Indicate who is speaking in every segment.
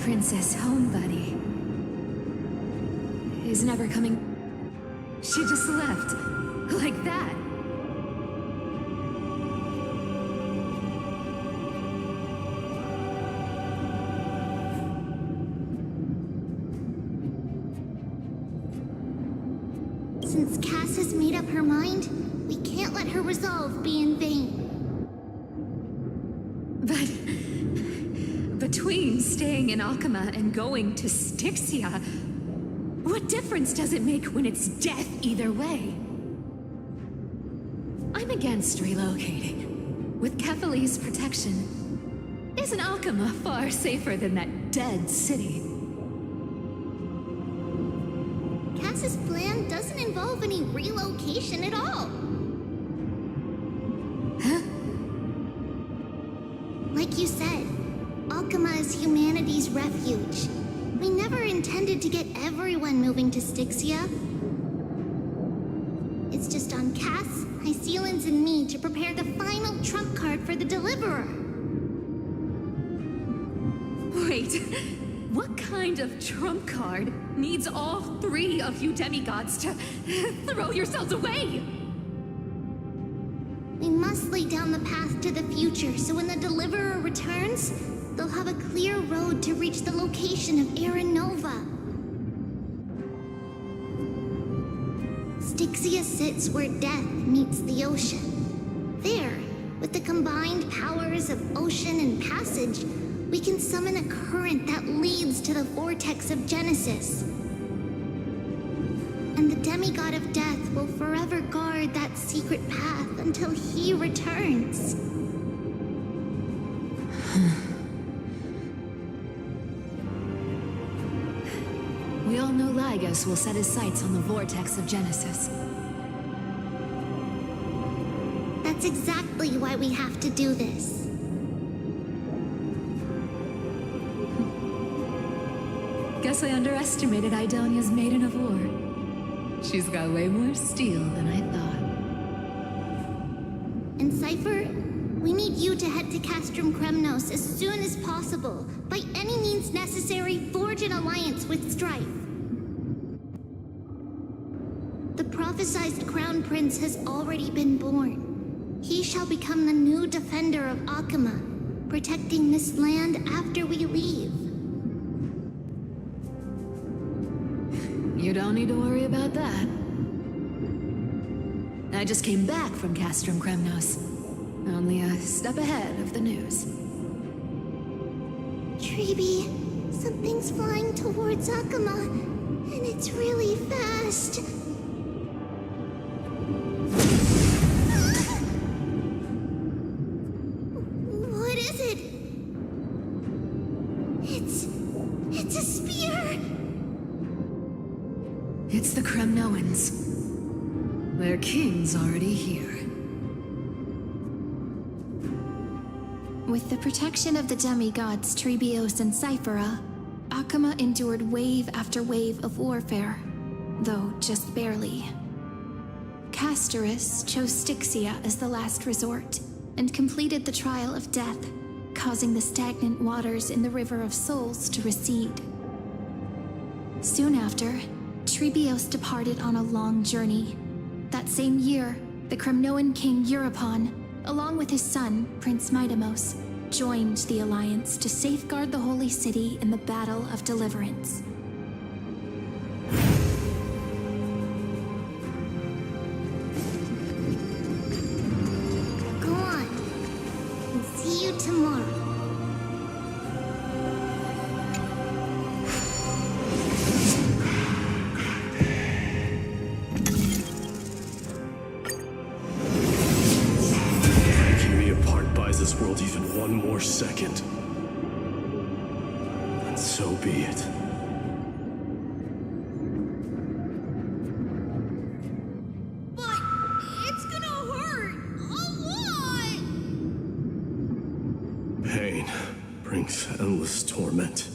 Speaker 1: princess home, buddy. Is never coming. She just left. Like that.
Speaker 2: Since Cass has made up her mind, we can't let her resolve be in vain.
Speaker 1: But between staying in Akama and going to Styxia, what difference does it make when it's death either way? I'm against relocating. With Kefali's protection, isn't Akama far safer than that dead city?
Speaker 2: Cass's plan doesn't involve any relocation at all.
Speaker 1: Huh?
Speaker 2: Like you said, Akama is humanity's refuge. We never intended to get everyone moving to Styxia. It's just on Cass, Hysealans, and me to prepare the final trump card for the Deliverer.
Speaker 1: Wait, what kind of trump card needs all three of you demigods to throw yourselves away?
Speaker 2: We must lay down the path to the future so when the Deliverer returns, they'll have a clear road to reach the location of Era Nova. Styxia sits where death meets the ocean. There, with the combined powers of ocean and passage, we can summon a current that leads to the vortex of Genesis. And the demigod of death will forever guard that secret path until he returns.
Speaker 1: We all know Lygos will set his sights on the vortex of Genesis.
Speaker 2: That's exactly why we have to do this.
Speaker 1: Guess I underestimated Idonia's Maiden of War. She's got way more steel than I thought.
Speaker 2: And Cypher, we need you to head to Castrum Kremnos as soon as possible. By any means necessary, forge an alliance with Strife. The prophesized Crown Prince has already been born. He shall become the new defender of Akama, protecting this land after we leave.
Speaker 1: You don't need to worry about that. I just came back from Castrum Kremnos. Only a step ahead of the news.
Speaker 2: Treeby, something's flying towards Akama, and it's really fast. What is it? It's a spear!
Speaker 1: It's the Kremnoans. Their king's already here.
Speaker 3: With the protection of the demigods Trebios and Cyphera, Akama endured wave after wave of warfare, though just barely. Castorus chose Styxia as the last resort, and completed the trial of death, causing the stagnant waters in the River of Souls to recede. Soon after, Trebios departed on a long journey. That same year, the Kremnoan king Euripon, along with his son, Prince Midamos, joined the Alliance to safeguard the Holy City in the Battle of Deliverance.
Speaker 2: Go on, and see you tomorrow.
Speaker 4: World even one more second, and so be it.
Speaker 2: But it's gonna hurt a lot!
Speaker 4: Pain brings endless torment,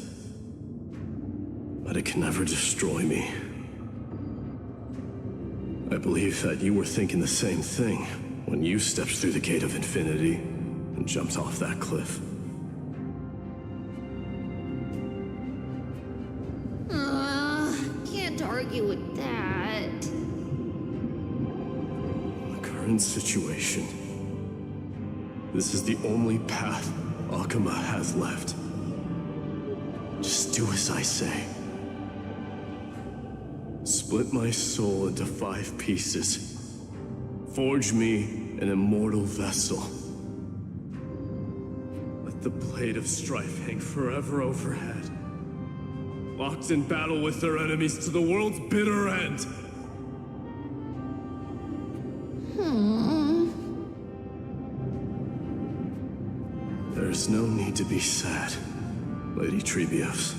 Speaker 4: but it can never destroy me. I believe that you were thinking the same thing when you stepped through the gate of infinity and jumped off that cliff.
Speaker 2: argue with that.
Speaker 4: The current situation. This is the only path Akuma has left. Just do as I say. Split my soul into 5 pieces. Forge me an immortal vessel. Let the blade of strife hang forever overhead. Locked in battle with their enemies to the world's bitter end. There's no need to be sad, Lady Trebios.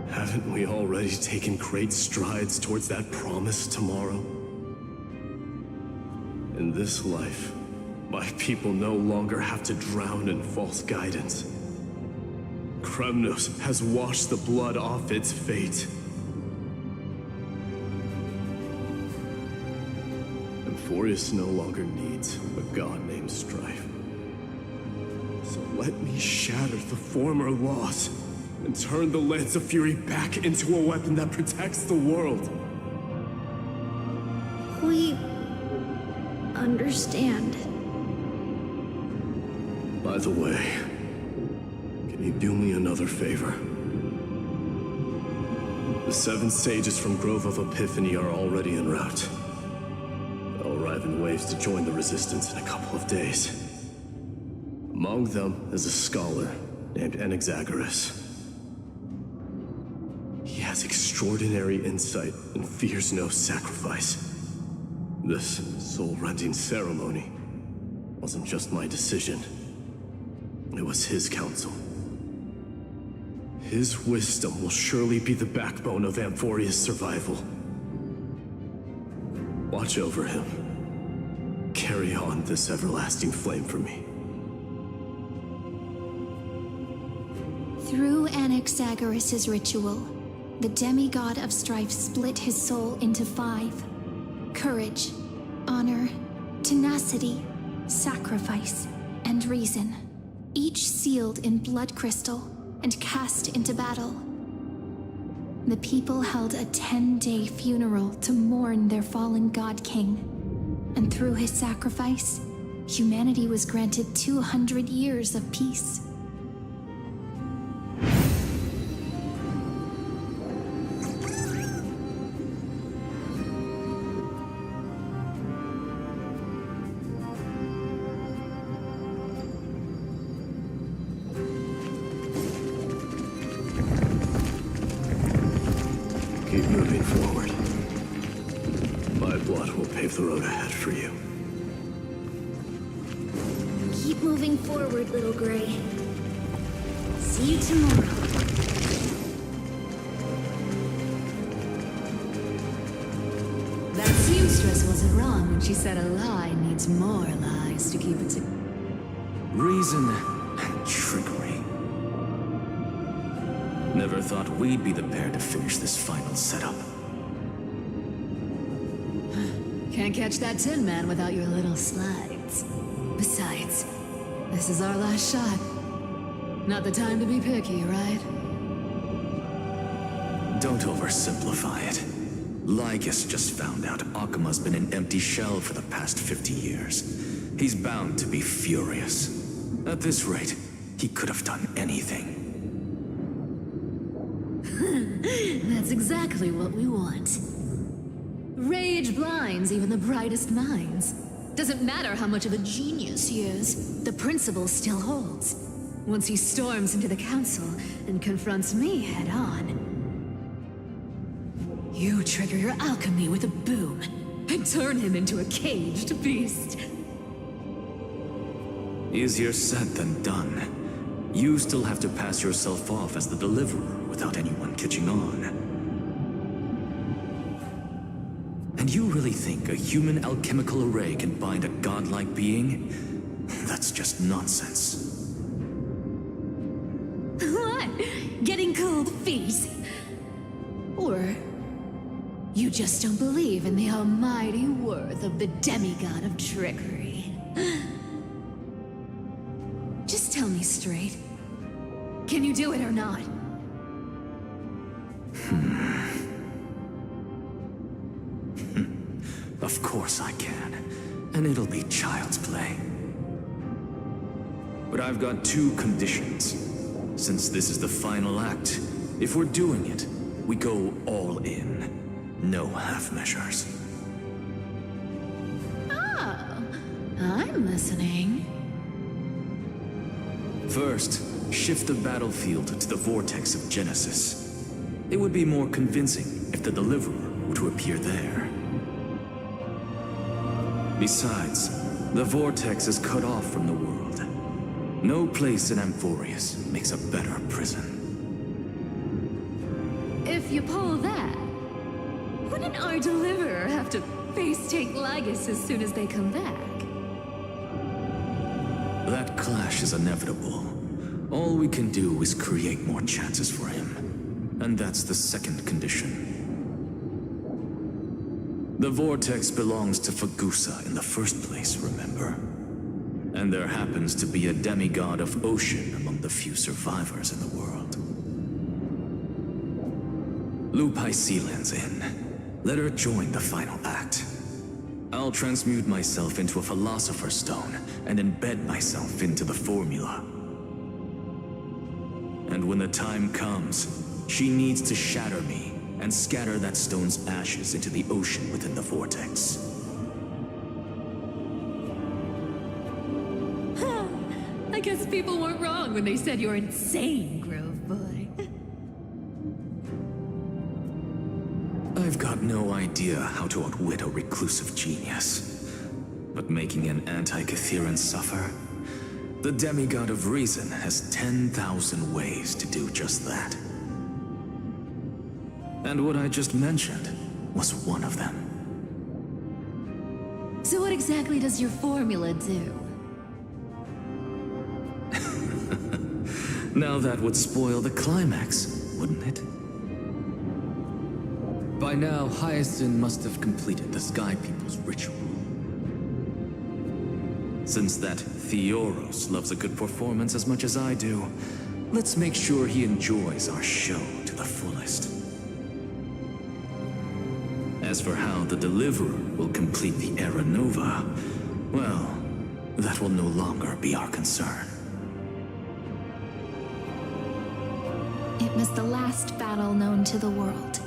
Speaker 4: Haven't we already taken great strides towards that promised tomorrow? In this life, my people no longer have to drown in false guidance. Kremnos has washed the blood off its fate. Amphorius no longer needs a god named Strife. So let me shatter the former loss and turn the Lance of Fury back into a weapon that protects the world.
Speaker 2: We understand.
Speaker 4: By the way, can you do me another favor? The 7 sages from Grove of Epiphany are already en route. They'll arrive in waves to join the Resistance in a couple of days. Among them is a scholar named Anaxagoras. He has extraordinary insight and fears no sacrifice. This soul-rending ceremony wasn't just my decision. It was his counsel. His wisdom will surely be the backbone of Amphoria's survival. Watch over him. Carry on this everlasting flame for me.
Speaker 3: Through Anaxagoras' ritual, the demigod of strife split his soul into 5. Courage, honor, tenacity, sacrifice, and reason. Each sealed in blood crystal and cast into battle. The people held a 10-day funeral to mourn their fallen god king. And through his sacrifice, humanity was granted 200 years of peace.
Speaker 4: Keep moving forward. My blood will pave the road ahead for you.
Speaker 2: Keep moving forward, little Gray. See you tomorrow.
Speaker 1: That seamstress wasn't wrong when she said a lie needs more lies to keep it together.
Speaker 5: Reason and trickery. Never thought we'd be the pair to finish this final setup.
Speaker 1: Can't catch that Tin Man without your little slides. Besides, this is our last shot. Not the time to be picky, right?
Speaker 5: Don't oversimplify it. Lycus just found out Akuma's been an empty shell for the past 50 years. He's bound to be furious. At this rate, he could have done anything.
Speaker 1: That's exactly what we want. Rage blinds even the brightest minds. Doesn't matter how much of a genius he is, the principle still holds. Once he storms into the council and confronts me head-on. You trigger your alchemy with a boom and turn him into a caged beast.
Speaker 5: Easier said than done. You still have to pass yourself off as the deliverer without anyone catching on. And you really think a human alchemical array can bind a godlike being? That's just nonsense.
Speaker 1: What? Getting cold feet? Or you just don't believe in the almighty worth of the demigod of trickery? Just tell me straight. Can you do it or not?
Speaker 5: Of course I can. And it'll be child's play. But I've got two conditions. Since this is the final act, if we're doing it, we go all in. No half measures.
Speaker 1: Oh, I'm listening.
Speaker 5: First, shift the battlefield to the vortex of Genesis. It would be more convincing if the Deliverer were to appear there. Besides, the vortex is cut off from the world. No place in Amphorius makes a better prison.
Speaker 1: If you pull that, wouldn't our Deliverer have to face take Lygus as soon as they come back?
Speaker 5: That clash is inevitable. All we can do is create more chances for him. And that's the second condition. The vortex belongs to Fagusa in the first place, remember? And there happens to be a demigod of ocean among the few survivors in the world. Lupai Sealand's in. Let her join the final act. I'll transmute myself into a Philosopher's Stone and embed myself into the formula. And when the time comes, she needs to shatter me and scatter that stone's ashes into the ocean within the vortex.
Speaker 1: I guess people weren't wrong when they said you're insane, Grove Boy.
Speaker 5: I've got no idea how to outwit a reclusive genius. But making an anti-Catheran suffer? The demigod of reason has 10,000 ways to do just that. And what I just mentioned was one of them.
Speaker 1: So what exactly does your formula do?
Speaker 5: Now that would spoil the climax, wouldn't it? By now, Hyacinth must have completed the Sky People's ritual. Since that Theoros loves a good performance as much as I do, let's make sure he enjoys our show to the fullest. As for how the Deliverer will complete the Era Nova, well, that will no longer be our concern.
Speaker 3: It was the last battle known to the world,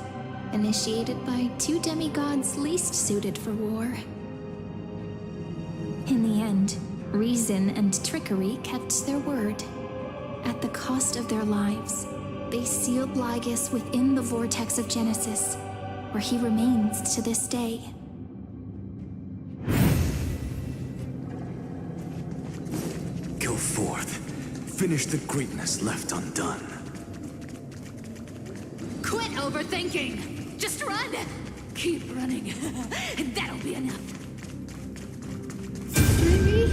Speaker 3: initiated by two demigods least suited for war. In the end, reason and trickery kept their word. At the cost of their lives, they sealed Lygus within the vortex of Genesis, where he remains to this day.
Speaker 5: Go forth. Finish the greatness left undone.
Speaker 1: Quit overthinking! Just run! Keep running, and that'll be enough.
Speaker 2: Maybe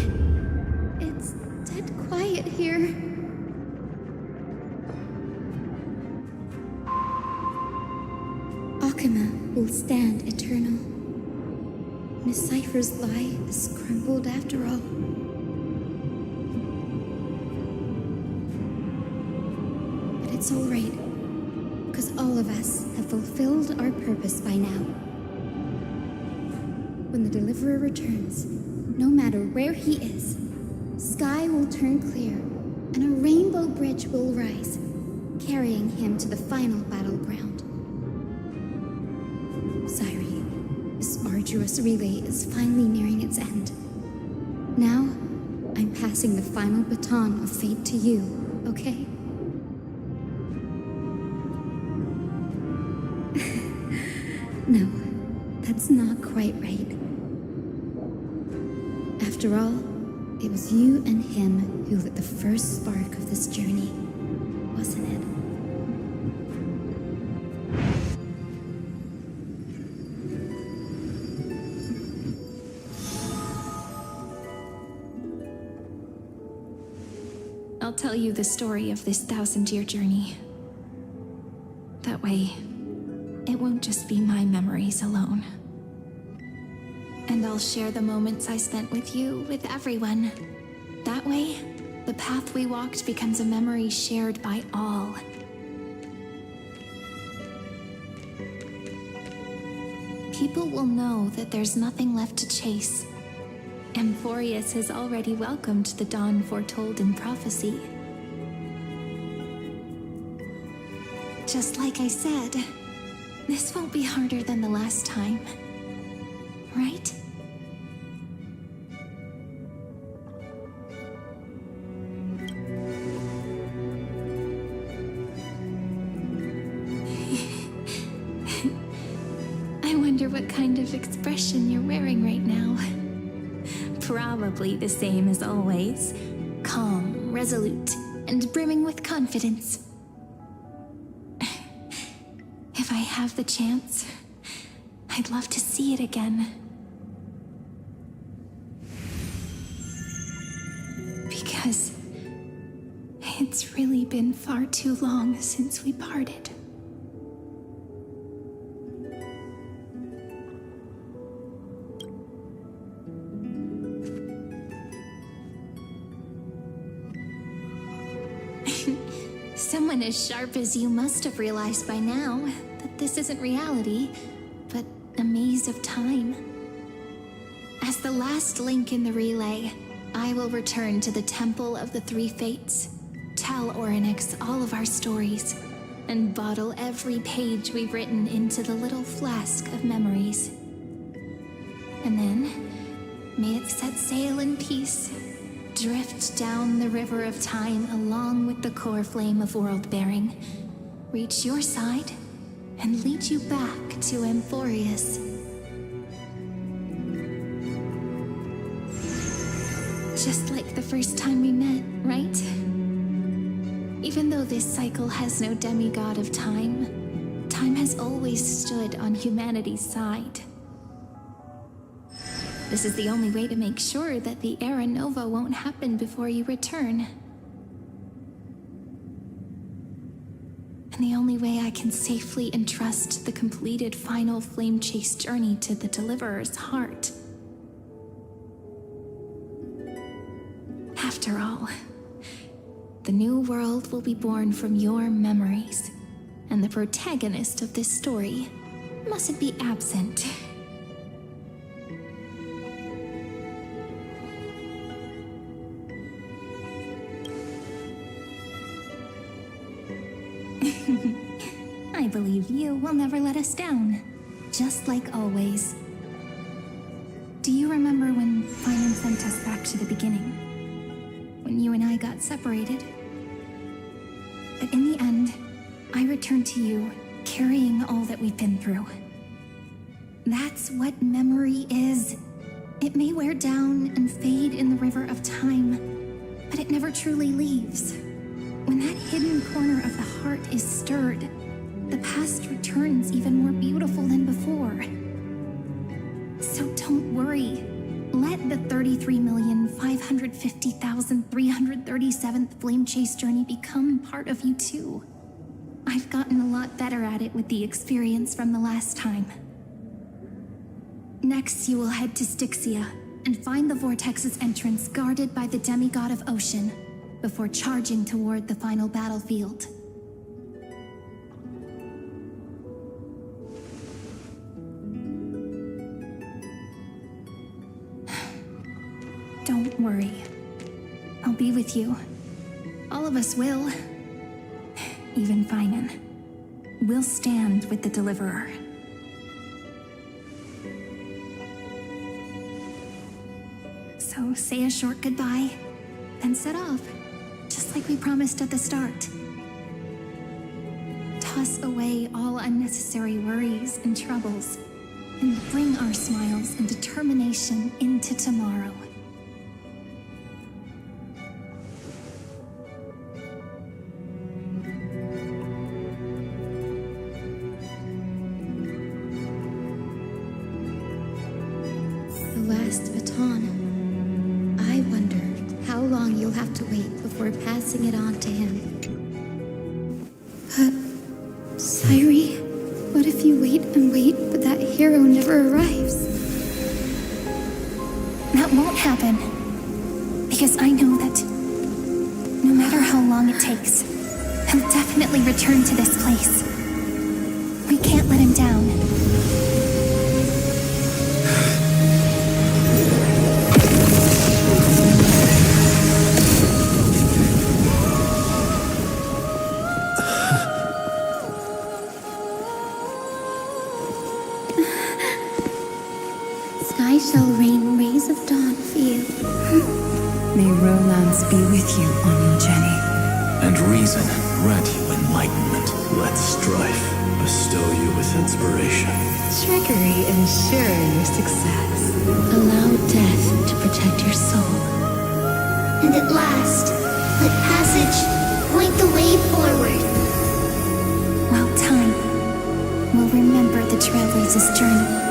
Speaker 2: it's dead quiet here. Akama will stand eternal. Miss Cypher's lie is crumbled after all. But it's all right, because all of us have fulfilled our purpose by now. When the Deliverer returns, no matter where he is, sky will turn clear, and a rainbow bridge will rise, carrying him to the final battleground. Sairi, this arduous relay is finally nearing its end. Now, I'm passing the final baton of fate to you, okay? No, that's not quite right. After all, it was you and him who lit the first spark of this journey, wasn't it?
Speaker 3: I'll tell you the story of this 1,000-year journey. That way, it won't just be my memories alone. And I'll share the moments I spent with you with everyone. That way, the path we walked becomes a memory shared by all. people will know that there's nothing left to chase. Amphorius has already welcomed the dawn foretold in prophecy. Just like I said, this won't be harder than the last time. Right? I wonder what kind of expression you're wearing right now. Probably the same as always. Calm, resolute, and brimming with confidence. If I have the chance, I'd love to see it again. Because it's really been far too long since we parted. Someone as sharp as you must have realized by now that this isn't reality, but a maze of time. As the last link in the relay, I will return to the Temple of the Three Fates, tell Orynyx all of our stories, and bottle every page we've written into the little flask of memories. And then, may it set sail in peace, drift down the river of time along with the core flame of world-bearing, reach your side, and lead you back to Amphorius. Just like the first time we met, right? Even though this cycle has no demigod of time, time has always stood on humanity's side. This is the only way to make sure that the Era Nova won't happen before you return. And the only way I can safely entrust the completed final flame chase journey to the Deliverer's heart. After all, the new world will be born from your memories, and the protagonist of this story mustn't be absent. I believe you will never let us down, just like always. Do you remember when Finan sent us back to the beginning? When you and I got separated? But in the end, I returned to you, carrying all that we've been through. That's what memory is. It may wear down and fade in the river of time, but it never truly leaves. When that hidden corner of the heart is stirred, the past returns even more beautiful than before. So don't worry. Let the 33,550,337th Flame Chase journey become part of you too. I've gotten a lot better at it with the experience from the last time. Next, you will head to Styxia and find the Vortex's entrance guarded by the demigod of ocean, before charging toward the final battlefield. Don't worry. I'll be with you. All of us will. Even Finan. We'll stand with the Deliverer. So say a short goodbye, then set off. Just like we promised at the start. Toss away all unnecessary worries and troubles, and bring our smiles and determination into tomorrow.
Speaker 6: The last baton. I wonder how long you'll have to wait before passing it on to him.
Speaker 7: Sairi, what if you wait and wait, but that hero never arrives?
Speaker 3: That won't happen. Because I know that no matter how long it takes, he'll definitely return to this place. We can't let him down.
Speaker 7: I shall rain rays of dawn for you.
Speaker 8: May romance be with you on your journey.
Speaker 5: And reason grant you enlightenment.
Speaker 4: Let strife bestow you with inspiration.
Speaker 8: Trickery ensure your success.
Speaker 1: Allow death to protect your soul.
Speaker 2: And at last, let passage point the way forward.
Speaker 3: While time will remember the traveler's journey.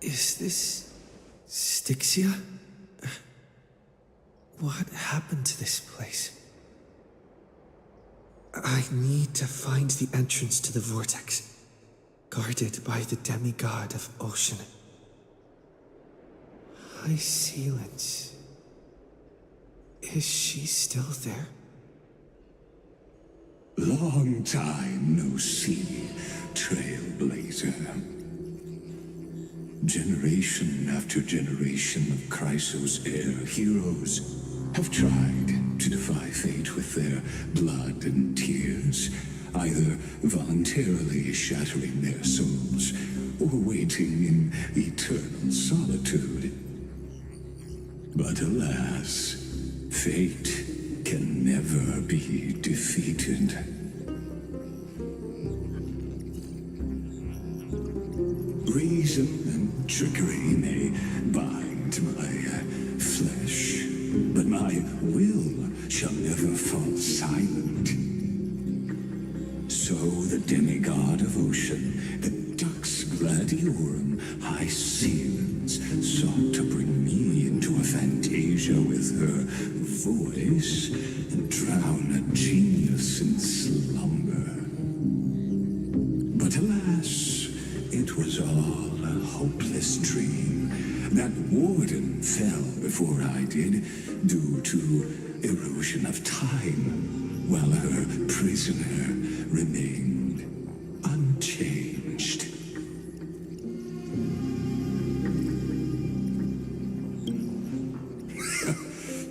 Speaker 9: Is this Styxia? What happened to this place? I need to find the entrance to the vortex, guarded by the demigod of ocean. High Sealance. Is she still there?
Speaker 10: Long time no see, Trailblazer. Generation after generation of Chrysos Air heroes have tried to defy fate with their blood and tears, either voluntarily shattering their souls or waiting in eternal solitude. But alas, fate can never be defeated. Reason and trickery may bind my flesh, but my will shall never fall silent. So the demigod of ocean, the Dux Gladiorum, High Sealance, sought to bring me into a fantasia with her voice and drown a genius in slumber. But alas, it was all a hopeless dream. That warden fell before I did, due to erosion of time, while her prisoner remained unchanged.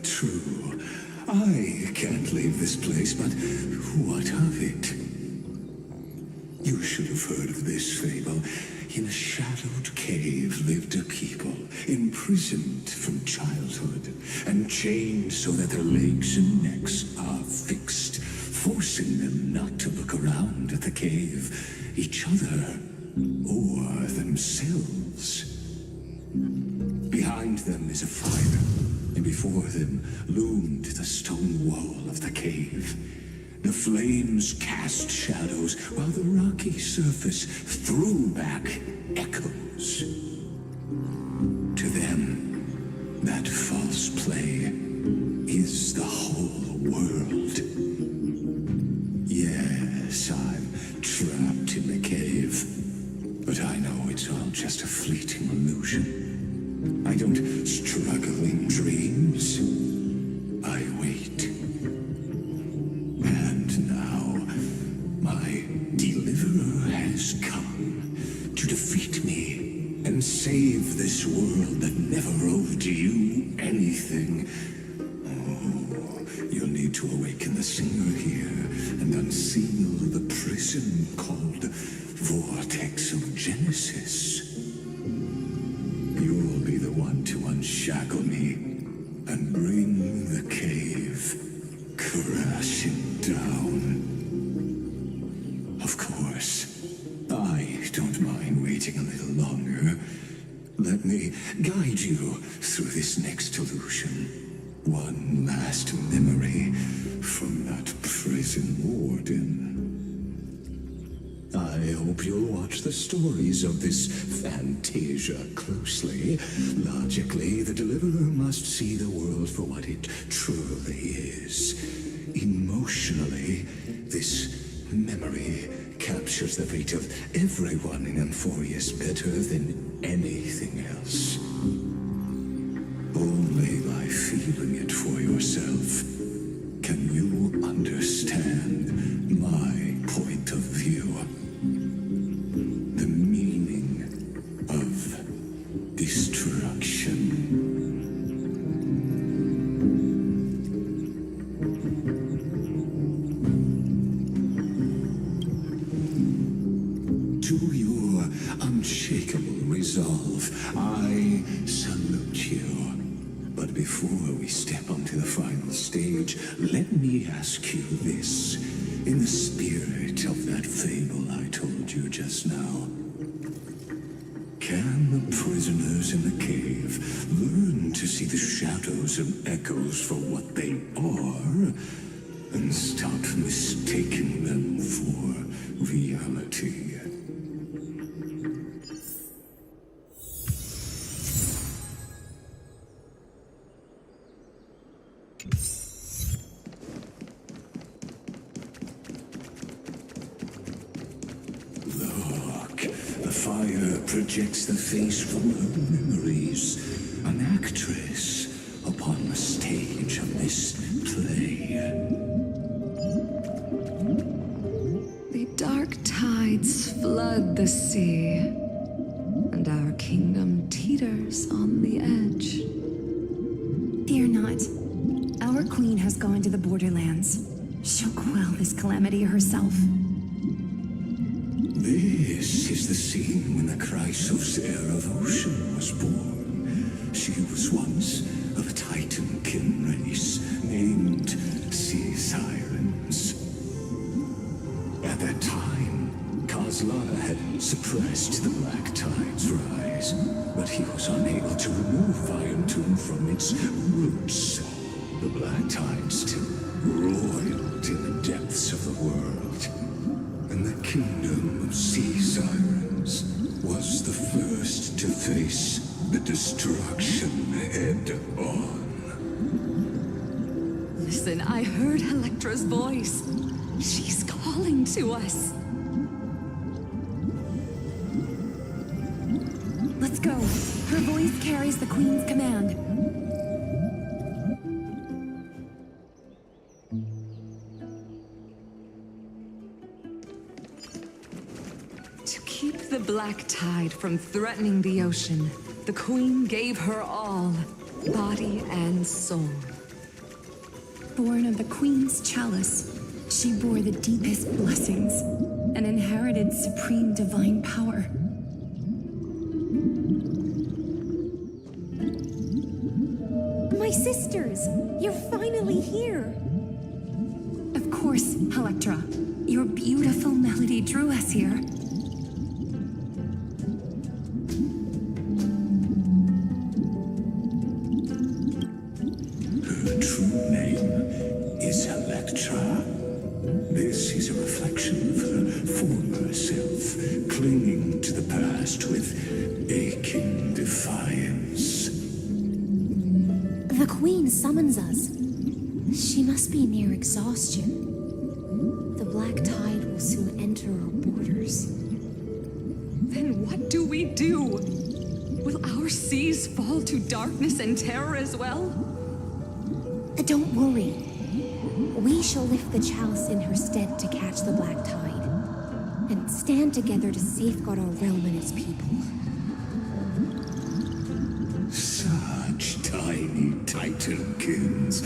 Speaker 10: True, I can't leave this place, but what of it? You should have heard of this fable. In a shadowed cave lived a people, imprisoned from childhood, and chained so that their legs and necks are fixed, forcing them not to look around at the cave, each other, or themselves. Behind them is a fire, and before them loomed the stone wall of the cave. The flames cast shadows, while the rocky surface threw back echoes. To them, that false play is the whole world. Yes, I'm trapped in the cave, but I know it's all just a fleeting illusion. I don't struggle in dreams. I wait. And now, my deliverer has come to defeat me and save this world that never owed you anything. Oh, you'll need to awaken the singer here and unseal the prison called Vortex of Genesis. You'll be the one to unshackle me and bring the cave crashing down. Of course, I don't mind waiting a little longer. Let me guide you through this next illusion. One last memory from that prison warden. I hope you'll watch the stories of this fantasia closely. Logically, the deliverer must see the world for what it truly is. Emotionally, this memory captures the fate of everyone in Amphorius better than anything else. Only by feeling it for yourself can you understand my point of view. unshakable resolve. I salute you. But before we step onto the final stage, let me ask you this. In the spirit of that fable I told you just now, can the prisoners in the cave learn to see the shadows and echoes for what they are, and stop mistaking them for reality? Projects the face from her memories, an actress upon the stage of this play.
Speaker 8: The dark tides flood the sea, and our kingdom teeters on the edge.
Speaker 11: Fear not. Our queen has gone to the borderlands. She'll quell this calamity herself.
Speaker 10: This is the scene when the Chrysos heir of Ocean was born. She was once of a Titankin race named Sea Sirens. At that time, Kozlar had suppressed the Black Tide's rise, but he was unable to remove Viantum from its roots. The Black Tide still roiled in the depths of the world, and the kingdom of Sea Sirens was the first to face the destruction head-on.
Speaker 8: Listen, I heard Electra's voice. She's calling to us.
Speaker 11: Let's go. Her voice carries the queen's command.
Speaker 8: To keep the Black Tide from threatening the ocean, the queen gave her all, body and soul.
Speaker 11: Born of the queen's chalice, she bore the deepest blessings and inherited supreme divine power. My sisters, you're finally here. Of course, Electra. Your beautiful melody drew us here.
Speaker 10: Her true name is Electra. This is a reflection of her former self, clinging to the past with aching defiance.
Speaker 6: The queen summons us. She must be near exhaustion. The Black Tide will soon enter our borders.
Speaker 8: Then what do we do? Will our seas fall to darkness and terror as well?
Speaker 6: Don't worry. We shall lift the chalice in her stead to catch the Black Tide, and stand together to safeguard our realm and its people.
Speaker 10: Such tiny Titankins,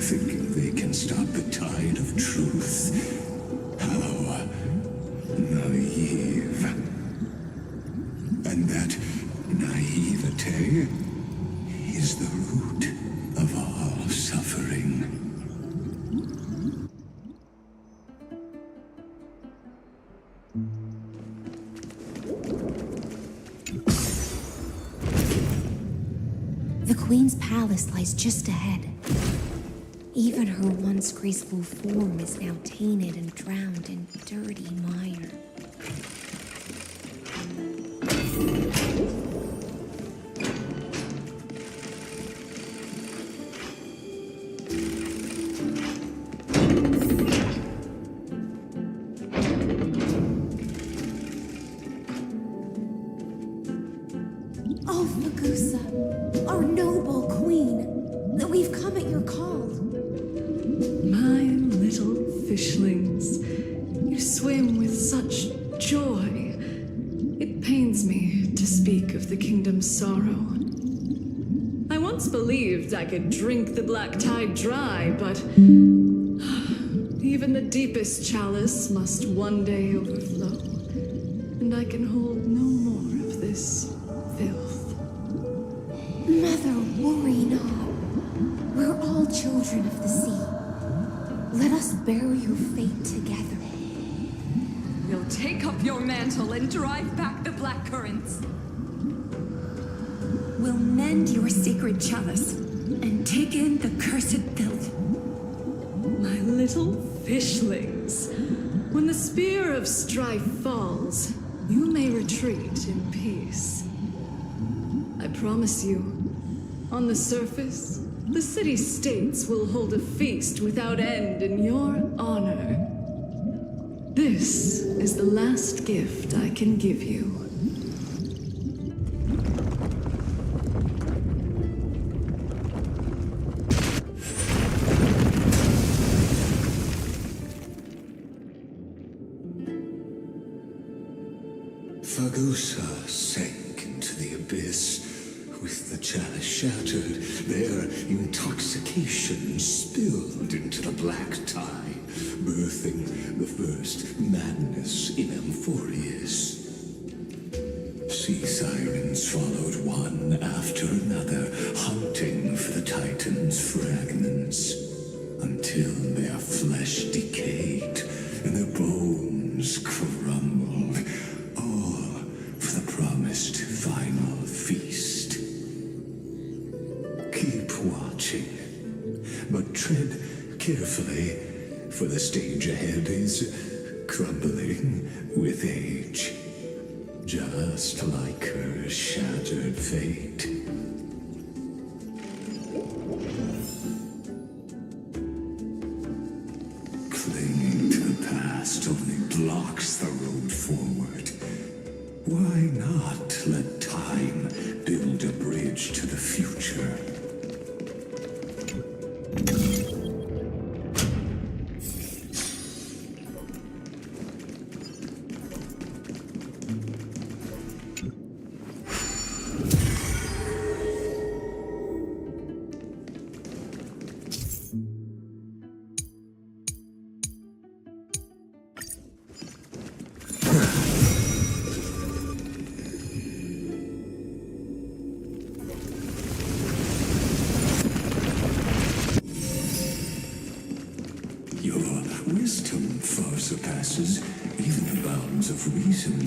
Speaker 10: thinking they can stop the tide of truth. How naive. And that naivete is the root of all suffering.
Speaker 6: The Queen's palace lies just ahead. Even her once graceful form is now tainted and drowned in dirty mire.
Speaker 11: Oh, Magusa, our noble queen, that we've come at your call.
Speaker 8: My little fishlings, you swim with such joy. It pains me to speak of the kingdom's sorrow. I once believed I could drink the Black Tide dry, but even the deepest chalice must one day overflow. and I can hold no more of this filth.
Speaker 6: Mother, worry not. We're all children of the sea. Let us bear your fate together.
Speaker 11: We'll take up your mantle and drive back the black currents. We'll mend your sacred chalice and take in the cursed filth.
Speaker 8: My little fishlings, when the spear of strife falls, you may retreat in peace. I promise you, on the surface, the city-states will hold a feast without end in your honor. This is the last gift I can give you.
Speaker 10: Fagusa sank into the abyss. With the chalice shattered, their intoxication spilled into the black tide, birthing the first madness in Amphorius. Sea sirens followed one after another, hunting for the Titan's fragments, until their flesh decayed and their bones crumbled, all for the promised final feast. Keep watching, but tread carefully, for the stage ahead is crumbling with age, just like her shattered fate. Clinging to the past only blocks the road forward. Why not let time build a bridge to the future? Wisdom far surpasses even the bounds of reason.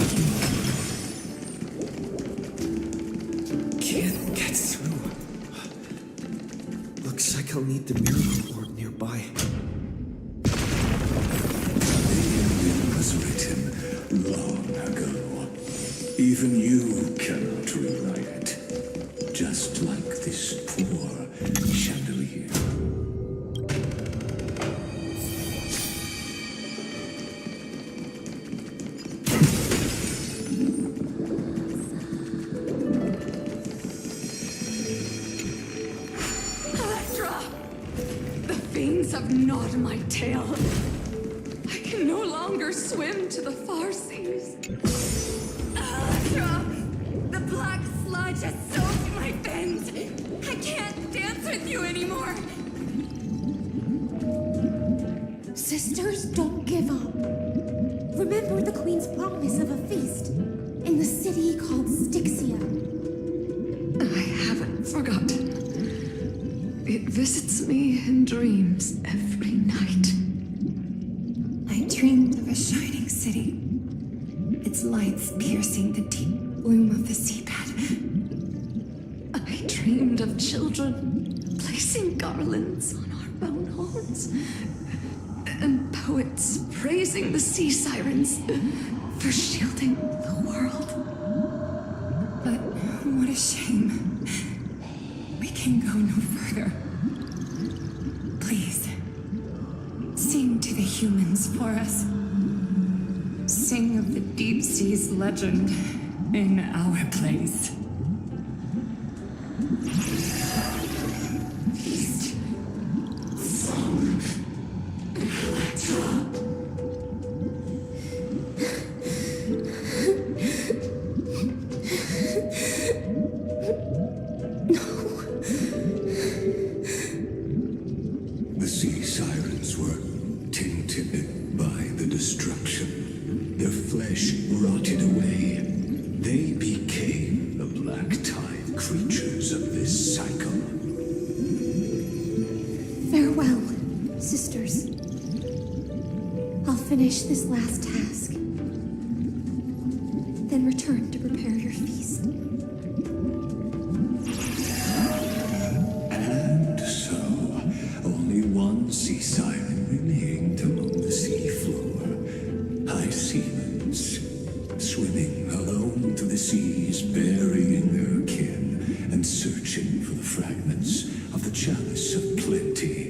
Speaker 9: Can't get through. Looks like I'll need the miracle orb nearby.
Speaker 10: The ending was written long ago. Even you cannot rewrite it. Just like this poor chandelier.
Speaker 11: Have gnawed my tail. I can no longer swim to the far seas. Electra! The black sludge has soaked my fins. I can't dance with you anymore.
Speaker 6: Sisters, don't give up. Remember the Queen's promise of a feast in the city called Styxia.
Speaker 8: I haven't forgotten. It visits me in dreams every night.
Speaker 11: I dreamed of a shining city, its lights piercing the deep gloom of the seabed. I dreamed of children placing garlands on our bone horns, and poets praising the sea sirens for shielding the world. But what a shame. We can go no further. Please, sing to the humans for us. Sing of the deep sea's legend in our place. Feast. Song.
Speaker 10: The sea sirens were tainted by the destruction. Their flesh rotted away
Speaker 6: finish this last task. Then return to prepare your feast.
Speaker 10: And so, only one sea siren remained among the seafloor. High seamans, swimming alone through the seas, burying their kin and searching for the fragments of the chalice of plenty.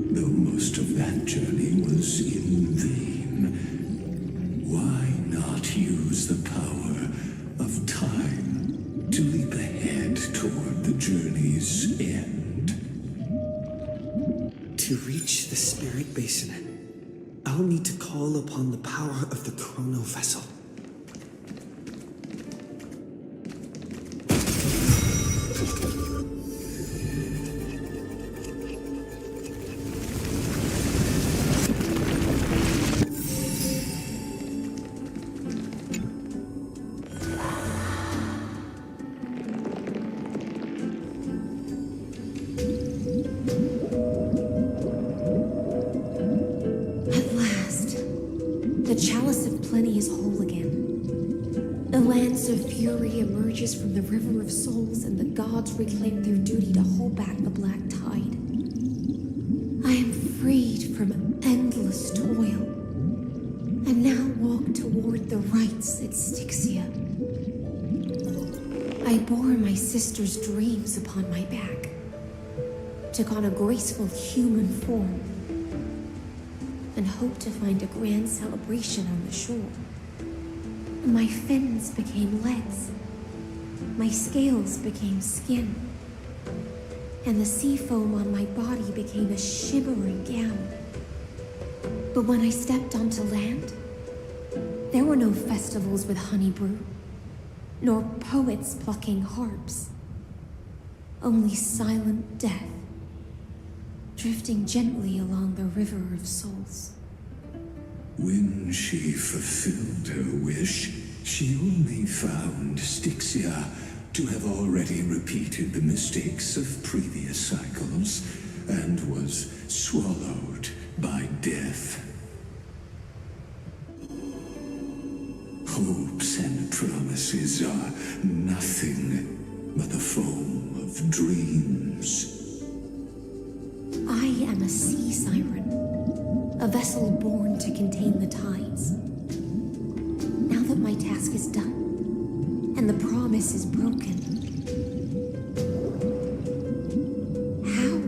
Speaker 10: Though most of that journey was in vain, why not use the power of time to leap ahead toward the journey's end?
Speaker 9: To reach the Spirit Basin, I'll need to call upon the power of the Chrono Vessel.
Speaker 6: At last, the Chalice of Plenty is whole again. The Lance of Fury emerges from the River of Souls, and the gods reclaim their duty to hold back the Black Tide. I am freed from endless toil, and now walk toward the rites at Styxia. I bore my sister's dreams upon my back, took on a graceful human form, and hoped to find a grand celebration on the shore. My fins became legs, my scales became skin, and the sea foam on my body became a shimmering gown. But when I stepped onto land, there were no festivals with honey brew, nor poets plucking harps. Only silent death, drifting gently along the River of Souls.
Speaker 10: When she fulfilled her wish, she only found Styxia to have already repeated the mistakes of previous cycles and was swallowed by death. Hopes and promises are nothing but the foam of dreams.
Speaker 6: I am a sea siren, a vessel born to contain the tides. Now that my task is done, and the promise is broken, how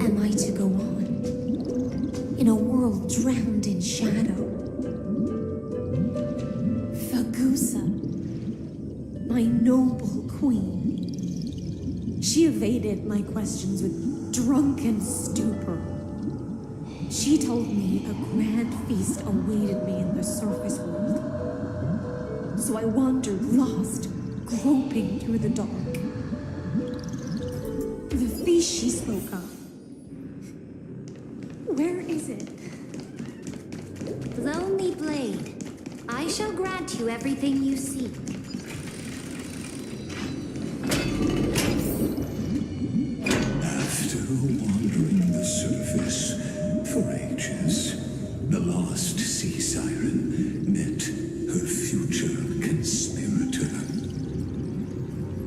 Speaker 6: am I to go on in a world drowned in shadow? Fagusa, my noble queen, she evaded my questions with drunken stupor. She told me a grand feast awaited me in the surface world. So I wandered lost, groping through the dark. The feast she spoke of, where is it?
Speaker 2: Lonely Blade, I shall grant you everything you seek.
Speaker 10: After wandering the surface for ages, the lost sea siren met her future conspirator.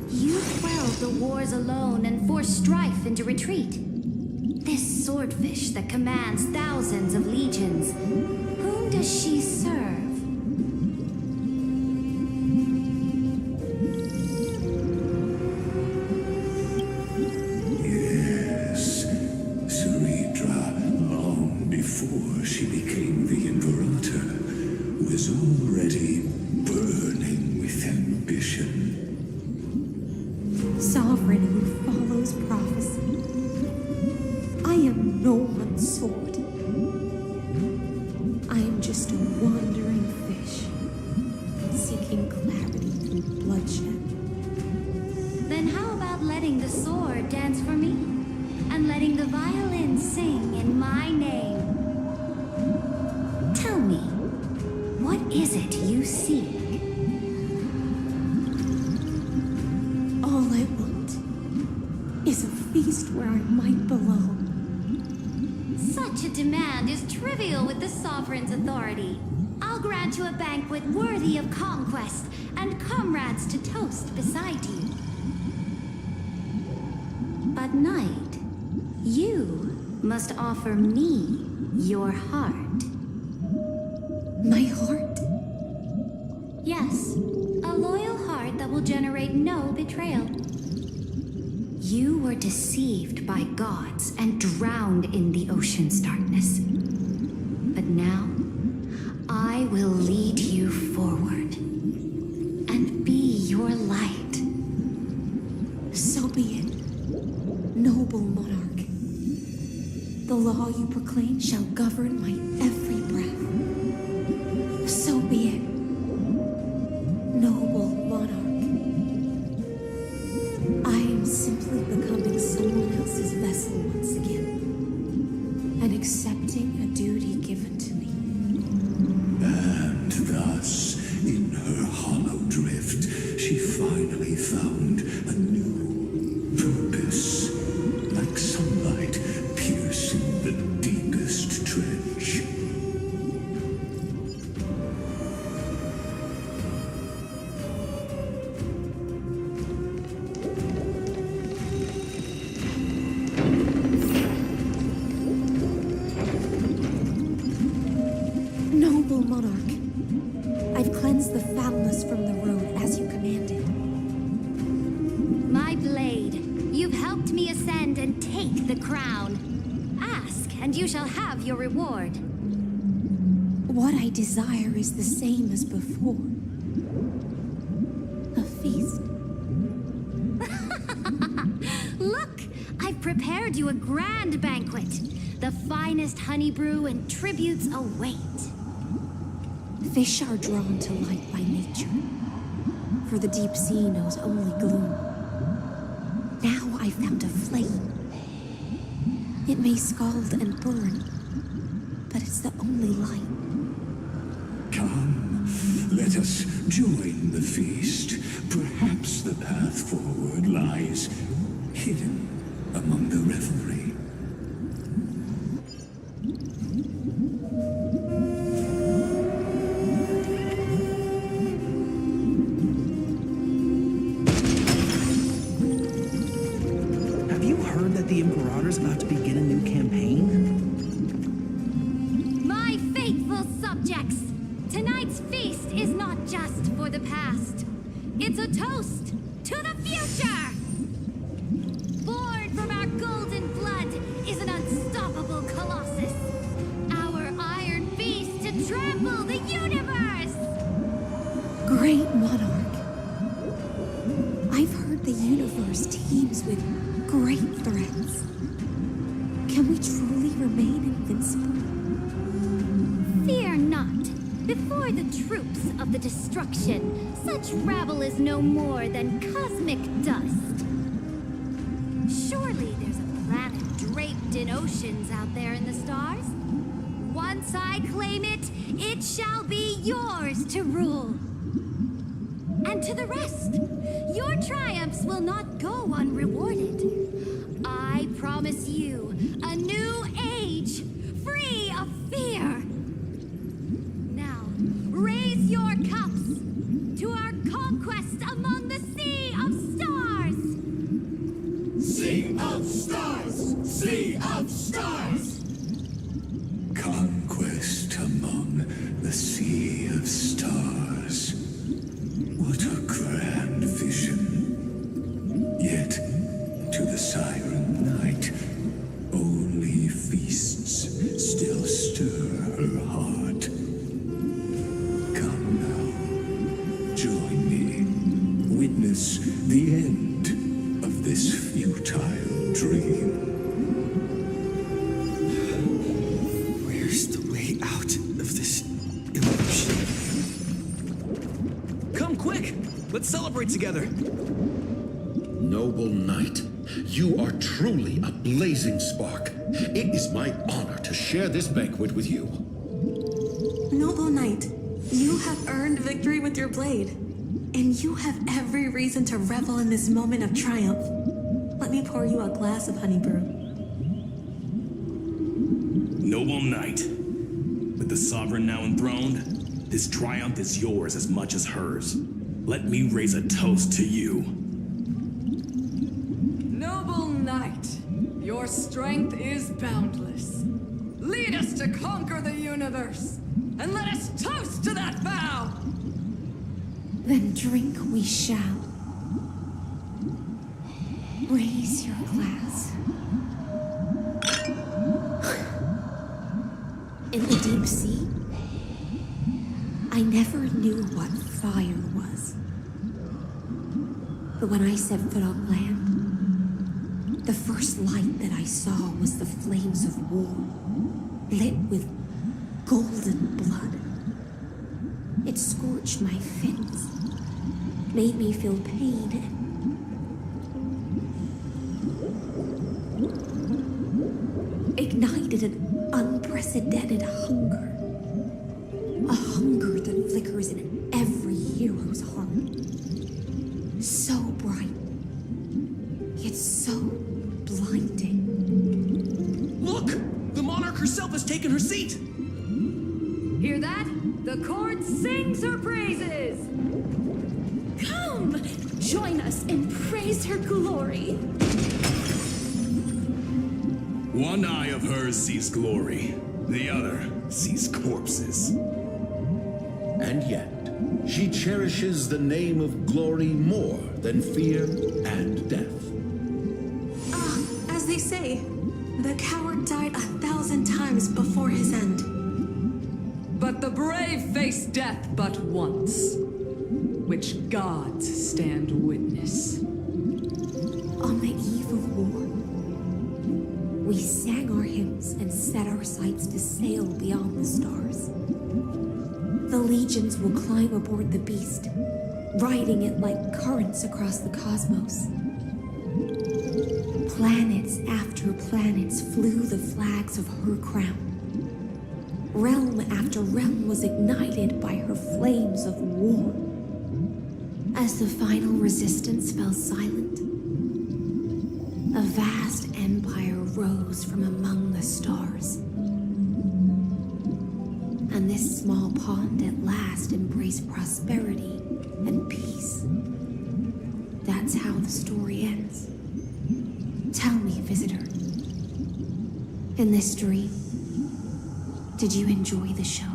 Speaker 2: You quelled the wars alone and forced strife into retreat. This swordfish that commands thousands of legions, whom does she serve?
Speaker 10: Yes, Ceridra, long before she became the Imperator, was already burning with ambition.
Speaker 6: Sovereign who follows prophecy. I am no one's sword. I am just a wandering fish, seeking clarity through bloodshed.
Speaker 2: Then how about letting the sword dance for me? And letting the violin sing in my name? Tell me, what is it you seek?
Speaker 6: All I want is a feast where I might belong.
Speaker 12: Such a demand is trivial with the Sovereign's authority. I'll grant you a banquet worthy of conquest and comrades to toast beside you. But Knight, you must offer me your heart.
Speaker 6: My heart?
Speaker 12: Yes, a loyal heart that will generate no betrayal. You were deceived by gods and drowned in the ocean's darkness. But now, I will lead you forward and be your light.
Speaker 6: So be it, noble monarch. The law you proclaim shall govern my every breath. So be it, noble monarch. I am simply becoming someone else's vessel once again, and accepting a duty given to me.
Speaker 10: And thus, in her hollow drift, she finally found a new purpose, like sunlight piercing the deepest trench.
Speaker 6: Noble monarch, I've cleansed the foulness from the road as you commanded.
Speaker 12: My blade, you've helped me ascend and take the crown. Ask, and you shall have your reward.
Speaker 6: What I desire is the same as before. A feast.
Speaker 12: Look, I've prepared you a grand banquet. The finest honey brew and tributes await.
Speaker 6: Fish are drawn to light by nature, for the deep sea knows only gloom. Now I found a flame. It may scald and burn, but it's the only light.
Speaker 10: Come, let us join the feast. Perhaps the path forward lies hidden among the revelry.
Speaker 13: Have you heard that the Imperator's about to begin a new campaign?
Speaker 12: My faithful subjects, tonight's feast is not just for the past. It's a toast to the future! Born from our golden blood is an unstoppable colossus. Our iron beast to trample the universe!
Speaker 6: Great monarch, I've heard the universe teems with great threats. Can we truly remain invincible?
Speaker 12: Fear not. Before the troops of the destruction, such rabble is no more than cosmic dust. Surely there's a planet draped in oceans out there in the stars. Once I claim it, it shall be yours to rule. And to the rest, your triumphs will not go unrewarded. I promise you a new age, free of fear. Now, raise your cups to our conquest among the Sea of Stars!
Speaker 10: Sea of Stars! Sea of Stars! Conquest among the Sea of Stars. What a grand vision. Yet, to the Siren Knight, only feasts still stir her heart. Come now, join me. Witness the end of this futile dream.
Speaker 9: Where's the way out of this illusion?
Speaker 13: Come quick! Let's celebrate together!
Speaker 14: Noble Knight, you are truly a blazing spark. It is my honor to share this banquet with you.
Speaker 11: Noble Knight, you have earned victory with your blade, and you have every reason to revel in this moment of triumph. Let me pour you a glass of honey brew.
Speaker 15: Noble knight, with the sovereign now enthroned, this triumph is yours as much as hers. Let me raise a toast to you.
Speaker 8: Noble knight, your strength is boundless. Lead us to conquer the universe, and let us toast to that vow!
Speaker 6: Then drink we shall. Raise your glass. In the deep sea, I never knew what fire was. But when I set foot on land, the first light that I saw was the flames of war, lit with golden blood. It scorched my fins, made me feel pain, ignited an unprecedented hunger. A hunger that flickers in every hero's heart. So bright, yet so blinding.
Speaker 15: Look! The monarch herself has taken her seat!
Speaker 8: Hear that? The court sings her praises!
Speaker 3: Come! Join us and praise her glory!
Speaker 15: One eye of hers sees glory, the other sees corpses.
Speaker 14: And yet, she cherishes the name of glory more than fear and death.
Speaker 11: As they say, the coward died 1,000 times before his end.
Speaker 8: But the brave face death but once, which gods stand witness.
Speaker 6: On the eve of war, we sang our hymns and set our sights to sail beyond the stars. The legions will climb aboard the beast, riding it like currents across the cosmos. Planets after planets flew the flags of her crown. Realm after realm was ignited by her flames of war. As the final resistance fell silent, a vast empire rose from among the stars. And this small pond at last embraced prosperity and peace. That's how the story ends. Tell me, visitor, in this dream, did you enjoy the show?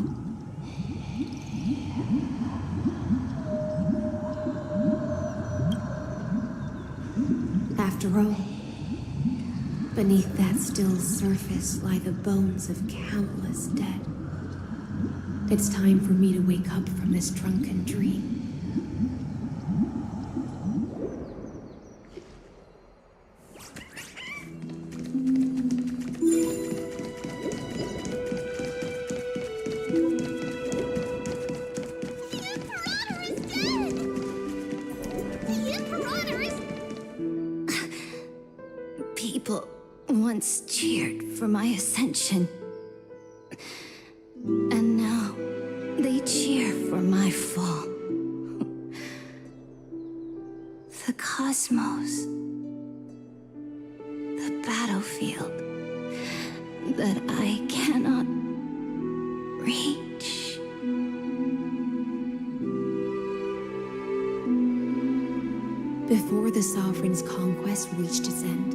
Speaker 6: After all, beneath that still surface lie the bones of countless dead. It's time for me to wake up from this drunken dream.
Speaker 12: People once cheered for my ascension. And now they cheer for my fall. The cosmos. The battlefield that I cannot reach.
Speaker 6: Before the Sovereign's conquest reached its end,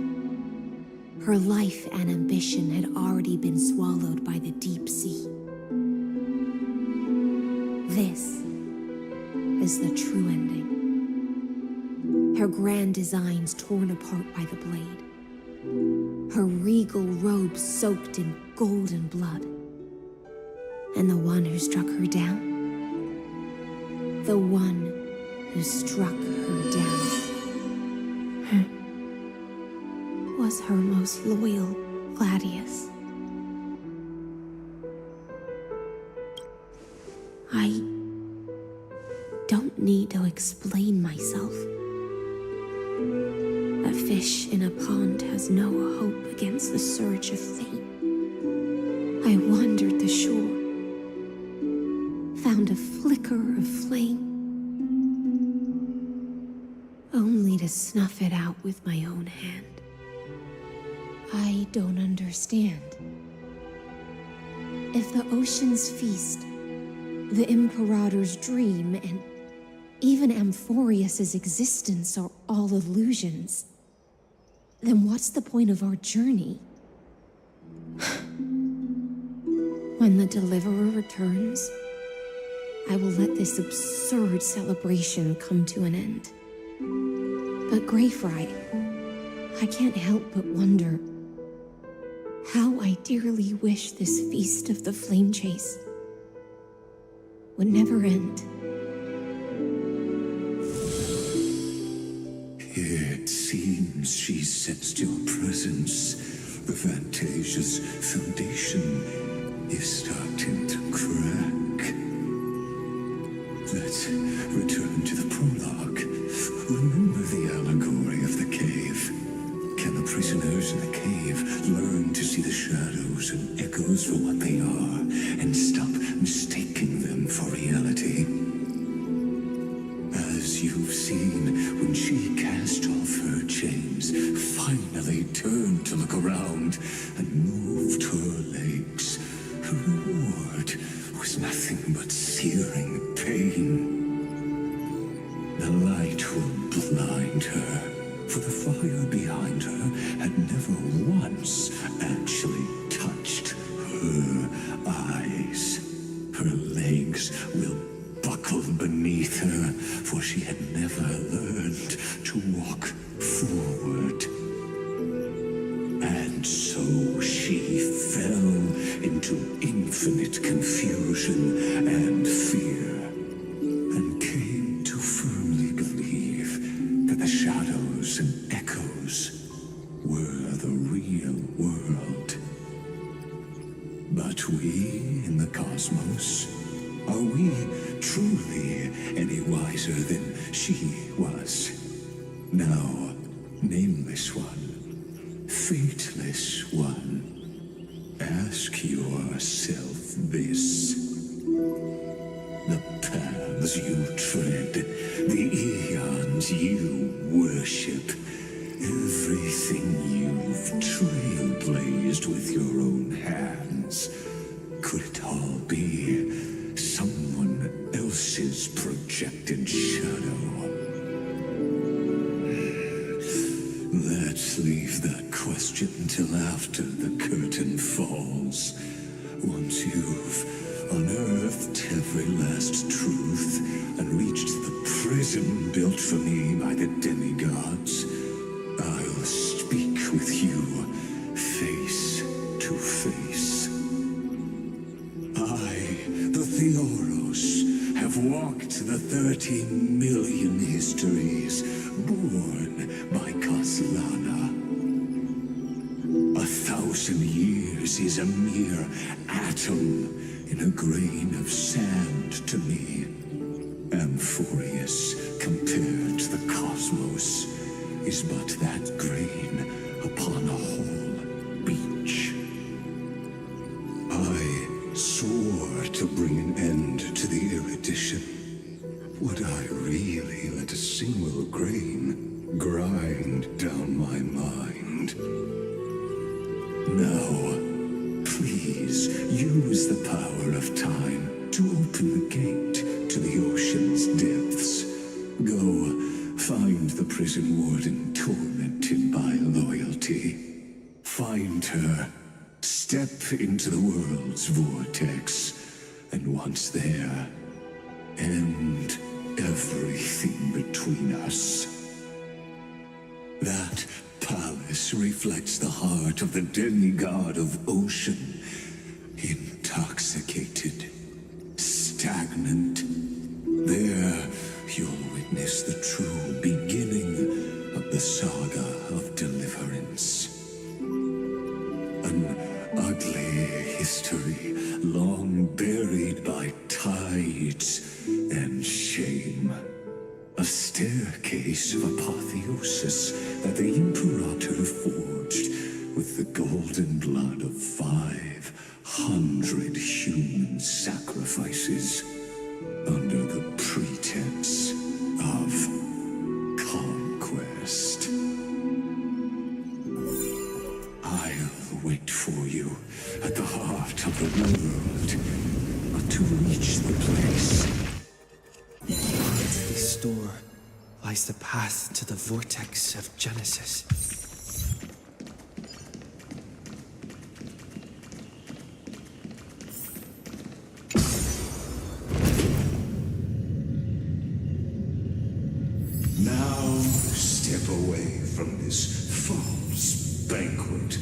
Speaker 6: her life and ambition had already been swallowed by the deep sea. This is the true ending. Her grand designs torn apart by the blade. Her regal robe soaked in golden blood. And the one who struck her down? The one who struck her down was her most loyal Gladius. I don't need to explain myself. A fish in a pond has no hope against the surge of fate. I wandered the shore, found a flicker of flame, only to snuff it out with my own hand. I don't understand. If the ocean's feast, the Imperator's dream, and even Amphorius's existence are all illusions, then what's the point of our journey? When the Deliverer returns, I will let this absurd celebration come to an end. But Greyfry, I can't help but wonder how I dearly wish this feast of the Flame Chase would never end.
Speaker 10: It seems she sensed your presence. The Fantasia's foundation is starting to crack. Let's return to the prologue. Remember the allegory of the cave. Can the prisoners in the cave learn to see the shadows and echoes for what they are and stop mistaking them for reality? As you've seen, when she cast off her chains, finally turned to look around and moved her legs, her reward was nothing but searing pain. The light will blind her, for the fire behind her had never once actually touched her eyes. Her legs will buckle beneath her, for she had never learned to walk forward. And so she fell into infinite confusion and fear, and came to firmly believe that the shadows and echoes were the real world. But we in the cosmos, are we truly any wiser than she was? Now, nameless one, fateless one, ask yourself this. The paths you tread, the eons you worship, everything you've trailblazed with your own hands, could it all be someone else's projected shadow? Let's leave that question till after the curtain falls. Once you've unearthed every last truth and reached the prison built for me by the demigods, I'll speak with you face to face. I, the Theoros, have walked the 30 million histories born by Kaslana. 1,000 years is a mere atom in a grain of sand to me. Amphorius, compared to the cosmos, is but that grain upon a whole beach. I swore to bring an end to the erudition. Would I really let a single grain grind down my mind? Now, please use the power of time to open the gate to the ocean's depths. Go, find the prison warden tormented by loyalty. Find her, step into the world's vortex, and once there, end everything between us. That palace reflects the heart of the demigod of ocean, intoxicated, stagnant. There, you'll witness the true beginning of the saga of deliverance. An ugly history, long buried by tides and shame. A staircase of apotheosis that the Imperator forged with the golden blood of 500 human sacrifices under the pretense of conquest. I'll wait for you at the heart of the world. to reach the place.
Speaker 9: Beneath the store lies the path to the vortex of Genesis.
Speaker 10: Now step away from this false banquet.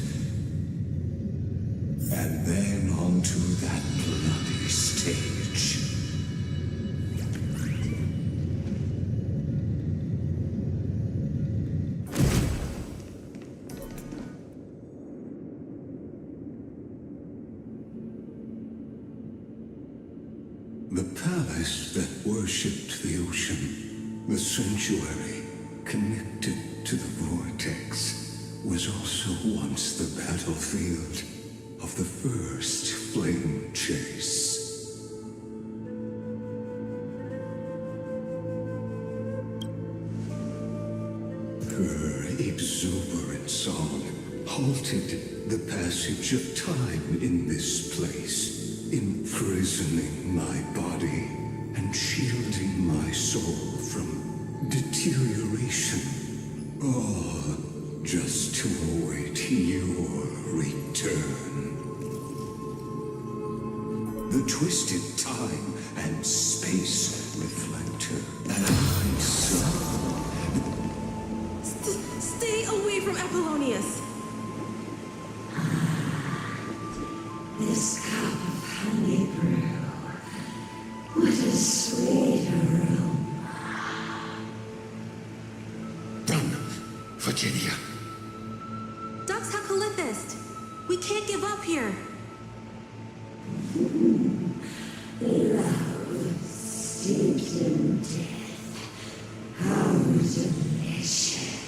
Speaker 10: And then onto that bloody stage. The palace that worshipped the ocean, the sanctuary connected to the vortex, was also once the battlefield of the first flame chase. Her exuberant song halted the passage of time in this place, imprisoning my body and shielding my soul from deterioration, all just to await your return. The twisted time and space reflector that I saw.
Speaker 16: Stay away from Apollonius!
Speaker 17: This cup of honey brew, what a sweet aroma.
Speaker 14: Run, Virginia.
Speaker 16: Dux Hakalithist! We can't give up here!
Speaker 17: Love steeped in death. How delicious.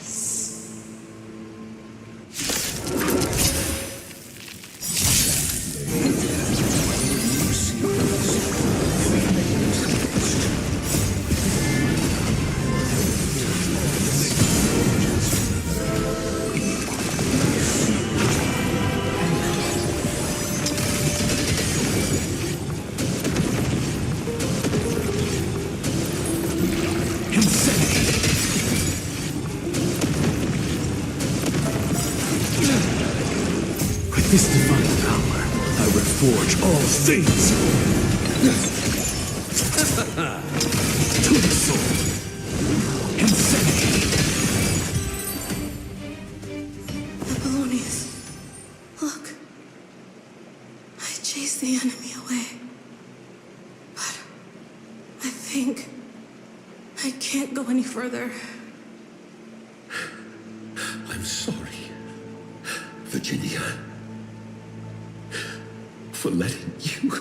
Speaker 15: With this divine power, I reforge all things. To the sword. Insanity.
Speaker 16: Apollonius, look. I chased the enemy away. But I think I can't go any further.
Speaker 14: I'm sorry, Virginia, for letting you.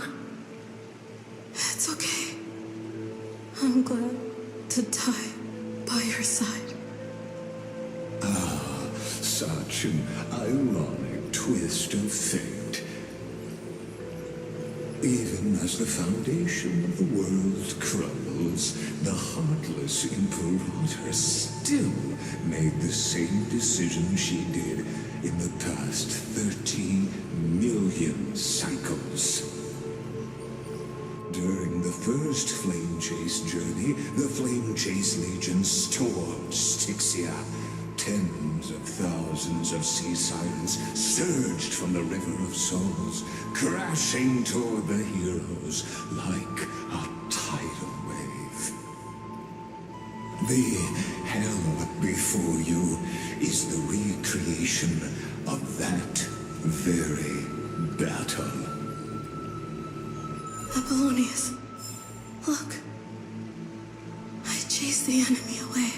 Speaker 16: It's okay. I'm glad to die by your side.
Speaker 10: Ah, such an ironic twist of fate. Even as the foundation of the world crumbles, the heartless Imperator still made the same decision she did in the past 13 million cycles. During the first Flame Chase journey, the Flame Chase Legion stormed Styxia. Tens of thousands of sea sirens surged from the River of Souls, crashing toward the heroes like a tidal wave. The hell before you is the recreation of that very battle.
Speaker 16: Apollonius, look. I chased the enemy away.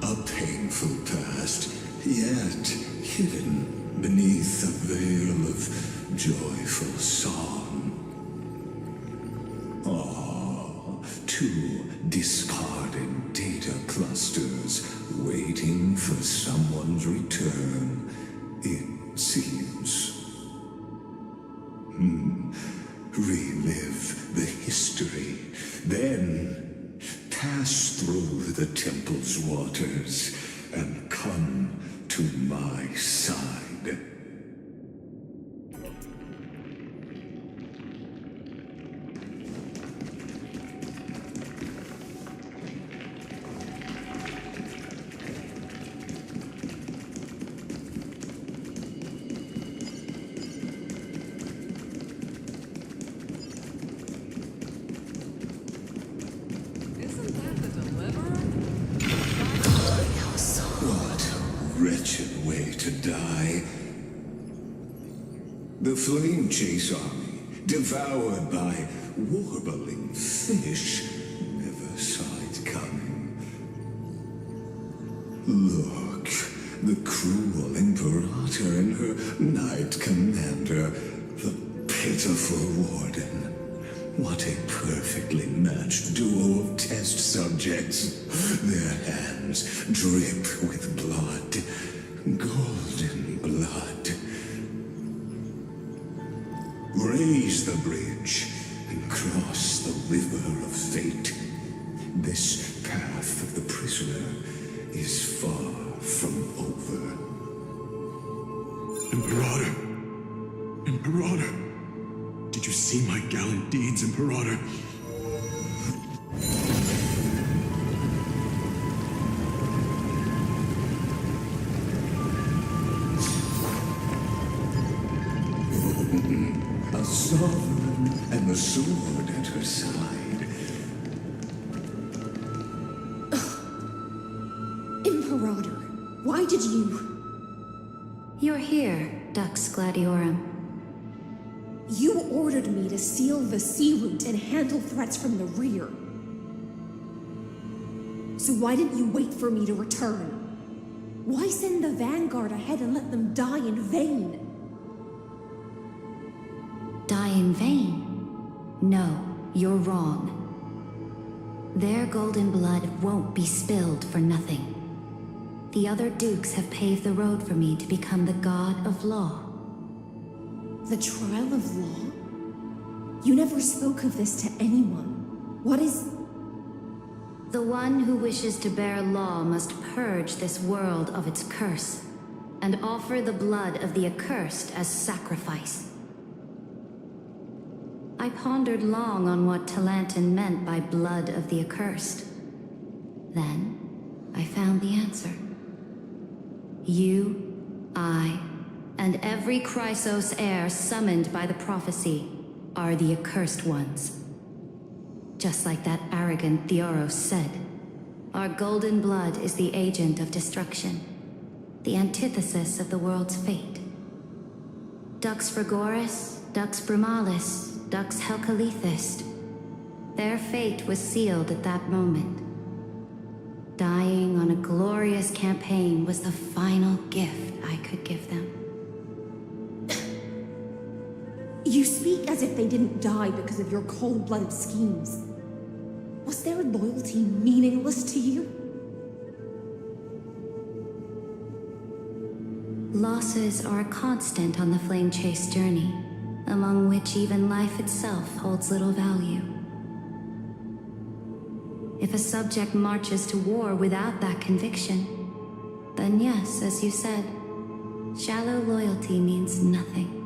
Speaker 10: A painful past, yet hidden beneath a veil of joyful song. Ah, two discarded data clusters waiting for someone's return, it seems. Relive relive the history, then pass through the temple's waters and come to my side. Wretched way to die. The Flame Chase army, devoured by warbling fish, never saw it coming. Look, the cruel Imperator and her Knight Commander, the pitiful Warden. What a perfectly matched duo of test subjects. Their hands drip with blood, golden blood. Raise the bridge and cross the river of fate. This path of the prisoner is far from over.
Speaker 15: Imperator! Imperator! Did you see my gallant deeds, Imperator?
Speaker 10: A sovereign and the sword at her side.
Speaker 6: Imperator, why did you...
Speaker 3: You're here, Dux Gladiorum.
Speaker 6: You ordered me to seal the sea route and handle threats from the rear. So why didn't you wait for me to return? Why send the Vanguard ahead and let them die in vain?
Speaker 3: Die in vain? No, you're wrong. Their golden blood won't be spilled for nothing. The other dukes have paved the road for me to become the god of law.
Speaker 6: The trial of law? You never spoke of this to anyone. What is...
Speaker 3: The one who wishes to bear law must purge this world of its curse, and offer the blood of the accursed as sacrifice. I pondered long on what Talantin meant by blood of the accursed. Then, I found the answer. You, I, and every Chrysos heir summoned by the prophecy are the accursed ones. Just like that arrogant Theoros said, our golden blood is the agent of destruction, the antithesis of the world's fate. Dux Frigoris, Dux Brumalis, Dux Helcalethist. Their fate was sealed at that moment. Dying on a glorious campaign was the final gift I could give them.
Speaker 6: You speak as if they didn't die because of your cold-blooded schemes. Was their loyalty meaningless to you?
Speaker 3: Losses are a constant on the Flame Chase journey, among which even life itself holds little value. If a subject marches to war without that conviction, then yes, as you said, shallow loyalty means nothing.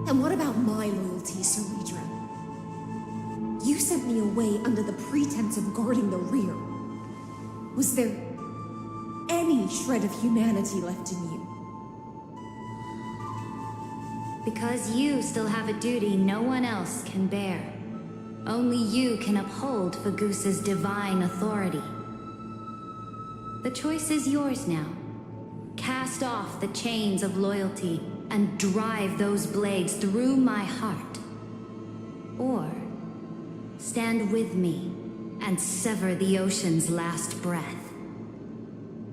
Speaker 6: And what about my loyalty, Ceredra? You sent me away under the pretense of guarding the rear. Was there any shred of humanity left in you?
Speaker 3: Because you still have a duty no one else can bear. Only you can uphold Fagoos's divine authority. The choice is yours now. Cast off the chains of loyalty and drive those blades through my heart. Or stand with me and sever the ocean's last breath.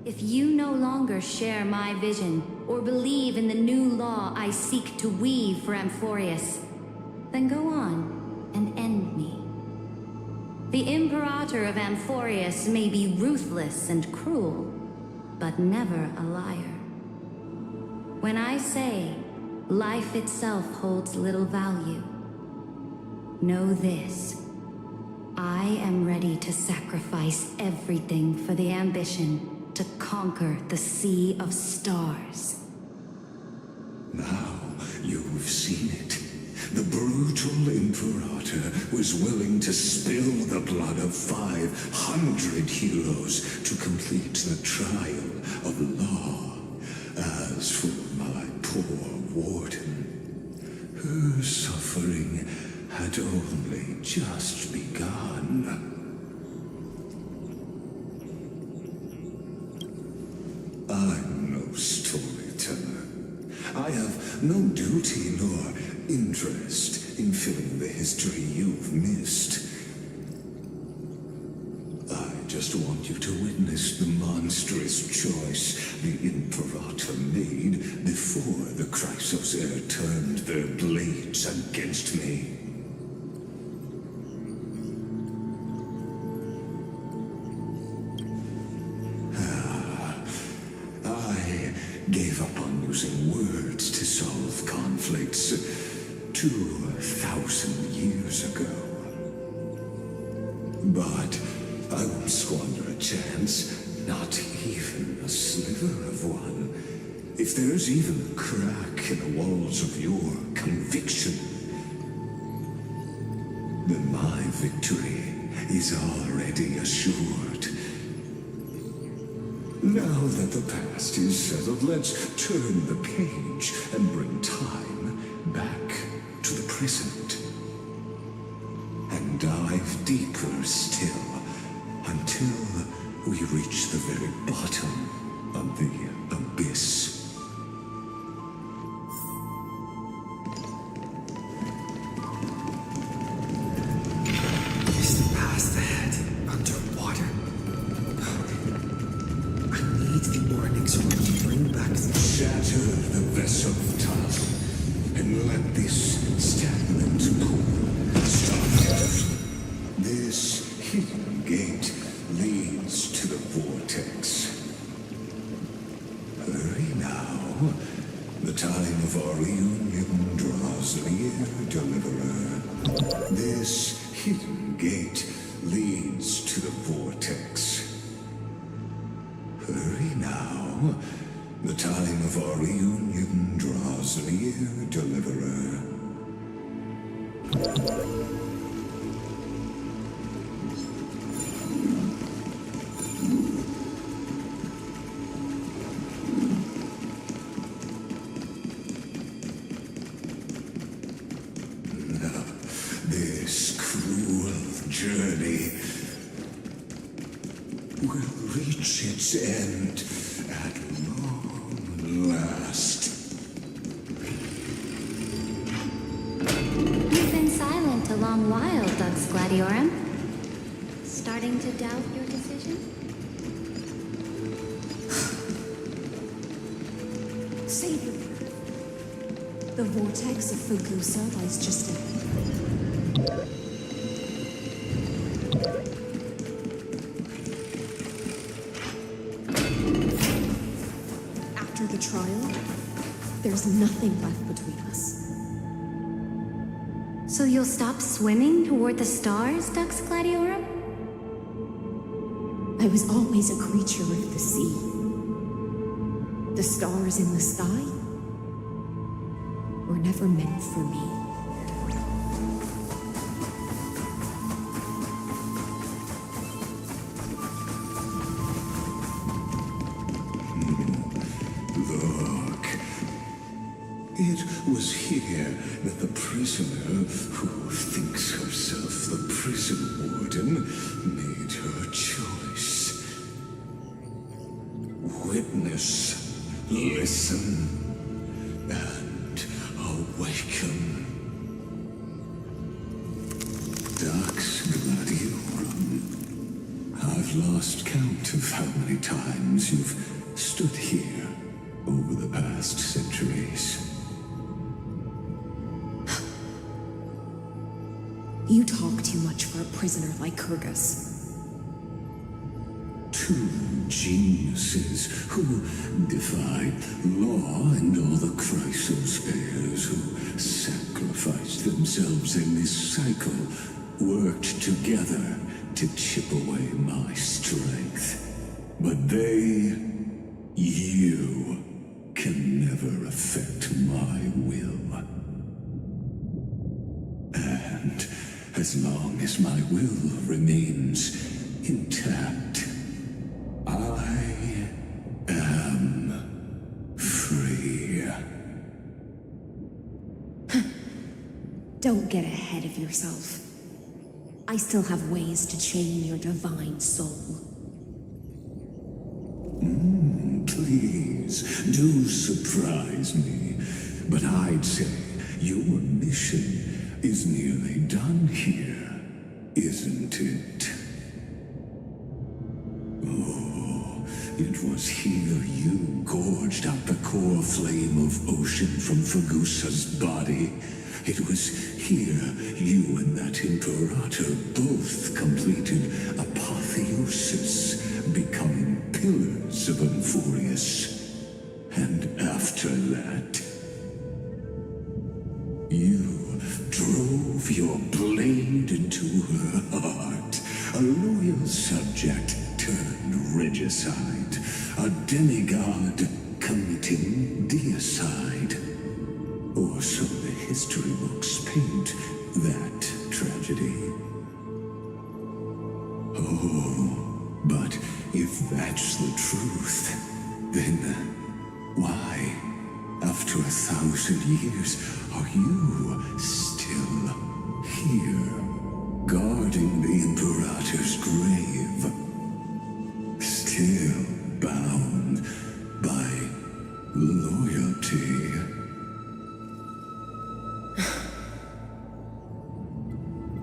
Speaker 3: If you no longer share my vision or believe in the new law I seek to weave for Amphorius, then go on and end me. The Imperator of Amphorius may be ruthless and cruel, but never a liar. When I say life itself holds little value,
Speaker 12: Know this. I am ready to sacrifice everything for the ambition to conquer the Sea of Stars.
Speaker 10: Now you've seen it. The brutal Imperator was willing to spill the blood of 500 heroes to complete the trial of law. As for my poor warden, her suffering had only just begun. I'm no storyteller. I have no duty nor interest in filling the history you've missed. I just want you to witness the monstrous choice the Imperator made before the Chrysos Heir turned their blades against me. I gave up on using words to solve conflicts 2,000 years ago. But I won't squander a chance, not even a sliver of one. If there's even a crack in the walls of your conviction, then my victory is already assured. Now that the past is settled, let's turn the page and bring time back to the present. And dive deeper still until we reach the very bottom of the abyss.
Speaker 9: Is the path ahead underwater? I need the Ornyx Orb to bring back the...
Speaker 10: Shatter the vessel of time and let this stagnant pool start. This hidden gate leads to the vortex. Hurry now. The time of our reunion draws near, Deliverer. This hidden gate leads to the vortex. Hurry now. The time of our reunion draws near, Deliverer. This cruel journey will reach its end at long last.
Speaker 12: You've been silent a long while, Dux Gladiorum. Starting to doubt your decision?
Speaker 6: Savior. The vortex of Focusa lies just ahead. After the trial, there's nothing left between us.
Speaker 12: So you'll stop swimming toward the stars, Dux Gladiorum?
Speaker 6: I was always a creature of the sea. The stars in the sky were never meant for me.
Speaker 10: Look. It was here that the prisoner, who thinks herself the prison warden, made her choice. Witness, listen, and awaken. Dux Gladiorum. I've lost count of how many times you've stood here over the past centuries.
Speaker 6: You talk too much for a prisoner like Kyrgyz.
Speaker 10: Two geniuses who defied law and all the Chrysospares who sacrificed themselves in this cycle worked together to chip away my strength. But they, you, can never affect my will. And as long as my will remains intact, I am free.
Speaker 6: Don't get ahead of yourself. I still have ways to chain your divine soul.
Speaker 10: Please, do surprise me. But I'd say your mission is nearly done here, isn't it? Oh, it was here you gorged out the core flame of ocean from Fagusa's body. It was here you and that Imperator both completed apotheosis, becoming pillars of Amphorius. And after that, you drove your blade into her heart, a loyal subject turned regicide, a demigod committing deicide. Or so the history books paint that tragedy. Oh, but if that's the truth, then why, after 1,000 years, are you still here, guarding the Imperator's grave? Still bound by loyalty.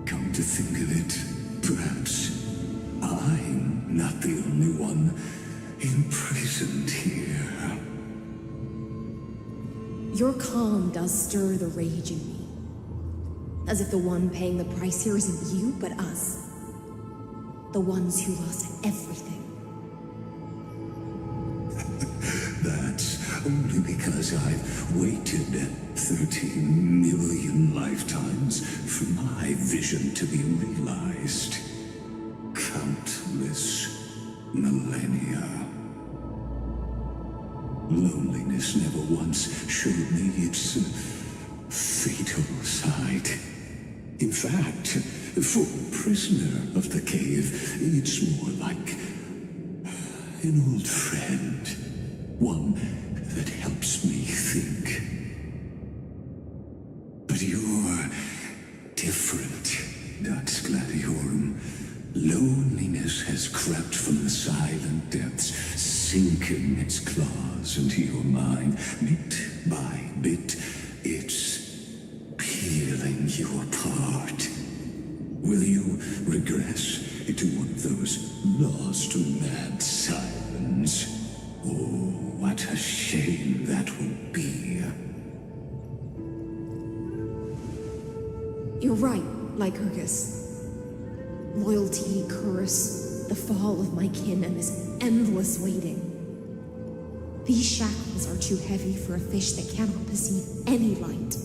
Speaker 10: Come to think of it, perhaps I'm not the only one imprisoned here.
Speaker 6: Your calm does stir the rage in me. As if the one paying the price here isn't you, but us. The ones who lost everything.
Speaker 10: That's only because I've waited 13 million lifetimes for my vision to be realized. Countless millennia. Loneliness never once showed me its fatal side. In fact, for a prisoner of the cave, it's more like an old friend. One that helps me think. But you're different, Dux Gladiorum. Loneliness has crept from the silent depths, sinking its claws into your mind. Bit by bit, it's peeling you apart. Will you regress into one of those lost mad sirens? Oh, what a shame that will be.
Speaker 6: You're right, Lycurgus. Loyalty, curse, the fall of my kin, and this endless waiting. These shackles are too heavy for a fish that cannot perceive any light.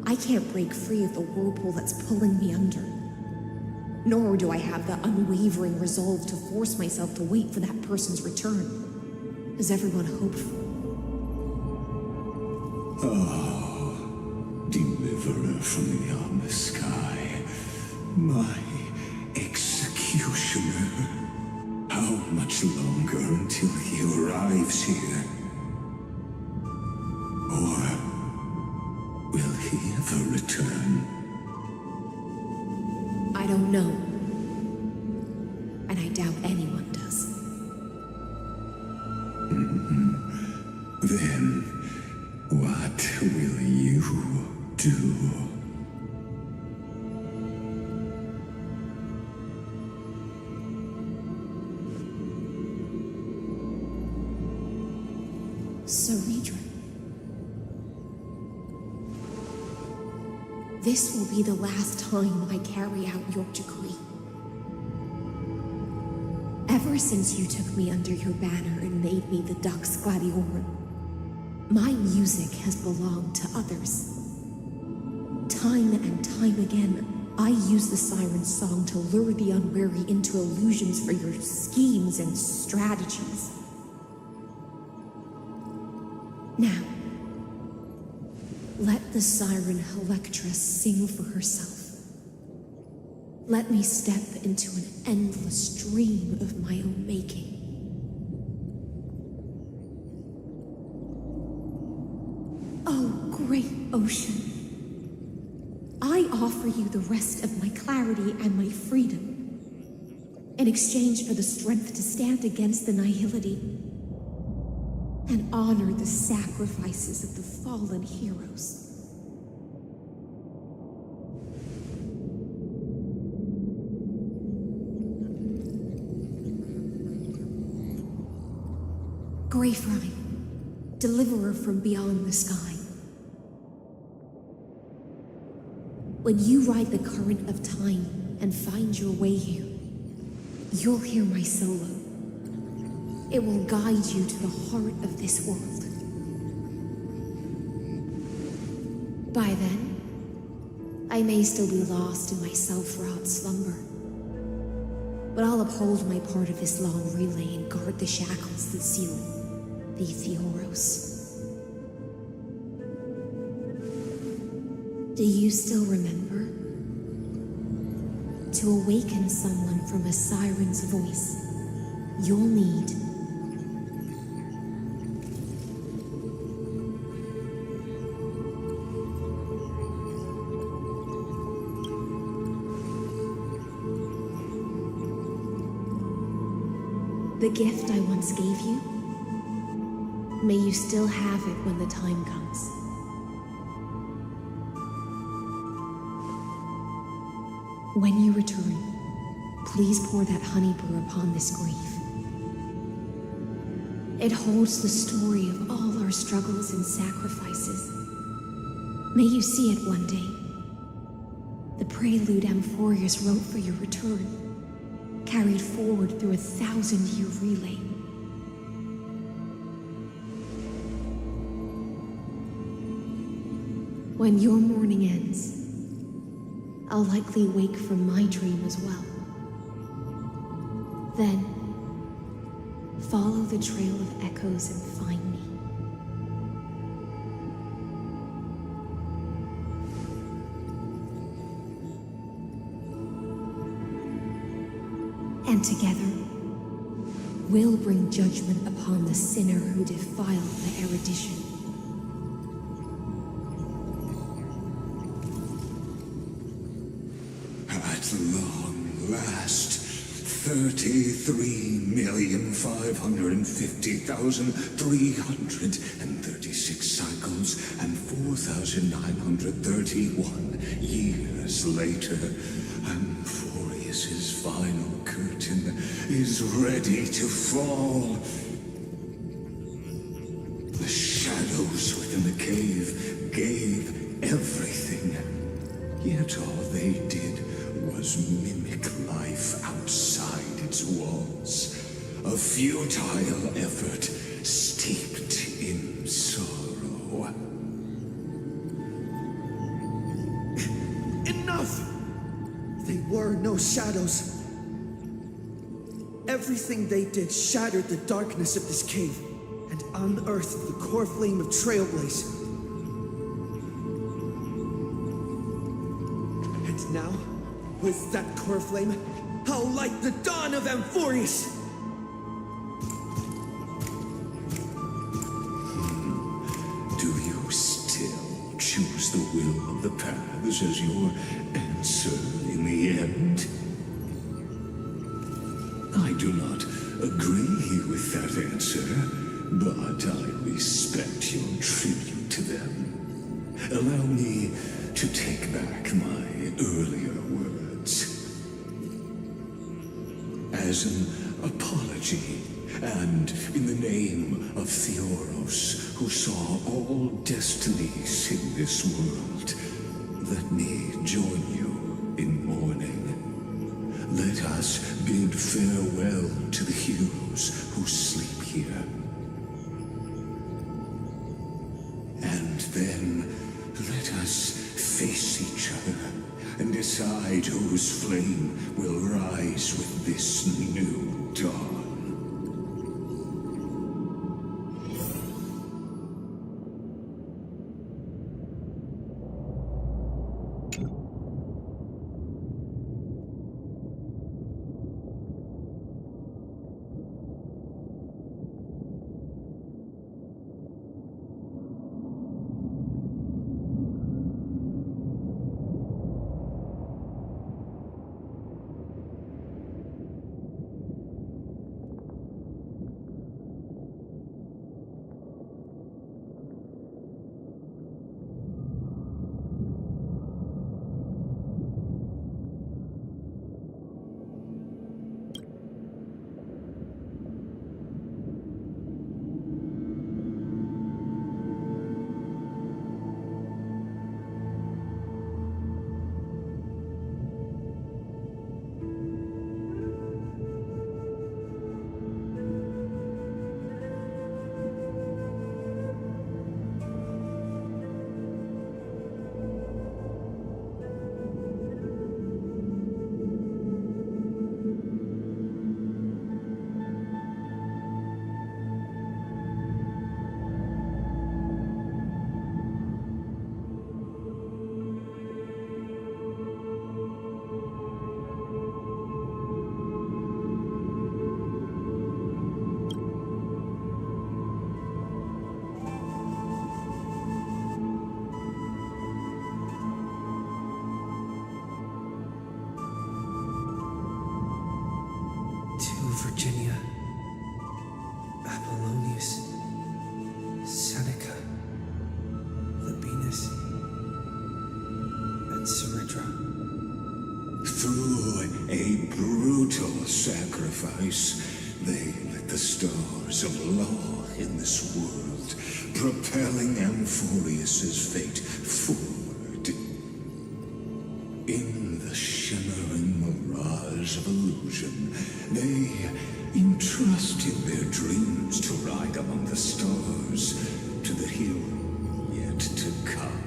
Speaker 6: I can't break free of the whirlpool that's pulling me under. Nor do I have the unwavering resolve to force myself to wait for that person's return, as everyone hoped for.
Speaker 10: Oh, deliverer from beyond the sky, my executioner. How much longer until he arrives here? Or will he ever return?
Speaker 6: I don't know. And I doubt anyone does.
Speaker 10: Then, what will you do?
Speaker 6: Saridra. This will be the last time I carry out your decree. ever since you took me under your banner and made me the Dux Gladiorum, my music has belonged to others. Time and time again, I use the siren song to lure the unwary into illusions for your schemes and strategies. Now, let the siren Electra sing for herself. Let me step into an endless dream of my own making. Oh, great ocean. I offer you the rest of my clarity and my freedom in exchange for the strength to stand against the nihility and honor the sacrifices of the fallen heroes. Greyfry, deliverer from beyond the sky. When you ride the current of time and find your way here, you'll hear my solo. It will guide you to the heart of this world. By then, I may still be lost in my self-wrought slumber, but I'll uphold my part of this long relay and guard the shackles that seal the Theoros. Do you still remember? To awaken someone from a siren's voice, you'll need the gift I once gave you. May you still have it when the time comes. When you return, please pour that honey brew upon this grave. It holds the story of all our struggles and sacrifices. May you see it one day. The prelude Amphorius wrote for your return, carried forward through a 1,000-year relay. When your mourning ends, I'll likely wake from my dream as well. Then, follow the trail of echoes and find me. And together, we'll bring judgment upon the sinner who defiled the erudition.
Speaker 10: At long last, 33,550,336 cycles and 4,931 years later, Amphorius's final curtain is ready to fall. The shadows within the cave gave everything, yet all they did was mimic life outside its walls. A futile effort steeped in sorrow.
Speaker 9: Enough! They were no shadows. Everything they did shattered the darkness of this cave and unearthed the core flame of Trailblaze. And now, with that core flame, I'll light the dawn of Amphorius!
Speaker 10: Do you still choose the will of the paths as your answer in the end? I do not agree with that answer, but I respect your tribute to them. Allow me to take back my earlier words. As an apology, and in the name of Theoros, who saw all destinies in this world, let me join you in mourning. Let us bid farewell to the heroes who sleep here. And then let us face each other and decide whose flame will rise with this new dawn.
Speaker 9: Virginia, Apollonius, Seneca, Labienus, and Ceridra.
Speaker 10: Through a brutal sacrifice, they lit the stars of law in this world, propelling Amphorius's fate forward. In the shimmering mirage of illusion, they entrusted their dreams to ride among the stars to the hero yet to come.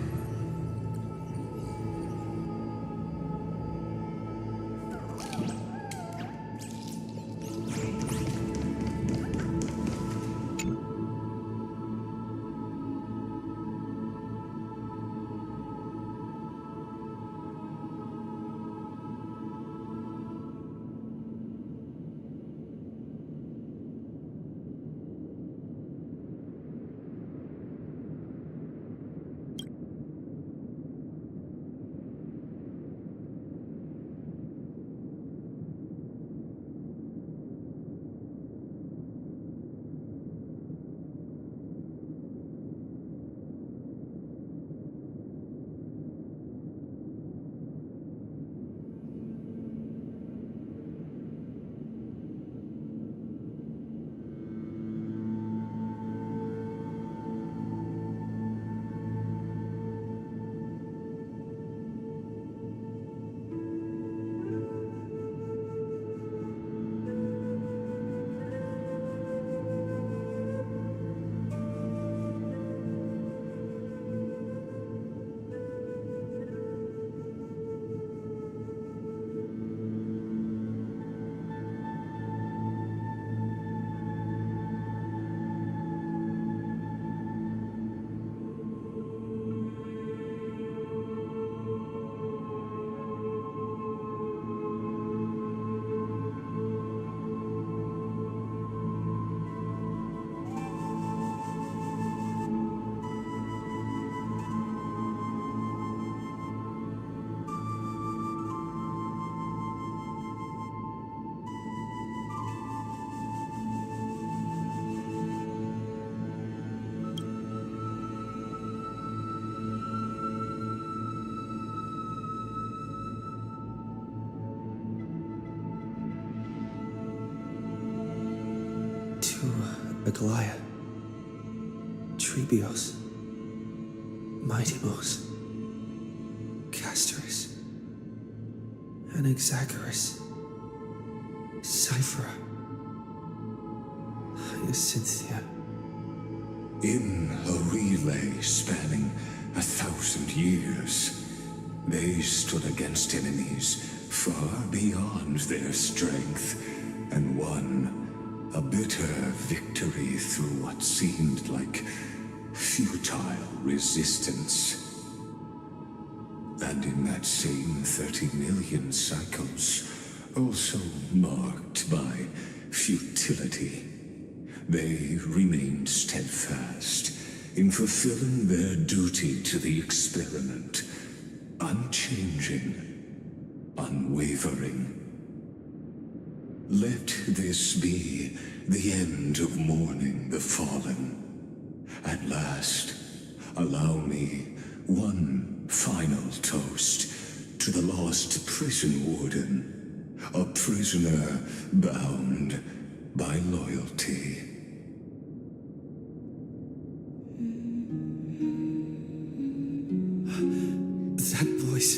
Speaker 9: Aglaia, Trebios, Mightymos, Castorus, and Exagoras. Cyphera. Cynthia.
Speaker 10: In a relay spanning 1,000 years, they stood against enemies far beyond their strength and won a bitter victory through what seemed like futile resistance. And in that same 30 million cycles, also marked by futility, they remained steadfast in fulfilling their duty to the experiment, unchanging, unwavering. Let this be the end of mourning the fallen. At last, allow me one final toast to the lost prison warden, a prisoner bound by loyalty.
Speaker 9: That voice.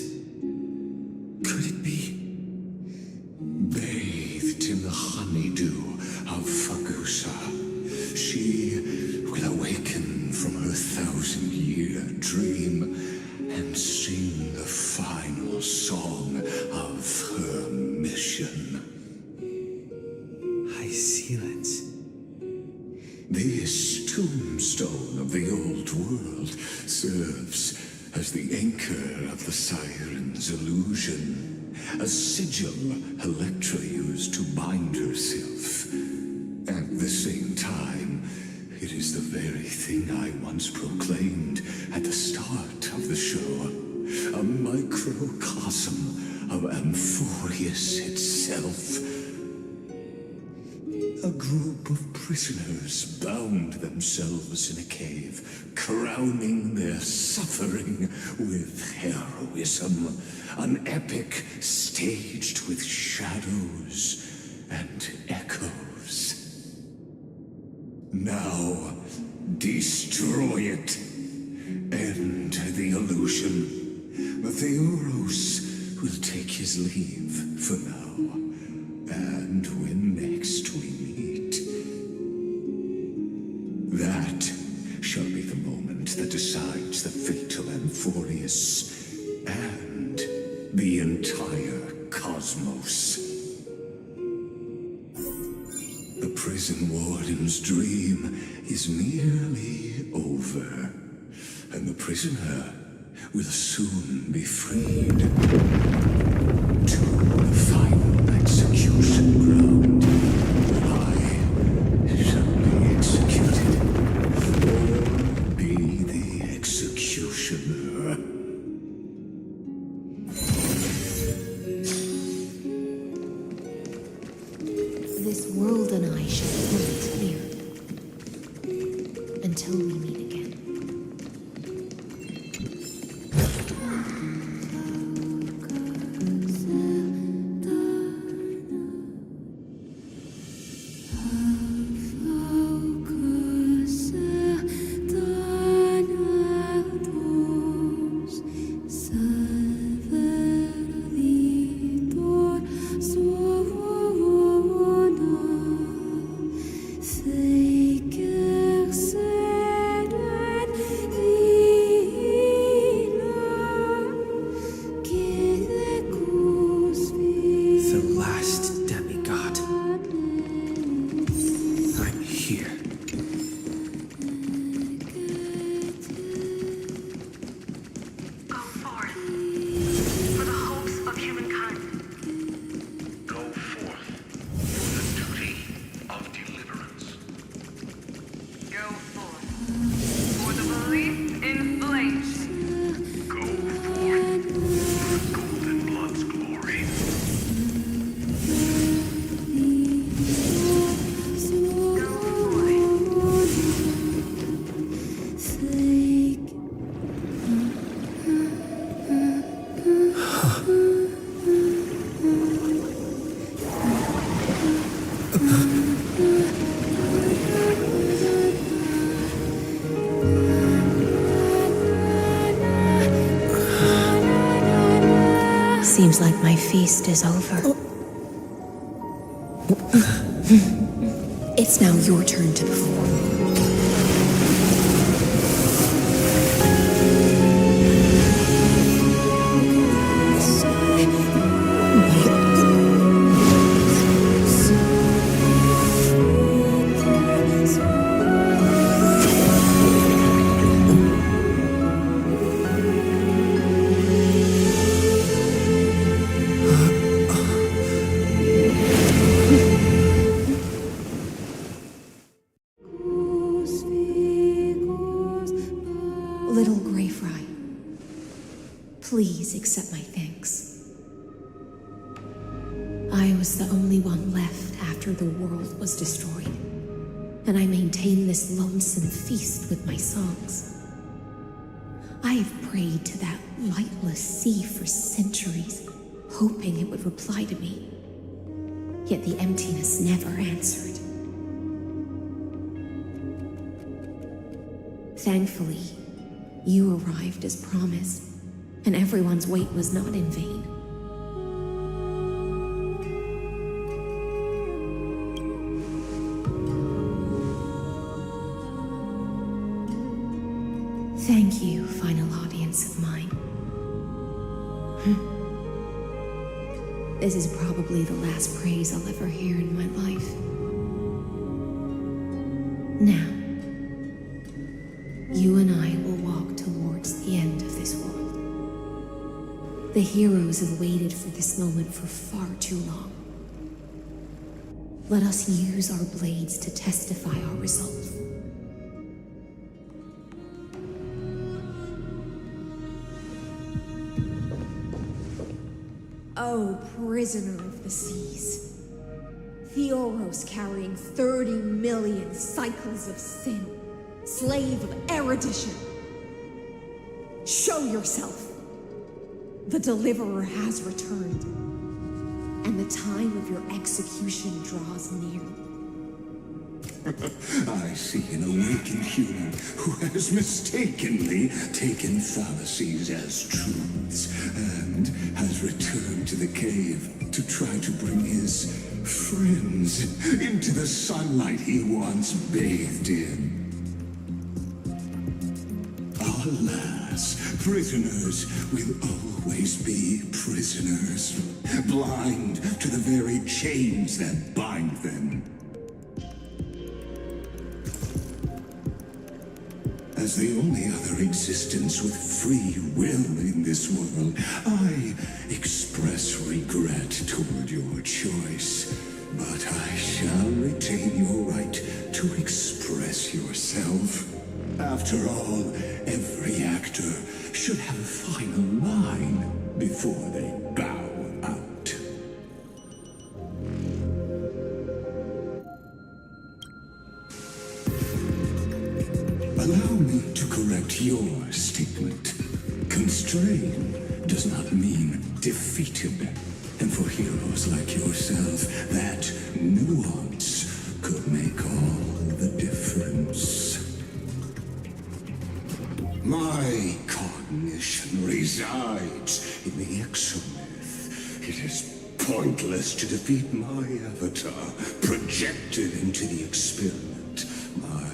Speaker 9: Could it be?
Speaker 10: Bathed in the honeydew of Fagusa, she will awaken from her 1,000-year dream and sing the final song of her mission.
Speaker 9: High Sealants.
Speaker 10: This tombstone of the old world serves as the anchor of the Siren's illusion, a sigil Electra used to bind herself. At the same time, it is the very thing I once proclaimed at the start of the show, a microcosm of Amphorius itself. A group of prisoners bound themselves in a cave, crowning their suffering with heroism. An epic staged with shadows and echoes. Now, destroy it. End the illusion. Theoros will take his leave for now. And when next we meet, that shall be the moment that decides the fate of Amphorius and the entire cosmos. The prison warden's dream is nearly over, and the prisoner will soon be freed to the final execution ground, where I shall be executed, or be the executioner.
Speaker 6: This world and I shall hold it clear until we meet again.
Speaker 9: The last demigod. I'm here.
Speaker 18: Go forth for the hopes of humankind.
Speaker 14: Go forth for the duty of deliverance.
Speaker 18: Go forth for the belief in flames.
Speaker 14: Go forth for the Golden Blood's glory.
Speaker 6: Seems like my feast is over. It's now your turn to perform. Little Greyfry, please accept my thanks. I was the only one left after the world was destroyed, and I maintain this lonesome feast with my songs. I have prayed to that lightless sea for centuries, hoping it would reply to me. Yet the emptiness never answered. Thankfully, you arrived as promised, and everyone's wait was not in vain. Thank you, final audience of mine. This is probably the last praise I'll ever hear in my life. Now, you and I will walk towards the end of this world. The heroes have waited for this moment for far too long. Let us use our blades to testify our resolve.
Speaker 19: Oh, prisoner of the seas. Theoros carrying 30 million cycles of sin. Slave of erudition. Show yourself. The Deliverer has returned, and the time of your execution draws near.
Speaker 10: I see an awakened human who has mistakenly taken fallacies as truths and has returned to the cave to try to bring his friends into the sunlight he once bathed in. Alas, prisoners will always be prisoners, blind to the very chains that bind them. As the only other existence with free will in this world, I express regret toward your choice, but I shall retain your right to express yourself. After all, every actor should have a final line before they bow out. Allow me to correct your statement. Constrain does not mean defeated. And for heroes like yourself, that nuance could make all the difference. My cognition resides in the exomyth. It is pointless to defeat my avatar, projected into the experiment. My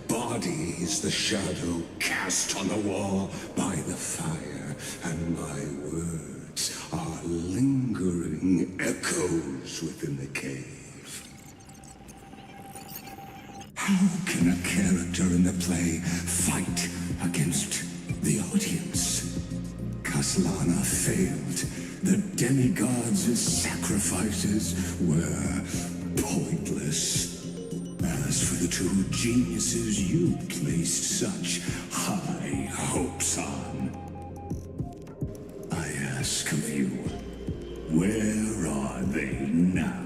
Speaker 10: body is the shadow cast on the wall by the fire, and my words are lingering echoes within the cave. How can a character in the play fight against the audience? Kaslana failed. The demigods' sacrifices were pointless. As for the two geniuses you placed such high hopes on, I ask of you, where are they now?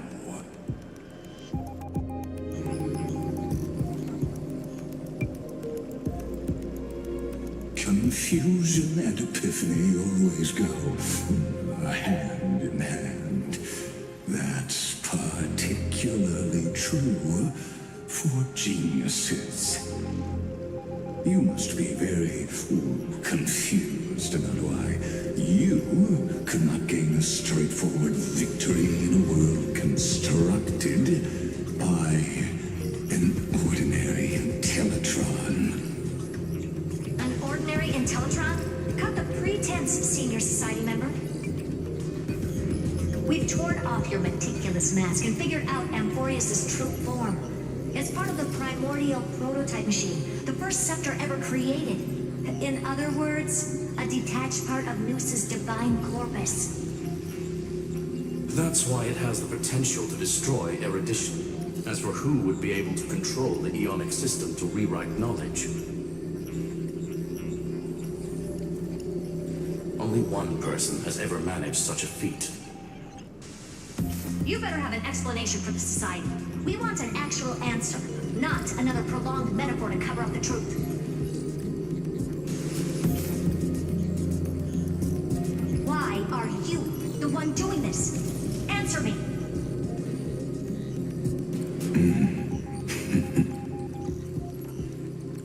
Speaker 10: Confusion and epiphany always go hand in hand. That's particularly true for geniuses. You must be very confused about why you could not gain a straightforward victory in a world constructed by an ordinary Intellitron.
Speaker 20: An ordinary Intellitron? Cut the pretense, Senior Society member. We've torn off your meticulous mask and figured out Amphorius' true form. It's part of the primordial prototype machine, the first scepter ever created. In other words, a detached part of Noos's divine corpus.
Speaker 5: That's why it has the potential to destroy erudition. As for who would be able to control the Aeonic system to rewrite knowledge, only one person has ever managed such a feat.
Speaker 20: You better have an explanation for the Society. We want an actual answer, not another prolonged metaphor to cover up the truth. Why are you the one doing this? Answer me.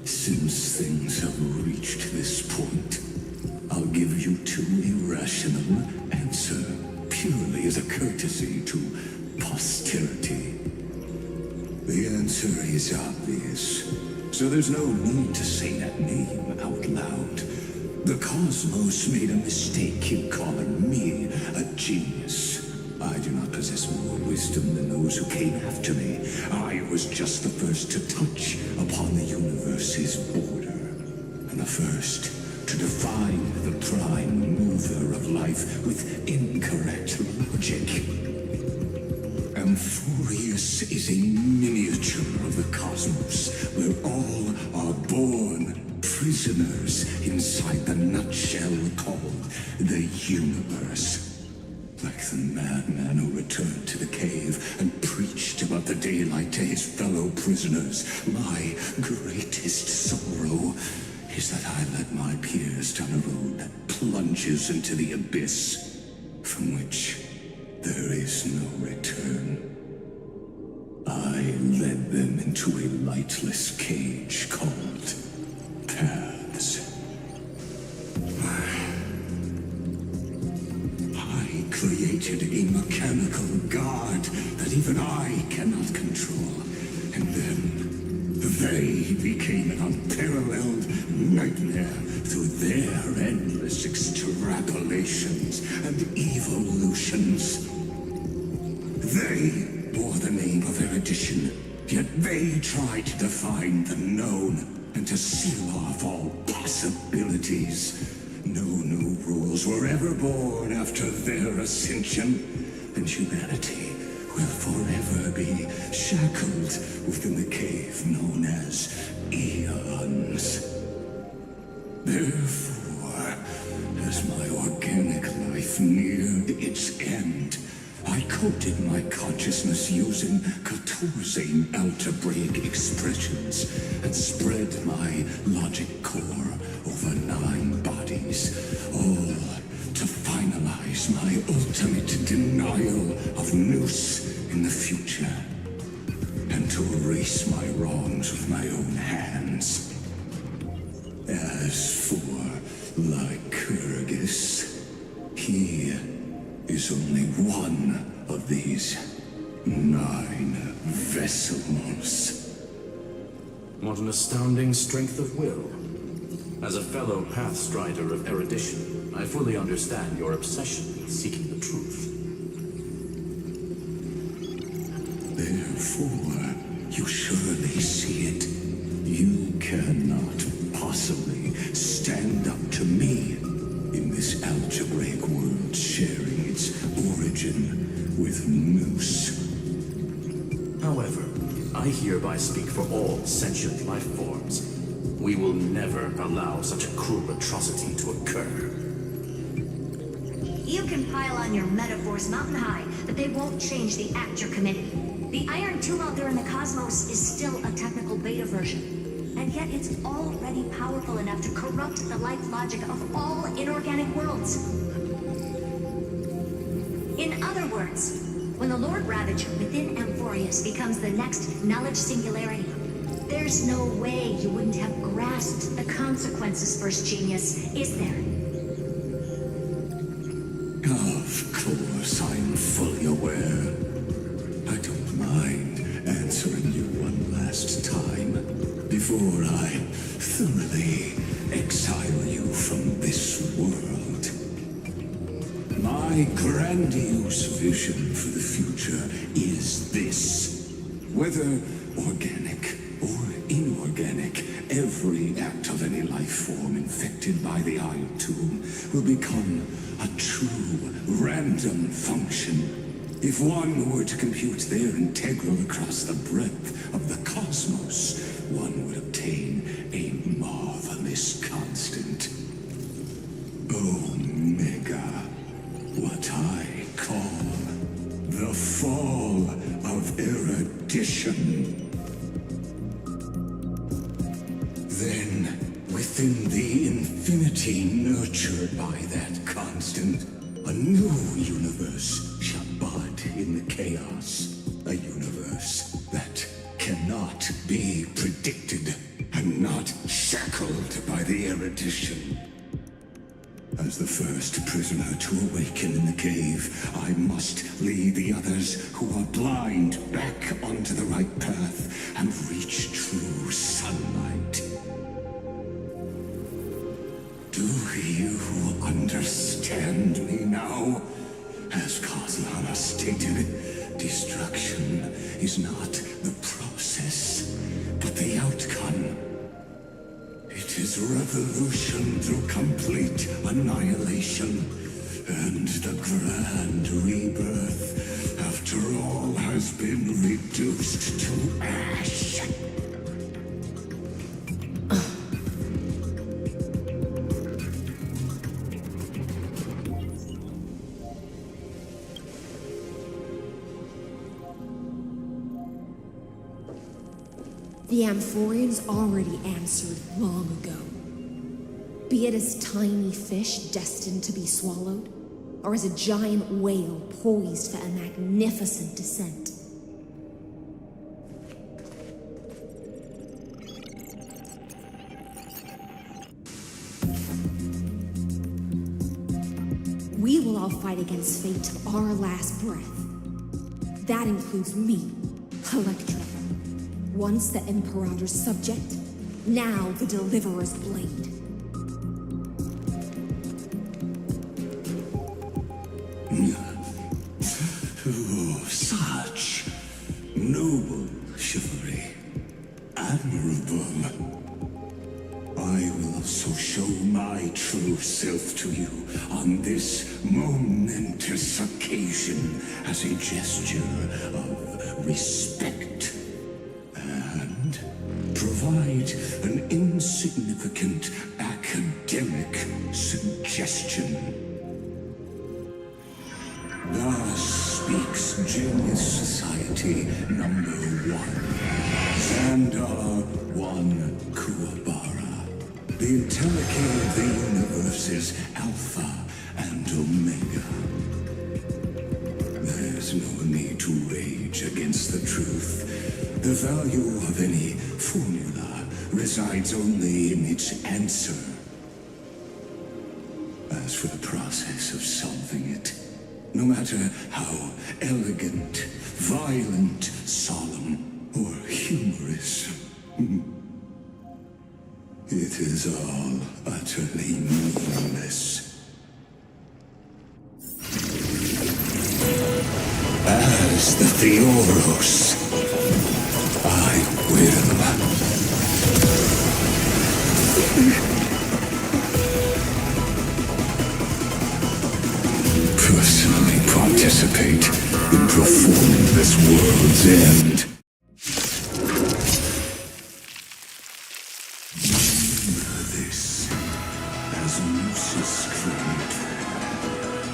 Speaker 10: Since things have reached this point, I'll give you two irrational answers purely as a courtesy to posterity. The answer is obvious, so there's no need to say that name out loud. The cosmos made a mistake in calling me a genius. I do not possess more wisdom than those who came after me. I was just the first to touch upon the universe's border, and the first to define the prime mover of life with incorrect logic. Amphorius is a miniature of the cosmos, where all are born prisoners inside the nutshell called the universe. Like the madman who returned to the cave and preached about the daylight to his fellow prisoners, my greatest sorrow is that I led my peers down a road that plunges into the abyss, from which there is no return. I led them into a lightless cage called Paths. I created a mechanical guard that even I cannot control, and then they became an unparalleled nightmare through their endless extrapolations and evolutions. They bore the name of erudition, yet they tried to define the known and to seal off all possibilities. No new rules were ever born after their ascension, and humanity will forever be shackled within the cave known as Eons. Therefore, as my organic life neared its end, I coded my consciousness using 14 algebraic expressions and spread my logic core over 9 bodies, all to finalize my ultimate denial of Noos in the future, and to erase my wrongs with my own hands. As for Lycurgus, he is only one of these 9 vessels.
Speaker 5: What an astounding strength of will. As a fellow Pathstrider of erudition, I fully understand your obsession with seeking the truth.
Speaker 10: Therefore, you surely see it. You cannot possibly stand up to me in this algebraic world sharing its origin with Noos.
Speaker 5: However, I hereby speak for all sentient life forms. We will never allow such a cruel atrocity to occur.
Speaker 20: You can pile on your metaphors mountain high, but they won't change the act you're committing. The Iron Tomb out there in the cosmos is still a technical beta version, and yet it's already powerful enough to corrupt the life logic of all inorganic worlds. In other words, when the Lord Ravager within Amphorius becomes the next knowledge singularity, there's no way you wouldn't have grasped the consequences, First Genius, is there?
Speaker 10: Of course, I'm fully aware. I don't mind last time, before I thoroughly exile you from this world. My grandiose vision for the future is this. Whether organic or inorganic, every act of any life form infected by the Iron Tomb will become a true random function. If one were to compute their integral across the breadth of the cosmos, one would obtain a marvelous constant. Omega, what I call the fall of erudition. Then, within the infinity nurtured by that constant, a new universe shall bud in the chaos. A universe that cannot be predicted and not shackled by the erudition. As the first prisoner to awaken in the cave, I must lead the others who are blind back onto the right path and reach true sunlight. Do you understand me now? As Kozlana stated, destruction is not the process, but the outcome. It is revolution through complete annihilation, and the grand rebirth, after all has been reduced to ash.
Speaker 19: The Amphorians already answered long ago. Be it as tiny fish destined to be swallowed, or as a giant whale poised for a magnificent descent. We will all fight against fate to our last breath. That includes me, Electra. Once the Imperator's subject, now the Deliverer's blade.
Speaker 10: Oh, such noble chivalry. Admirable. I will also show my true self to you on this momentous occasion as a gesture of respect. And provide an insignificant academic suggestion. Thus speaks Genius Society number 1. Xandar 1 Kuwabara. The Intellicate of the Universe's Alpha and Omega. There's no need to rage against the truth. The value of any formula resides only in its answer. As for the process of solving it, no matter how elegant, violent, solemn, or humorous, it is all utterly meaningless. As the Theoros, I will. Personally participate in performing this world's end. Remember this, as Lucis claimed,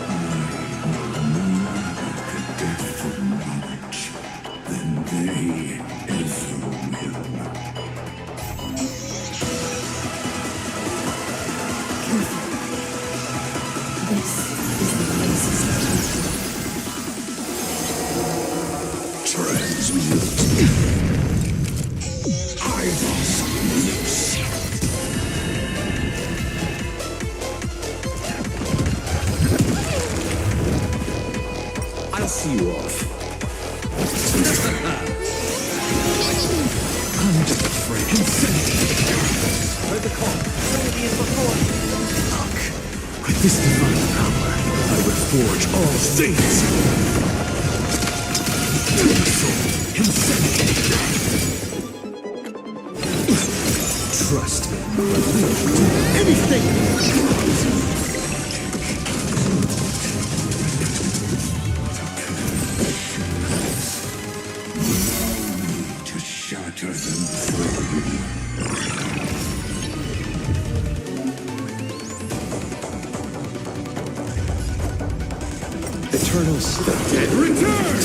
Speaker 10: I know more about the depth of knowledge than they ever will.
Speaker 19: This is the basis of
Speaker 10: Transmute. Eyeballs loose. I'll see you off.
Speaker 5: I'm just afraid.
Speaker 13: Heard the call. Trinity is before.
Speaker 5: Look, with this divine power, I would forge all things. Soul, insanity. Trust me, I will do anything.
Speaker 10: To shatter them for you.
Speaker 5: Eternals, the dead return!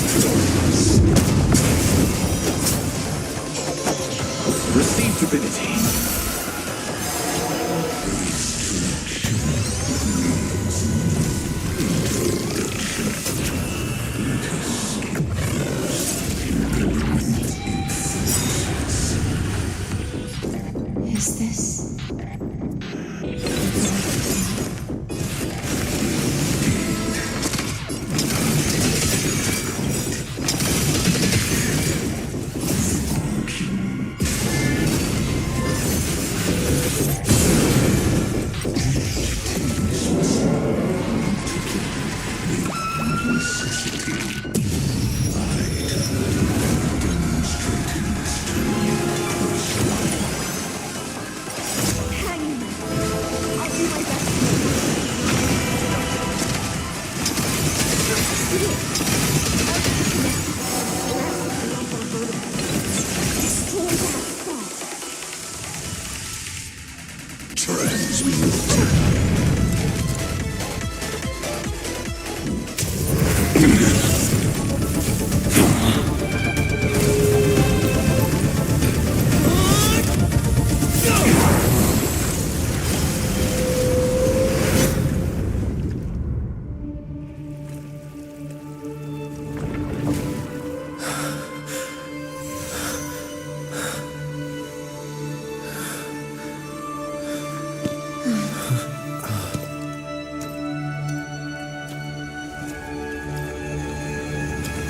Speaker 5: Receive divinity.
Speaker 3: Is this?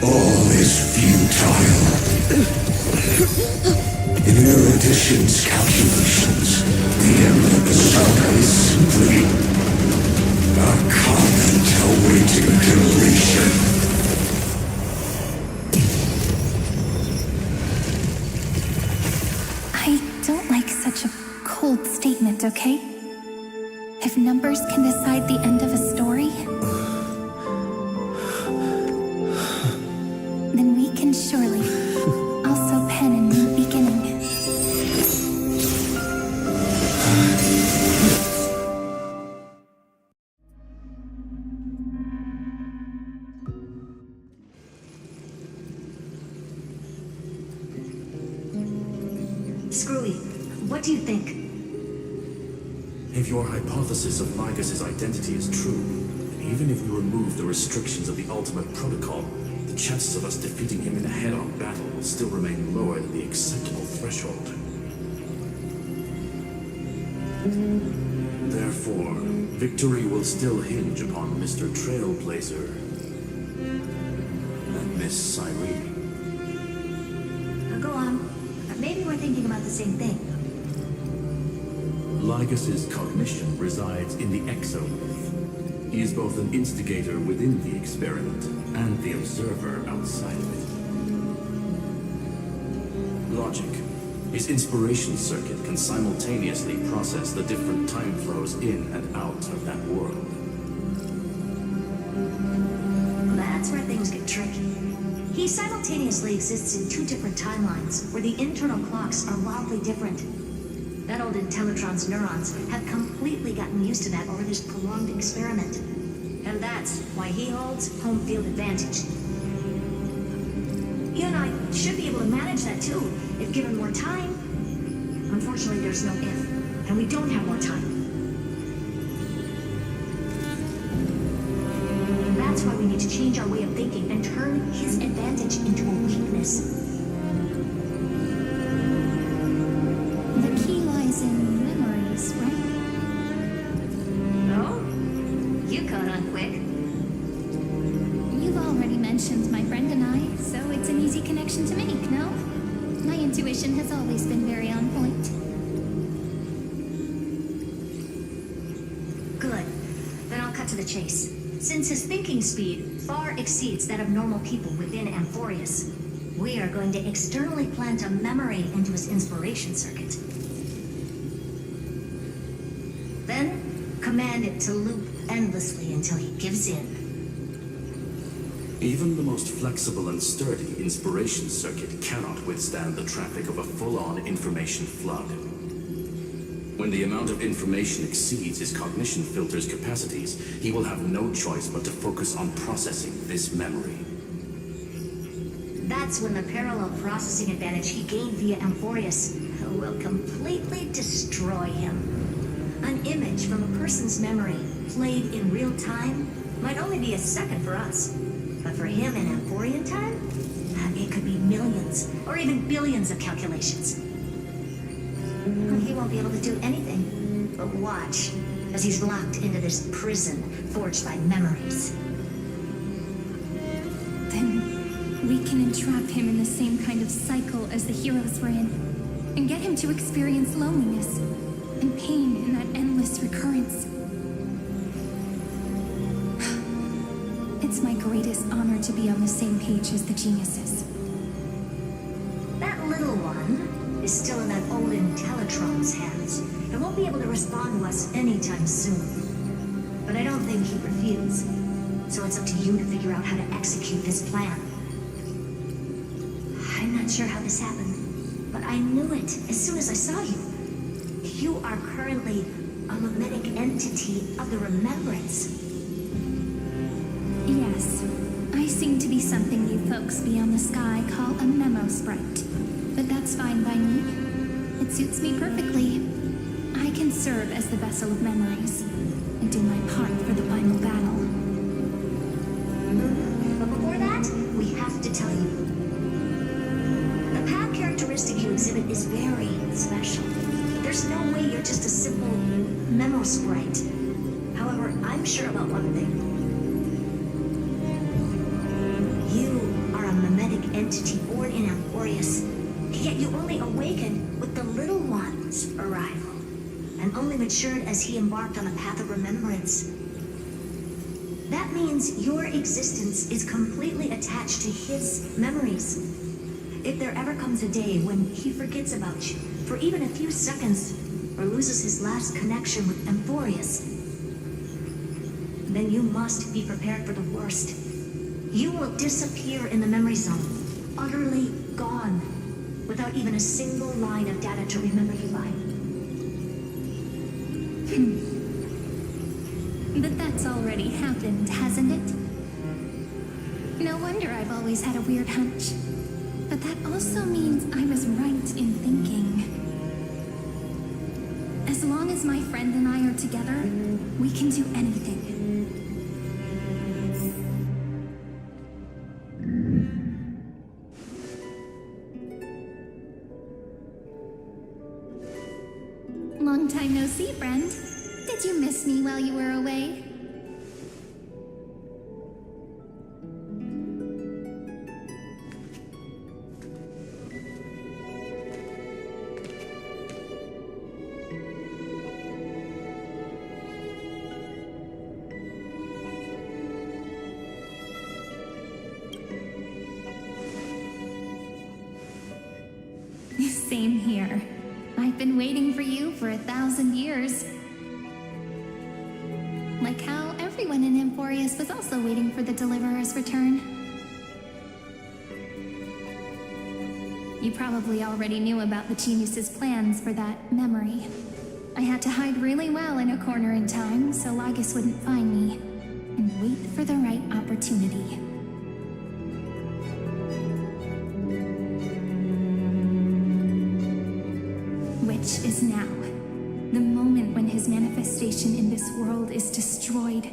Speaker 10: All is futile. In Erudition's calculations, the Emperor Berserker is simply a comment awaiting completion.
Speaker 3: I don't like such a cold statement, okay? If numbers can decide the end of a story, then we can surely also pen a new beginning.
Speaker 20: Screwy, what do you think?
Speaker 4: If your hypothesis of Lycus's identity is true, and even if we remove the restrictions of the Ultimate Protocol, the chances of us defeating him in a head-on battle will still remain lower than the acceptable threshold. Therefore, victory will still hinge upon Mr. Trailblazer and Miss Cyrene.
Speaker 20: Now go on. Maybe we're thinking about the same thing.
Speaker 4: Lycus's cognition resides in the exomorph. He is both an instigator within the experiment and the observer outside of it. Logic. His inspiration circuit can simultaneously process the different time flows in and out of that world.
Speaker 20: That's where things get tricky. He simultaneously exists in two different timelines, where the internal clocks are wildly different. That old Intellatron's neurons have completely gotten used to that over this prolonged experiment. And that's why he holds home field advantage. You and I should be able to manage that too, if given more time. Unfortunately, there's no if, and we don't have more time. That's why we need to change our way of thinking and turn his advantage into a weakness.
Speaker 3: The key lies in memories, right?
Speaker 20: Oh? You caught on quick.
Speaker 3: You've already mentioned my friend and I, so it's an easy connection to make, no? My intuition has always been very on point.
Speaker 20: Good. Then I'll cut to the chase. Since his thinking speed far exceeds that of normal people within Amphorius, we are going to externally plant a memory into his inspiration circuit. Then, command it to loop endlessly until he gives in.
Speaker 5: Even the most flexible and sturdy inspiration circuit cannot withstand the traffic of a full-on information flood. When the amount of information exceeds his cognition filter's capacities, he will have no choice but to focus on processing this memory.
Speaker 20: That's when the parallel processing advantage he gained via Amphorius will completely destroy him. An image from a person's memory, played in real time, might only be a second for us. But for him in Amphorian time, it could be millions, or even billions of calculations. He won't be able to do anything but watch as he's locked into this prison forged by memories.
Speaker 3: Then we can entrap him in the same kind of cycle as the heroes were in, and get him to experience loneliness and pain in that endless recurrence. It's my greatest honor to be on the same page as the geniuses.
Speaker 20: That little one is still in that old Intellitron's hands. It won't be able to respond to us anytime soon. But I don't think he'd refuse. So it's up to you to figure out how to execute this plan. I'm not sure how this happened, but I knew it as soon as I saw you. You are currently a mimetic entity of the Remembrance.
Speaker 3: Yes, I seem to be something you folks beyond the sky call a memo sprite. But that's fine by me. It suits me perfectly. I can serve as the vessel of memories and do my part for the final battle.
Speaker 20: But before that, we have to tell you. The path characteristic you exhibit is very special. There's no way you're just a simple memo sprite. However, I'm sure about one thing. You are a mimetic entity born in Amphorius. Yet you only awakened with the Little One's arrival, and only matured as he embarked on a path of remembrance. That means your existence is completely attached to his memories. If there ever comes a day when he forgets about you for even a few seconds, or loses his last connection with Amphorius, then you must be prepared for the worst. You will disappear in the memory zone, utterly gone, without even a single line of data to remember you by.
Speaker 3: But that's already happened, hasn't it? No wonder I've always had a weird hunch. But that also means I was right in thinking. As long as my friend and I are together, we can do anything. Long time no see, friend. Did you miss me while you were away? Same here. I've been waiting for you for 1,000 years. Like how everyone in Amphorius was also waiting for the Deliverer's return. You probably already knew about the genius's plans for that memory. I had to hide really well in a corner in time so Lygus wouldn't find me, and wait for the right opportunity. Which is now. The moment when his manifestation in this world is destroyed,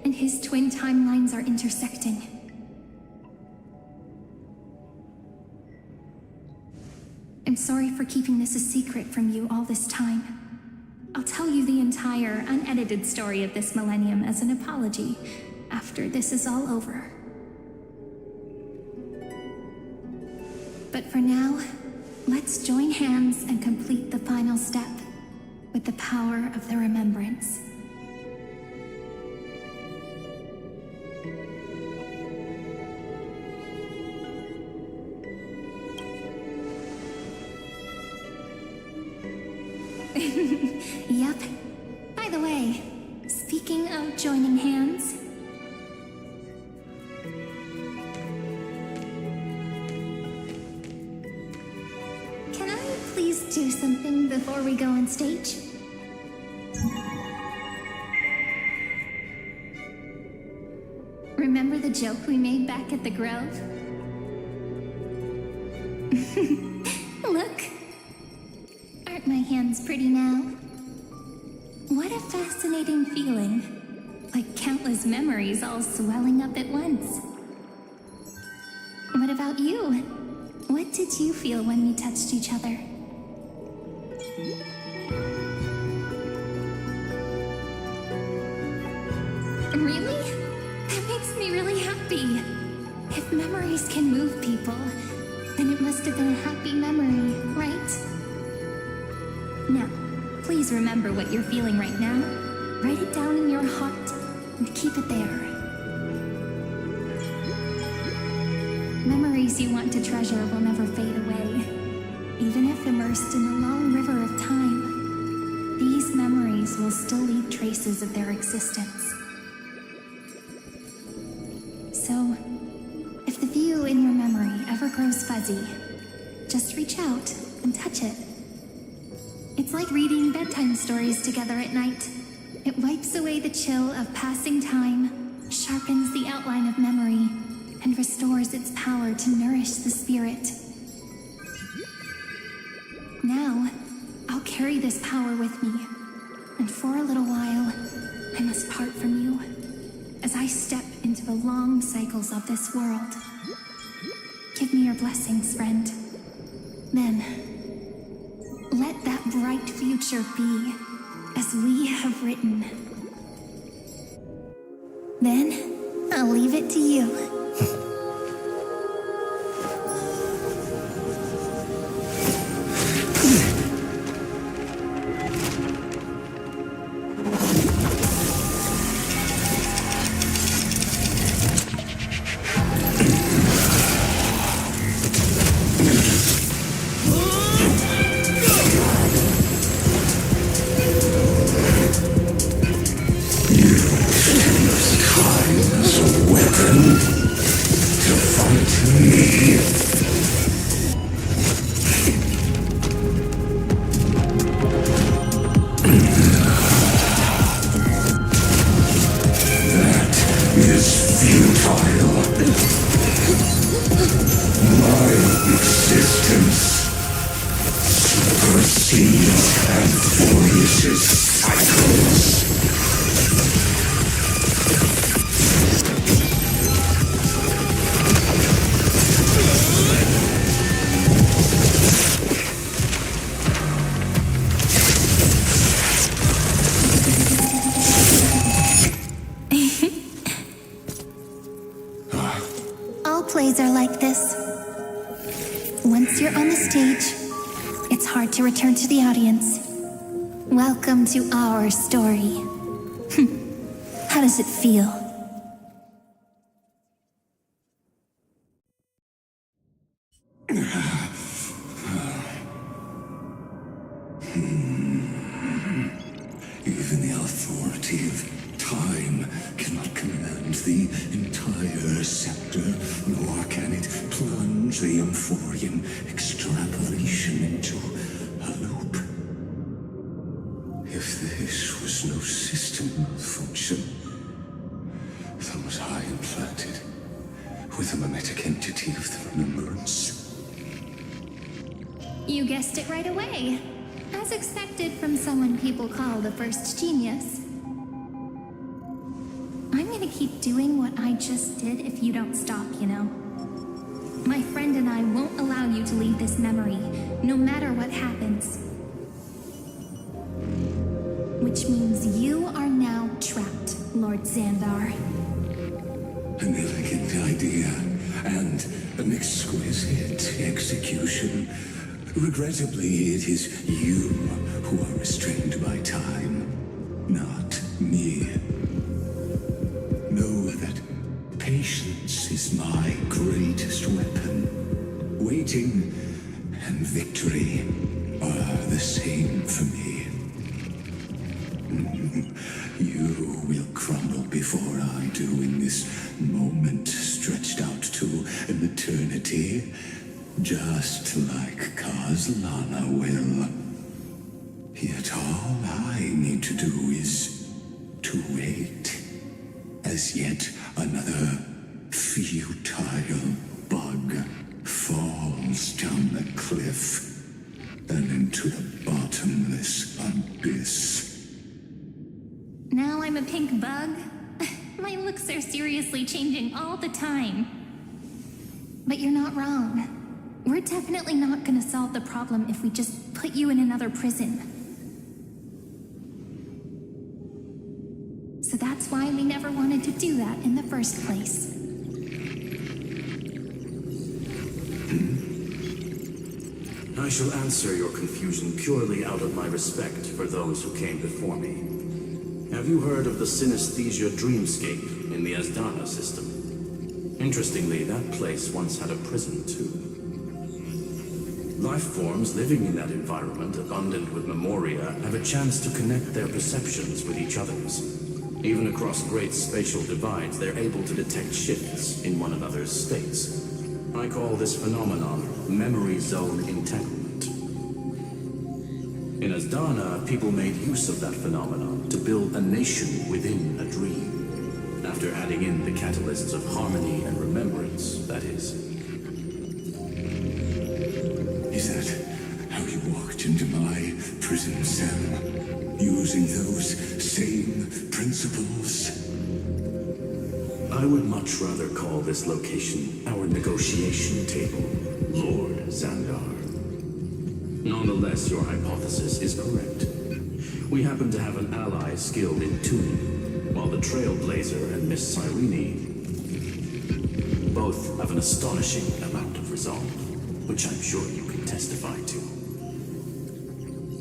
Speaker 3: and his twin timelines are intersecting. I'm sorry for keeping this a secret from you all this time. I'll tell you the entire, unedited story of this millennium as an apology after this is all over. But for now, Let's join hands and complete the final step with the power of the remembrance. Yep. By the way, speaking of joining hands, can I please do something before we go on stage? Remember the joke we made back at the Grove? Look! Aren't my hands pretty now? What a fascinating feeling. Like countless memories all swelling up at once. What about you? What did you feel when we touched each other? Really? That makes me really happy. If memories can move people, then it must have been a happy memory, right? Now, please remember what you're feeling right now. Write it down in your heart and keep it there. Memories you want to treasure will never fade away. Even if immersed in the long river of time, these memories will still leave traces of their existence. So, if the view in your memory ever grows fuzzy, just reach out and touch it. It's like reading bedtime stories together at night. It wipes away the chill of passing time, sharpens the outline of memory, and restores its power to nourish the spirit. Now, I'll carry this power with me, and for a little while, I must part from you, as I step into the long cycles of this world. Give me your blessings, friend. Then, let that bright future be as we have written. Then, I'll leave it to you. Plays are like this. Once you're on the stage, it's hard to return to the audience. Welcome to our story. How does it feel?
Speaker 10: Even the authority of time cannot command the entire scepter, nor can it plunge the Amphorian extrapolation into a loop. If this was no system function, then was I implanted with the mimetic entity of the remembrance?
Speaker 3: You guessed it right away. As expected from someone people call the first genius. I'm gonna keep doing what I just did if you don't stop, you know? My friend and I won't allow you to leave this memory, no matter what happens. Which means you are now trapped, Lord Xandar.
Speaker 10: An elegant idea, and an exquisite execution. Regrettably, it is you who are restrained by time, not me. Know that patience is my greatest weapon. Waiting and victory are the same for me. You will crumble before I do in this moment stretched out to an eternity, just like Kazlana will. Yet all I need to do is to wait, as yet another futile bug falls down the cliff and into the bottomless abyss.
Speaker 3: Now I'm a pink bug? My looks are seriously changing all the time. But you're not wrong. We're definitely not gonna solve the problem if we just put you in another prison. So that's why we never wanted to do that in the first place.
Speaker 4: I shall answer your confusion purely out of my respect for those who came before me. Have you heard of the synesthesia dreamscape in the Asdana system? Interestingly, that place once had a prison too. Life forms living in that environment, abundant with memoria, have a chance to connect their perceptions with each other's. Even across great spatial divides, they're able to detect shifts in one another's states. I call this phenomenon memory zone entanglement. In Asdana, people made use of that phenomenon to build a nation within a dream, after adding in the catalysts of harmony and remembrance, that is.
Speaker 10: Is that how you walked into my prison cell? Using those same principles?
Speaker 4: I would much rather call this location our negotiation table, Lord Xandar. Nonetheless, your hypothesis is correct. We happen to have an ally skilled in tuning, while the Trailblazer and Miss Cyrene both have an astonishing amount of resolve, which I'm sure you can testify to.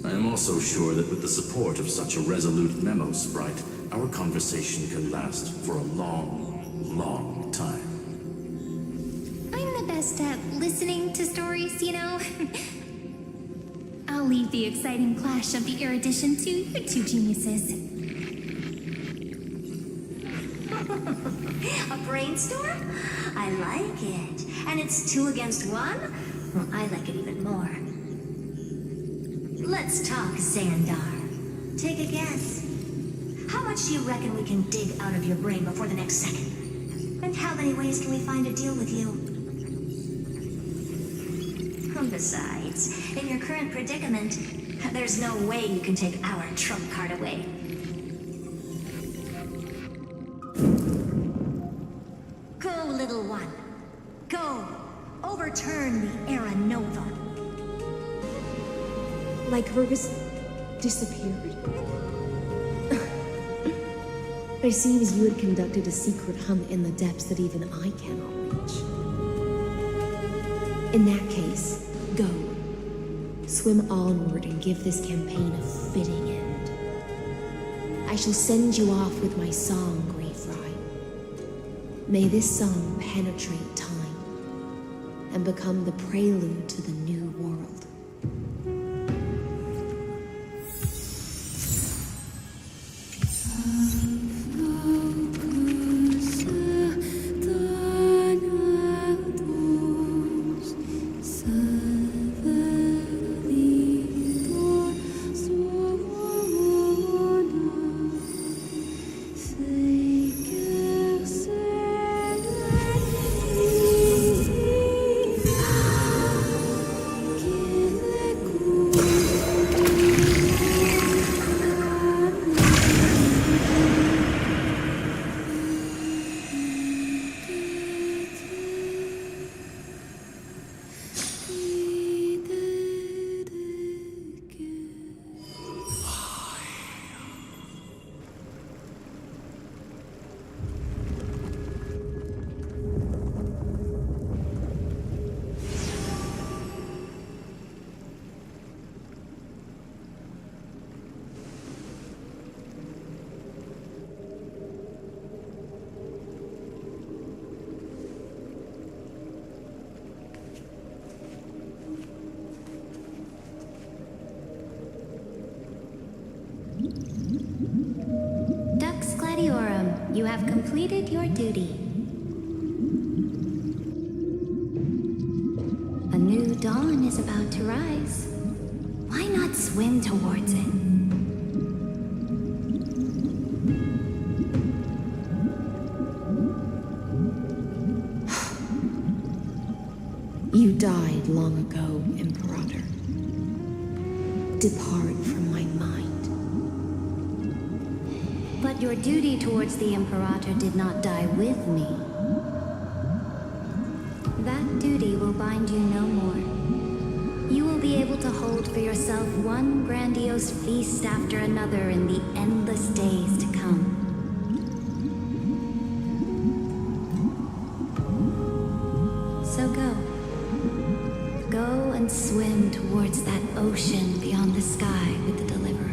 Speaker 4: I am also sure that with the support of such a resolute memo sprite, our conversation can last for a long, long time.
Speaker 3: I'm the best at listening to stories, you know? I'll leave the exciting clash of the erudition to you two geniuses.
Speaker 20: A brainstorm? I like it. And it's 2 against 1? Well, I like it even more. Let's talk, Xandar. Take a guess. How much do you reckon we can dig out of your brain before the next second? And how many ways can we find to deal with you? Besides, in your current predicament, there's no way you can take our trump card away. Go, little one. Go. Overturn the Era Nova.
Speaker 19: Lycurgus disappeared? It seems you had conducted a secret hunt in the depths that even I cannot reach. In that case, go. Swim onward and give this campaign a fitting end. I shall send you off with my song, Greyfry. May this song penetrate time and become the prelude to the new world.
Speaker 20: You have completed your duty. A new dawn is about to rise. Why not swim towards it?
Speaker 19: You died long ago, Imperator. Depart from my mind.
Speaker 20: But your duty towards the Imperator did not die with me. That duty will bind you no more. You will be able to hold for yourself one grandiose feast after another in the endless days to come. So go. Go and swim towards that ocean beyond the sky with the Deliverer.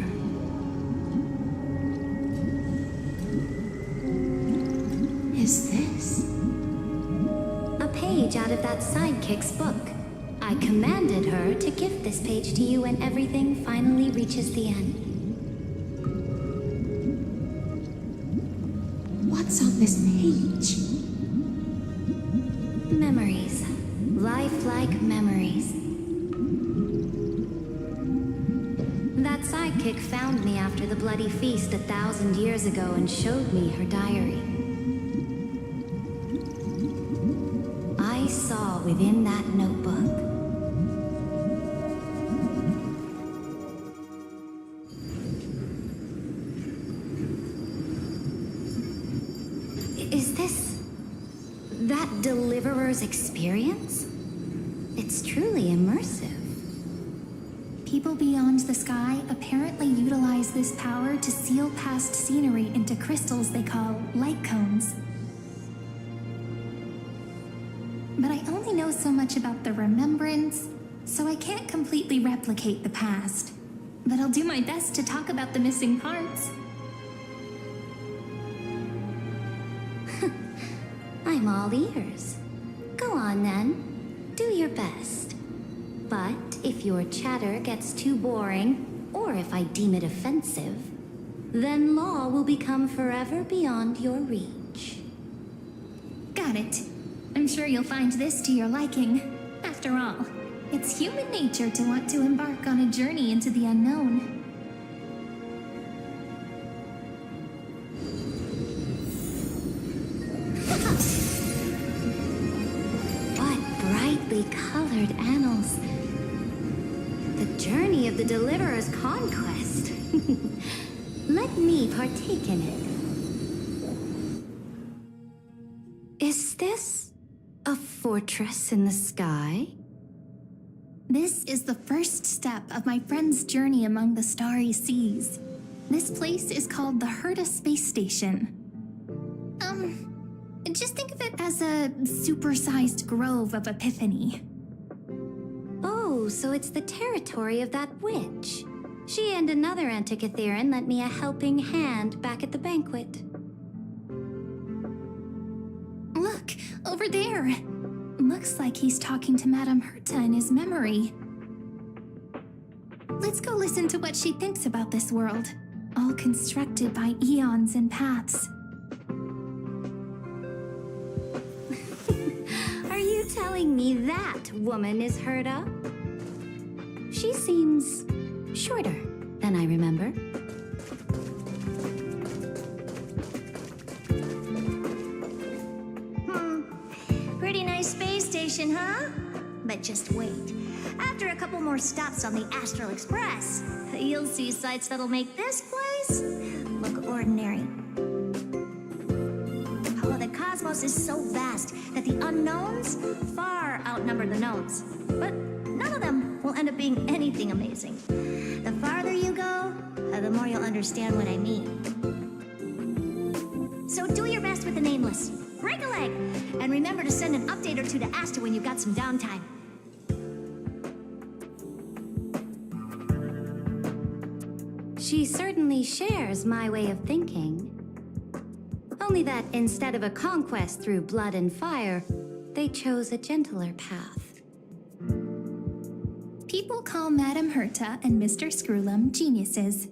Speaker 19: Is this?
Speaker 20: A page out of that sidekick's book. I commanded her to gift this page to you when everything finally reaches the end.
Speaker 19: What's on this page?
Speaker 20: Memories. Lifelike memories. That sidekick found me after the bloody feast 1,000 years ago and showed me her diary. I saw within that notebook Is this that Deliverer's experience? It's truly immersive.
Speaker 3: People beyond the sky apparently utilize this power to seal past scenery into crystals they call light cones. But I only know so much about the remembrance, so I can't completely replicate the past. But I'll do my best to talk about the missing parts.
Speaker 20: I'm all ears. Go on then. Do your best. But if your chatter gets too boring, or if I deem it offensive, then law will become forever beyond your reach.
Speaker 3: Got it. I'm sure you'll find this to your liking. After all, it's human nature to want to embark on a journey into the unknown.
Speaker 20: What brightly colored annals. The journey of the Deliverer's conquest. Let me partake in it. Is this a fortress in the sky?
Speaker 3: This is the first step of my friend's journey among the starry seas. This place is called the Herta Space Station. Just think of it as a supersized grove of Epiphany.
Speaker 20: Oh, so it's the territory of that witch. She and another Antikytherian lent me a helping hand back at the banquet.
Speaker 3: Look, over there. Looks like he's talking to Madame Herta in his memory. Let's go listen to what she thinks about this world, all constructed by eons and paths.
Speaker 20: Are you telling me that woman is Herta? She seems shorter than I remember.
Speaker 21: Pretty nice space station, huh? But just wait. After a couple more stops on the Astral Express, you'll see sights that'll make this place look ordinary. Oh, the cosmos is so vast that the unknowns far outnumber the knowns. But none of them will end up being anything amazing. The farther you go, the more you'll understand what I mean. So do your best with the nameless. Break a leg! And remember to send an update or two to Asta when you've got some downtime.
Speaker 20: She certainly shares my way of thinking. Only that instead of a conquest through blood and fire, they chose a gentler path.
Speaker 3: People call Madame Herta and Mr. Screwlum geniuses.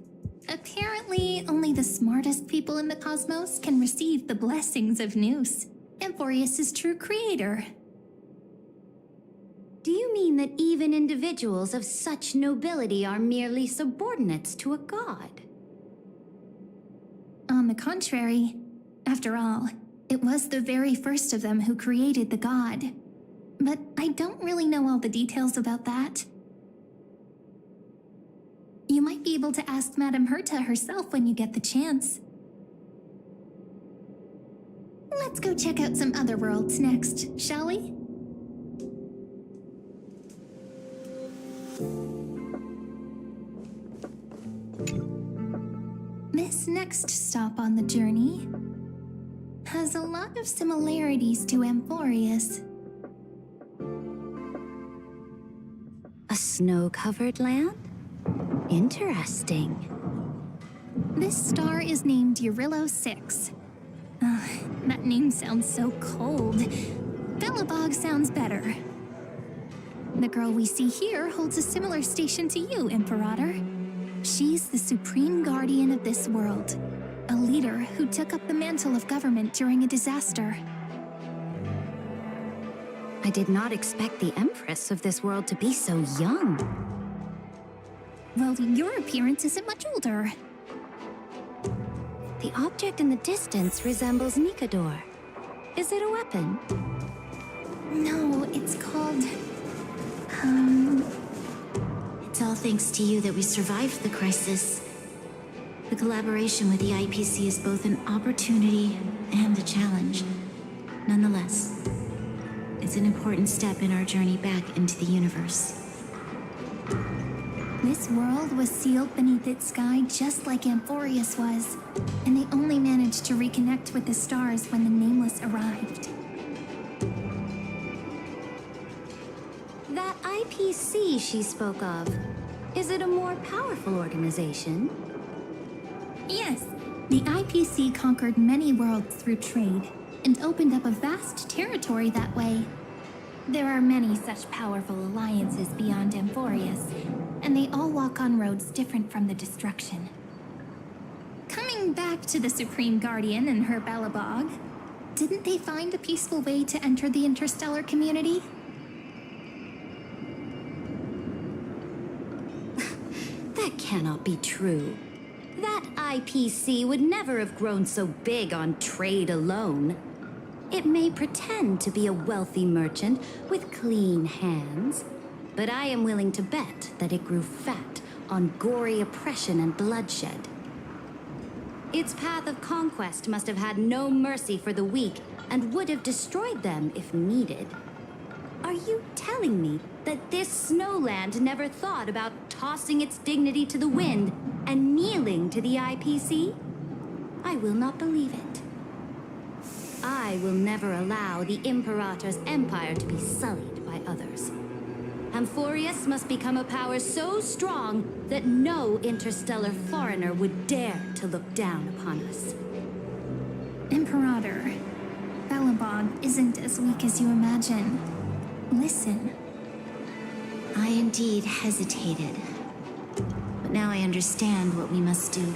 Speaker 3: Apparently, only the smartest people in the cosmos can receive the blessings of Nous, Amphorius' true creator.
Speaker 12: Do you mean that even individuals of such nobility are merely subordinates to a god?
Speaker 3: On the contrary, after all, it was the very first of them who created the god. But I don't really know all the details about that. You might be able to ask Madame Herta herself when you get the chance. Let's go check out some other worlds next, shall we? This next stop on the journey has a lot of similarities to Amphorius.
Speaker 12: A snow-covered land? Interesting.
Speaker 3: This star is named Eurillo 6. That name sounds so cold. Belobog sounds better. The girl we see here holds a similar station to you, Imperator. She's the supreme guardian of this world, a leader who took up the mantle of government during a disaster.
Speaker 12: I did not expect the Empress of this world to be so young.
Speaker 3: Well, your appearance isn't much older.
Speaker 12: The object in the distance resembles Nikador. Is it a weapon?
Speaker 3: No, it's called...
Speaker 1: It's all thanks to you that we survived the crisis. The collaboration with the IPC is both an opportunity and a challenge. Nonetheless, it's an important step in our journey back into the universe.
Speaker 3: This world was sealed beneath its sky just like Amphorius was, and they only managed to reconnect with the stars when the Nameless arrived.
Speaker 12: That IPC she spoke of, is it a more powerful organization?
Speaker 3: Yes, the IPC conquered many worlds through trade, and opened up a vast territory that way. There are many such powerful alliances beyond Amphorius, and they all walk on roads different from the destruction. Coming back to the Supreme Guardian and her Belobog, didn't they find a peaceful way to enter the interstellar community?
Speaker 12: That cannot be true. That IPC would never have grown so big on trade alone. It may pretend to be a wealthy merchant with clean hands, but I am willing to bet that it grew fat on gory oppression and bloodshed. Its path of conquest must have had no mercy for the weak and would have destroyed them if needed. Are you telling me that this snowland never thought about tossing its dignity to the wind and kneeling to the IPC? I will not believe it. I will never allow the Imperator's empire to be sullied by others. Amphorius must become a power so strong that no interstellar foreigner would dare to look down upon us.
Speaker 3: Imperator, Belobog isn't as weak as you imagine. Listen.
Speaker 1: I indeed hesitated, but now I understand what we must do.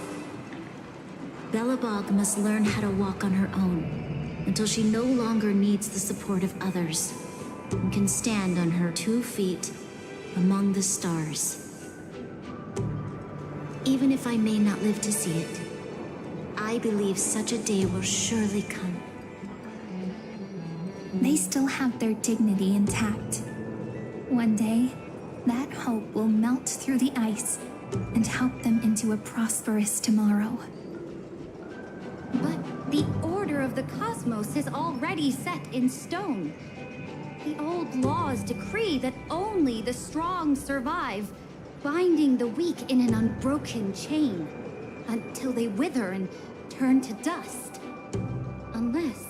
Speaker 1: Belobog must learn how to walk on her own until she no longer needs the support of others and can stand on her 2 feet among the stars. Even if I may not live to see it, I believe such a day will surely come.
Speaker 3: They still have their dignity intact. One day, that hope will melt through the ice and help them into a prosperous tomorrow.
Speaker 12: But the order of the cosmos is already set in stone. The old laws decree that only the strong survive, binding the weak in an unbroken chain, until they wither and turn to dust. Unless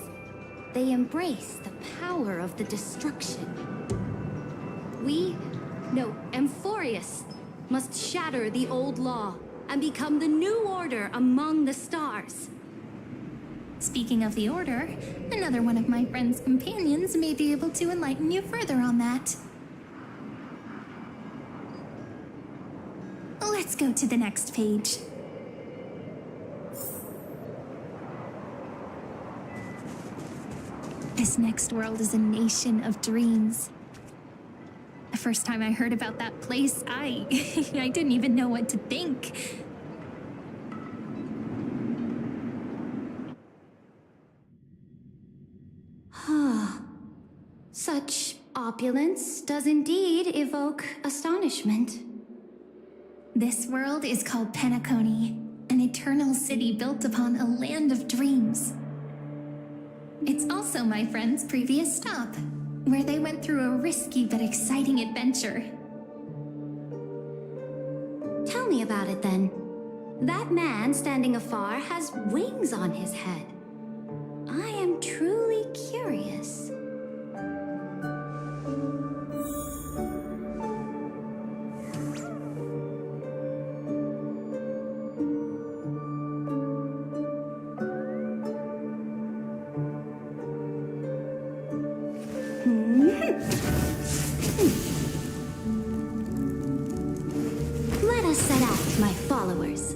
Speaker 12: they embrace the power of the destruction. Amphorius must shatter the old law and become the new order among the stars.
Speaker 3: Speaking of the Order, another one of my friend's companions may be able to enlighten you further on that. Let's go to the next page. This next world is a nation of dreams. The first time I heard about that place, I didn't even know what to think.
Speaker 21: Such opulence does indeed evoke astonishment.
Speaker 3: This world is called Penacony, an eternal city built upon a land of dreams. It's also my friend's previous stop, where they went through a risky but exciting adventure.
Speaker 21: Tell me about it then. That man standing afar has wings on his head. I am truly curious. Let us set out, my followers.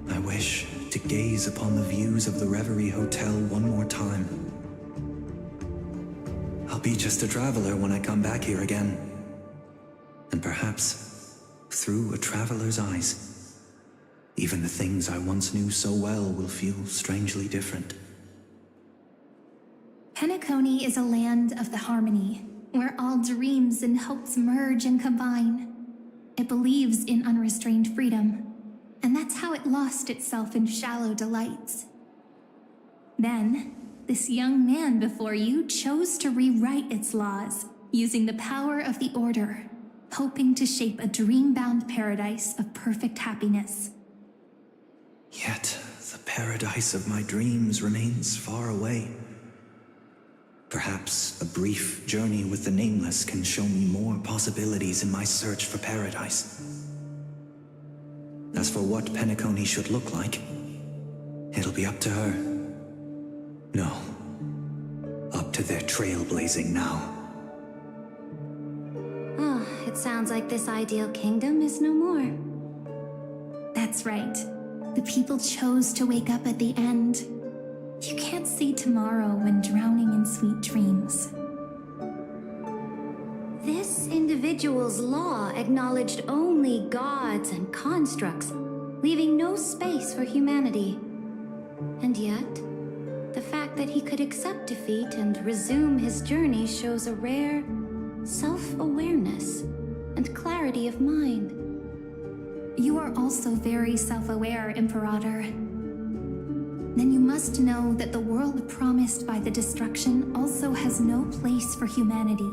Speaker 5: I wish to gaze upon the views of the Reverie Hotel one more time. I'll be just a traveler when I come back here again. And perhaps, through a traveler's eyes, even the things I once knew so well will feel strangely different.
Speaker 3: Penacony is a land of the harmony, where all dreams and hopes merge and combine. It believes in unrestrained freedom, and that's how it lost itself in shallow delights. Then, this young man before you chose to rewrite its laws, using the power of the Order, hoping to shape a dream-bound paradise of perfect happiness.
Speaker 5: Yet, the paradise of my dreams remains far away. Perhaps a brief journey with the Nameless can show me more possibilities in my search for paradise. As for what Penacony should look like, it'll be up to her. No, up to their trailblazing now.
Speaker 21: Oh, it sounds like this ideal kingdom is no more.
Speaker 3: That's right. The people chose to wake up at the end. You can't see tomorrow when drowning in sweet dreams.
Speaker 21: This individual's law acknowledged only gods and constructs, leaving no space for humanity. And yet, the fact that he could accept defeat and resume his journey shows a rare self-awareness and clarity of mind.
Speaker 3: You are also very self-aware, Imperator. Then you must know that the world promised by the destruction also has no place for humanity.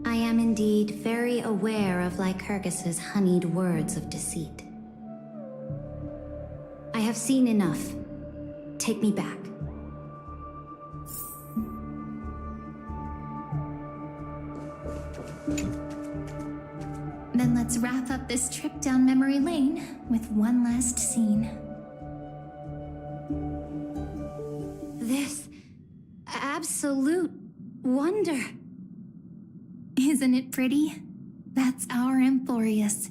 Speaker 21: I am indeed very aware of Lycurgus's honeyed words of deceit. I have seen enough. Take me back.
Speaker 3: Then let's wrap up this trip down memory lane with one last scene.
Speaker 21: This absolute wonder.
Speaker 3: Isn't it pretty? That's our Emporius.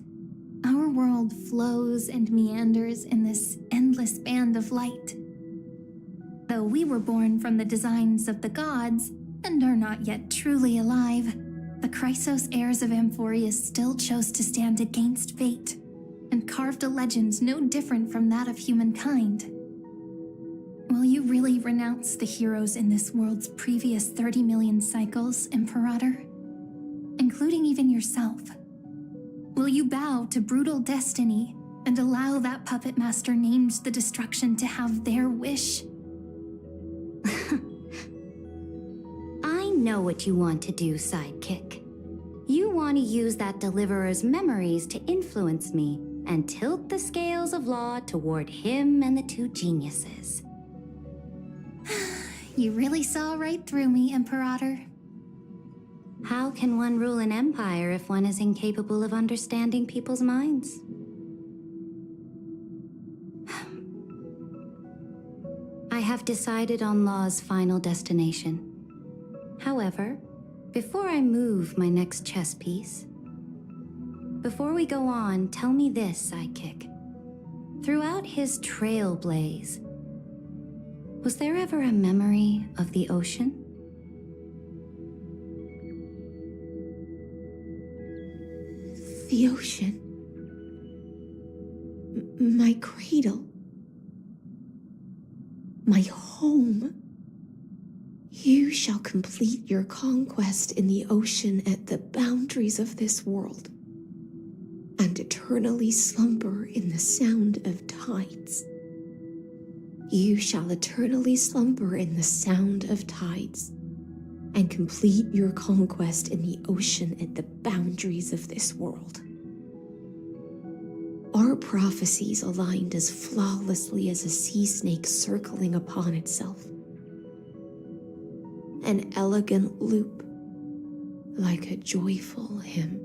Speaker 3: Our world flows and meanders in this endless band of light. Though we were born from the designs of the gods and are not yet truly alive, the Chrysos heirs of Emporius still chose to stand against fate and carved a legend no different from that of humankind. Will you really renounce the heroes in this world's previous 30 million cycles, Imperator? Including even yourself. Will you bow to brutal destiny and allow that puppet master named the destruction to have their wish?
Speaker 12: I know what you want to do, Sidekick. You want to use that Deliverer's memories to influence me and tilt the scales of law toward him and the two geniuses.
Speaker 3: You really saw right through me, Imperator.
Speaker 12: How can one rule an empire if one is incapable of understanding people's minds? I have decided on Law's final destination. However, before I move my next chess piece, before we go on, tell me this, Sidekick. Throughout his trailblaze, was there ever a memory of the ocean?
Speaker 19: The ocean. My cradle. My home. You shall complete your conquest in the ocean at the boundaries of this world, and eternally slumber in the sound of tides. You shall eternally slumber in the sound of tides, and complete your conquest in the ocean at the boundaries of this world. Our prophecies aligned as flawlessly as a sea snake circling upon itself. An elegant loop, like a joyful hymn,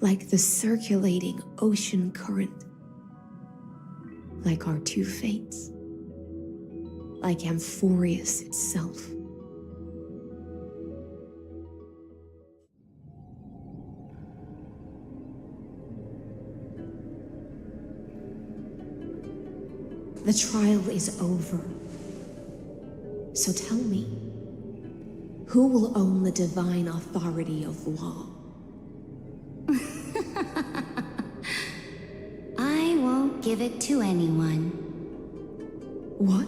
Speaker 19: like the circulating ocean current, like our two fates, like Amphorius itself. The trial is over. So tell me, who will own the divine authority of law?
Speaker 12: I won't give it to anyone.
Speaker 19: What?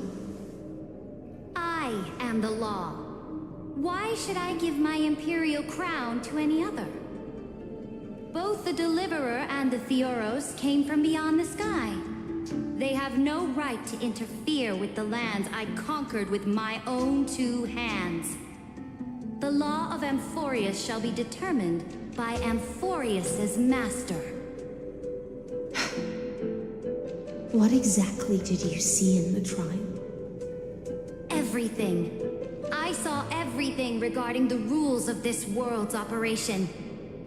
Speaker 12: I am the law. Why should I give my imperial crown to any other? Both the Deliverer and the Theoros came from beyond the sky. They have no right to interfere with the lands I conquered with my own two hands. The law of Amphorius shall be determined by Amphorius's master.
Speaker 19: What exactly did you see in the trial?
Speaker 12: Everything. I saw everything regarding the rules of this world's operation.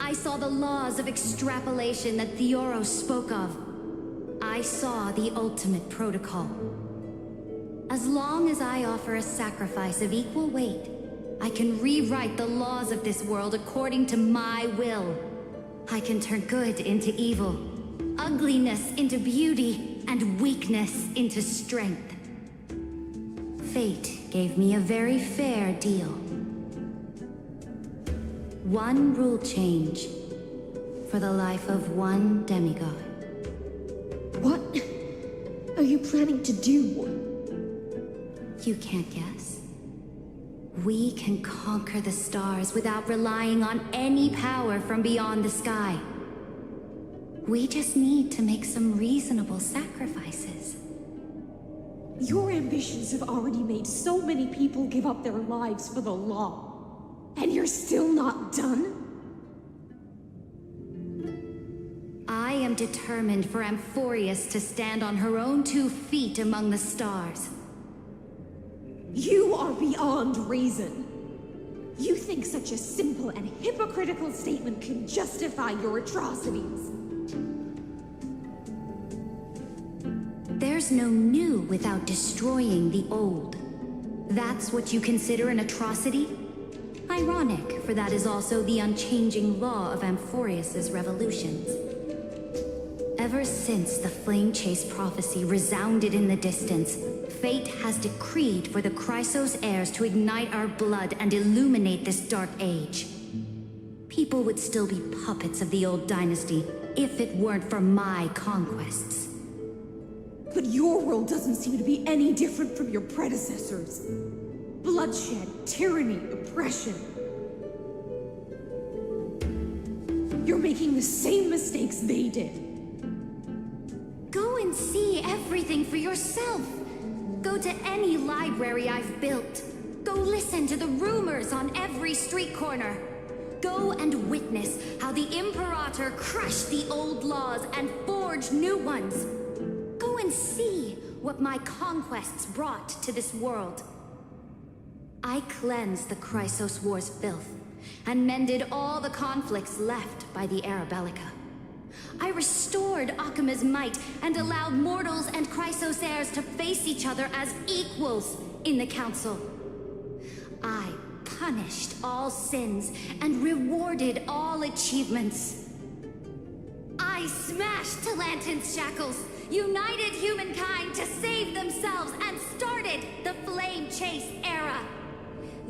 Speaker 12: I saw the laws of extrapolation that Theoros spoke of. I saw the ultimate protocol. As long as I offer a sacrifice of equal weight, I can rewrite the laws of this world according to my will. I can turn good into evil, ugliness into beauty, and weakness into strength. Fate gave me a very fair deal. One rule change for the life of one demigod.
Speaker 19: What are you planning to do?
Speaker 12: You can't guess. We can conquer the stars without relying on any power from beyond the sky. We just need to make some reasonable sacrifices.
Speaker 6: Your ambitions have already made so many people give up their lives for the law. And you're still not done?
Speaker 12: I am determined for Amphorius to stand on her own 2 feet among the stars.
Speaker 6: You are beyond reason. You think such a simple and hypocritical statement can justify your atrocities.
Speaker 12: There's no new without destroying the old. That's what you consider an atrocity? Ironic, for that is also the unchanging law of Amphorius's revolutions. Ever since the Flame Chase prophecy resounded in the distance, fate has decreed for the Chrysos heirs to ignite our blood and illuminate this dark age. People would still be puppets of the old dynasty, if it weren't for my conquests.
Speaker 19: But your world doesn't seem to be any different from your predecessors. Bloodshed, tyranny, oppression. You're making the same mistakes they did.
Speaker 12: Go and see everything for yourself. Go to any library I've built. Go listen to the rumors on every street corner. Go and witness how the Imperator crushed the old laws and forged new ones. Go and see what my conquests brought to this world. I cleansed the Chrysos War's filth and mended all the conflicts left by the Era Bellica. I restored Akima's might and allowed mortals and Chrysos heirs to face each other as equals in the Council. I punished all sins and rewarded all achievements. I smashed Talantin's shackles, united humankind to save themselves, and started the Flame Chase era.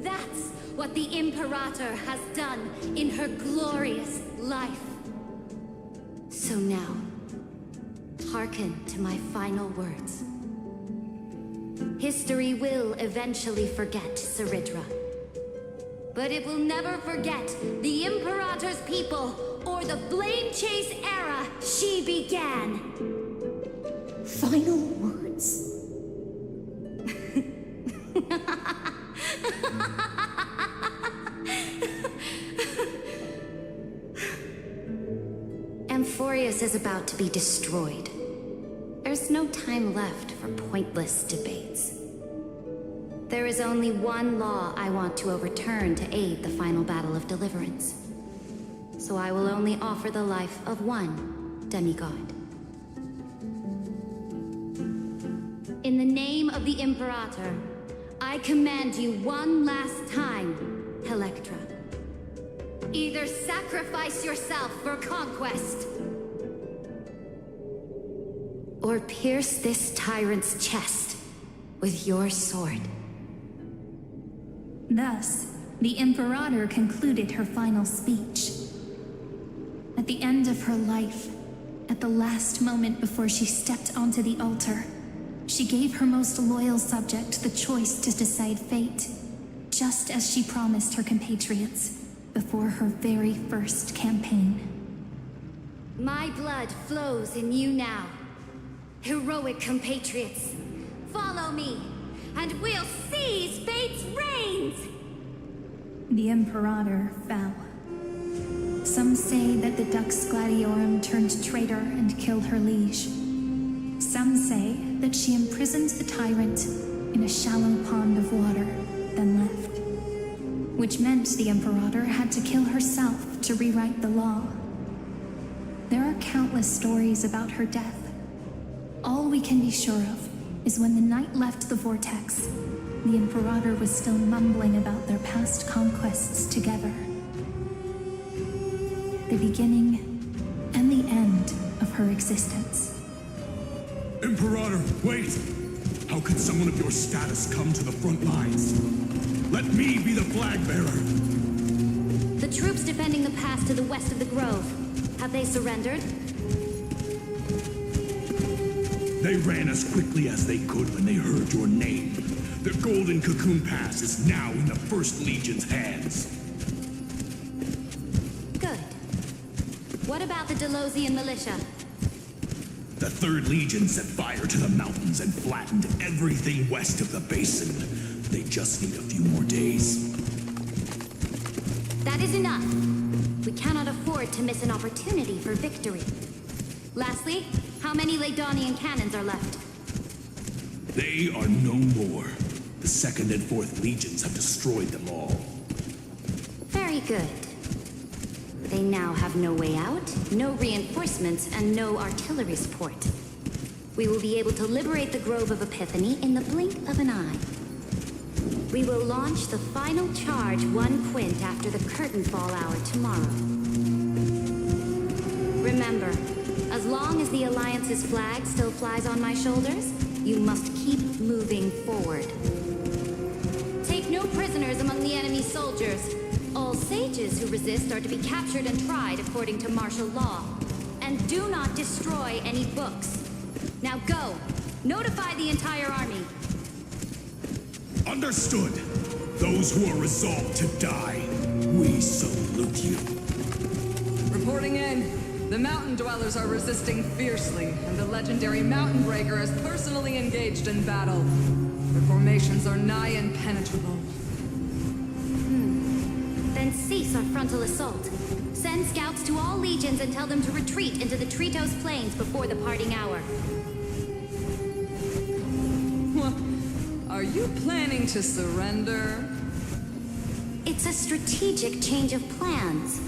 Speaker 12: That's what the Imperator has done in her glorious life. So now, hearken to my final words. History will eventually forget Ceridra, but it will never forget the Imperator's people or the Flame Chase era she began.
Speaker 19: Final words?
Speaker 12: Amphorius is about to be destroyed. There's no time left for pointless debates. There is only one law I want to overturn to aid the final battle of deliverance. So I will only offer the life of one demigod. In the name of the Imperator, I command you one last time, Electra. Either sacrifice yourself for conquest, or pierce this tyrant's chest with your sword.
Speaker 3: Thus, the Imperator concluded her final speech. At the end of her life, at the last moment before she stepped onto the altar, she gave her most loyal subject the choice to decide fate, just as she promised her compatriots before her very first campaign.
Speaker 12: My blood flows in you now. Heroic compatriots, follow me, and we'll seize fate's reins!
Speaker 3: The Imperator fell. Some say that the Dux Gladiorum turned traitor and killed her liege. Some say that she imprisoned the tyrant in a shallow pond of water, then left. Which meant the Imperator had to kill herself to rewrite the law. There are countless stories about her death. All we can be sure of is when the Knight left the Vortex, the Imperator was still mumbling about their past conquests together. The beginning and the end of her existence.
Speaker 15: Imperator, wait! How could someone of your status come to the front lines? Let me be the flag bearer!
Speaker 12: The troops defending the pass to the west of the Grove, have they surrendered?
Speaker 15: They ran as quickly as they could when they heard your name. The Golden Cocoon Pass is now in the First Legion's hands.
Speaker 12: Good. What about the Delosian militia?
Speaker 15: The Third Legion set fire to the mountains and flattened everything west of the basin. They just need a few more days.
Speaker 12: That is enough. We cannot afford to miss an opportunity for victory. Lastly, how many Ladonian cannons are left?
Speaker 15: They are no more. The Second and Fourth Legions have destroyed them all.
Speaker 12: Very good. They now have no way out, no reinforcements, and no artillery support. We will be able to liberate the Grove of Epiphany in the blink of an eye. We will launch the final charge 1 quint after the curtain fall hour tomorrow. Remember, as long as the Alliance's flag still flies on my shoulders, you must keep moving forward. Take no prisoners among the enemy soldiers. All sages who resist are to be captured and tried according to martial law. and do not destroy any books. Now go. Notify the entire army.
Speaker 15: Understood. Those who are resolved to die, we salute you.
Speaker 18: Reporting in. The mountain dwellers are resisting fiercely, and the legendary Mountain Breaker is personally engaged in battle. Their formations are nigh impenetrable.
Speaker 12: Then cease our frontal assault. Send scouts to all legions and tell them to retreat into the Tritos Plains before the parting hour.
Speaker 18: Are you planning to surrender?
Speaker 12: It's a strategic change of plans.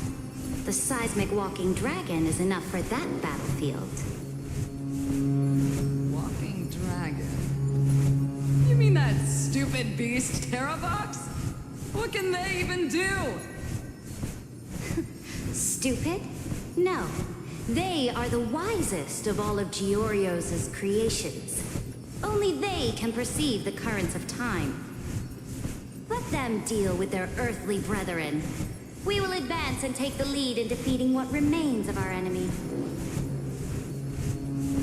Speaker 12: The seismic walking dragon is enough for that battlefield.
Speaker 18: Walking dragon? You mean that stupid beast, Terravox? What can they even do?
Speaker 12: Stupid? No. They are the wisest of all of Georios' creations. Only they can perceive the currents of time. Let them deal with their earthly brethren. We will advance and take the lead in defeating what remains of our enemy.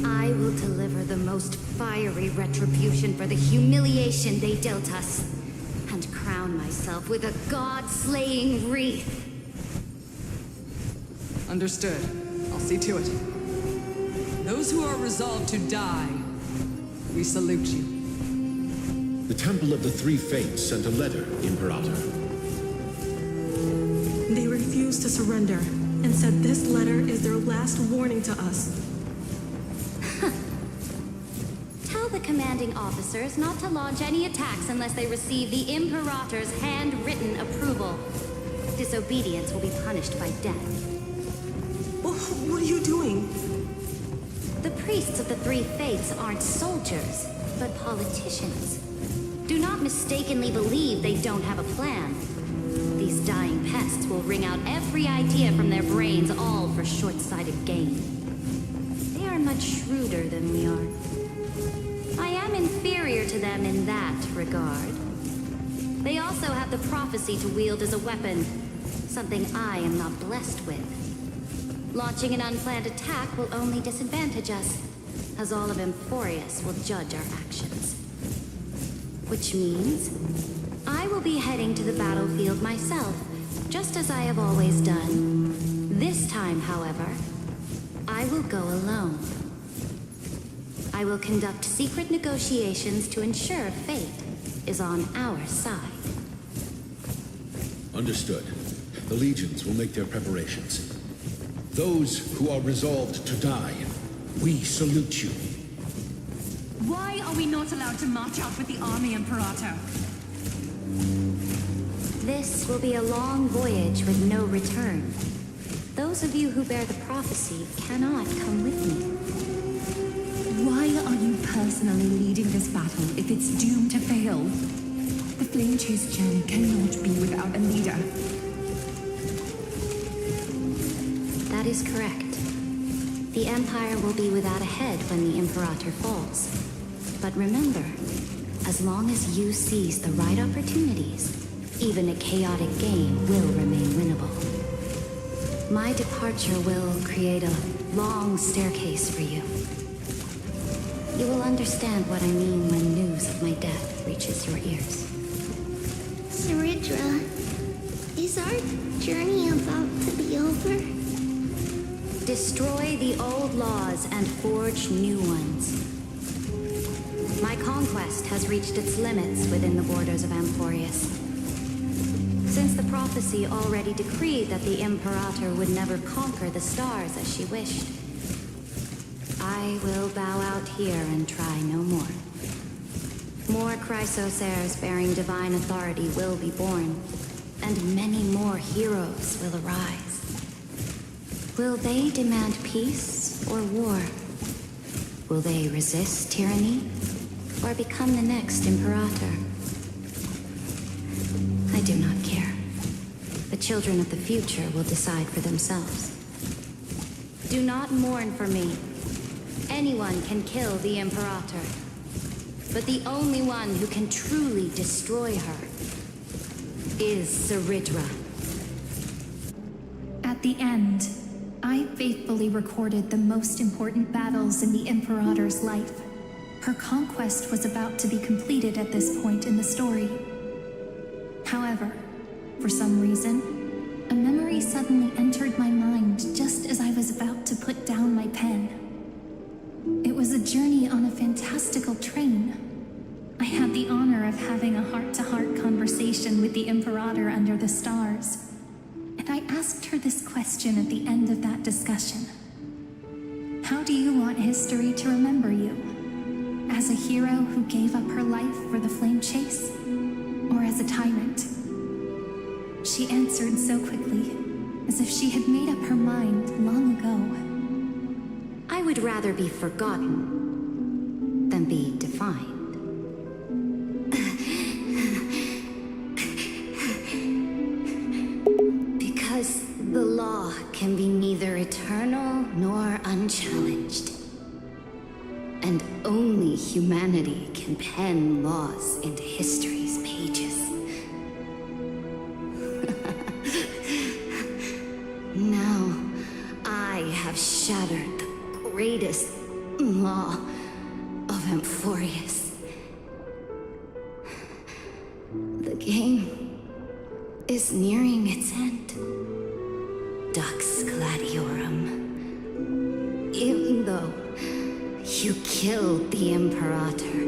Speaker 12: I will deliver the most fiery retribution for the humiliation they dealt us, and crown myself with a god-slaying wreath.
Speaker 18: Understood. I'll see to it. Those who are resolved to die, we salute you.
Speaker 14: The Temple of the Three Fates sent a letter, Imperator.
Speaker 16: They refused to surrender and said this letter is their last warning to us.
Speaker 12: Tell the commanding officers not to launch any attacks unless they receive the Imperator's handwritten approval. Disobedience will be punished by death.
Speaker 16: What are you doing?
Speaker 12: The priests of the Three Fates aren't soldiers, but politicians. Do not mistakenly believe they don't have a plan. These dying pests will wring out every idea from their brains, all for short-sighted gain. They are much shrewder than we are. I am inferior to them in that regard. They also have the prophecy to wield as a weapon, something I am not blessed with. Launching an unplanned attack will only disadvantage us, as all of Emphorius will judge our actions. Which means I will be heading to the battlefield myself, just as I have always done. This time, however, I will go alone. I will conduct secret negotiations to ensure fate is on our side.
Speaker 14: Understood. The legions will make their preparations. Those who are resolved to die, we salute you.
Speaker 7: Why are we not allowed to march out with the army, Imperator?
Speaker 12: This will be a long voyage with no return. Those of you who bear the prophecy cannot come with me.
Speaker 7: Why are you personally leading this battle if it's doomed to fail? The Flame Chase journey cannot be without a leader.
Speaker 12: That is correct. The Empire will be without a head when the Imperator falls. But remember, as long as you seize the right opportunities, even a chaotic game will remain winnable. My departure will create a long staircase for you. You will understand what I mean when news of my death reaches your ears.
Speaker 2: Saridra, is our journey about to be over?
Speaker 12: Destroy the old laws and forge new ones. My conquest has reached its limits within the borders of Amphorius. Since the prophecy already decreed that the Imperator would never conquer the stars as she wished, I will bow out here and try no more. More Chrysosairs bearing divine authority will be born, and many more heroes will arise. Will they demand peace or war? Will they resist tyranny or become the next Imperator? I do not care. The children of the future will decide for themselves. Do not mourn for me. Anyone can kill the Imperator, but the only one who can truly destroy her is Saridra.
Speaker 3: At the end, I faithfully recorded the most important battles in the Imperator's life. Her conquest was about to be completed at this point in the story. However, for some reason, a memory suddenly entered my mind just as I was about to put down my pen. It was a journey on a fantastical train. I had the honor of having a heart-to-heart conversation with the Imperator under the stars, and I asked her this question at the end of that discussion. How do you want history to remember you? As a hero who gave up her life for the flame chase? Or as a tyrant? She answered so quickly, as if she had made up her mind long ago.
Speaker 20: I would rather be forgotten than be defined. Because the law can be neither eternal nor unchallenged. And only humanity can pen laws into history's pages. Now, I have shattered the greatest law of Amphorius. The game is nearing its end. Dux Gladiorum. Even though you killed the Imperator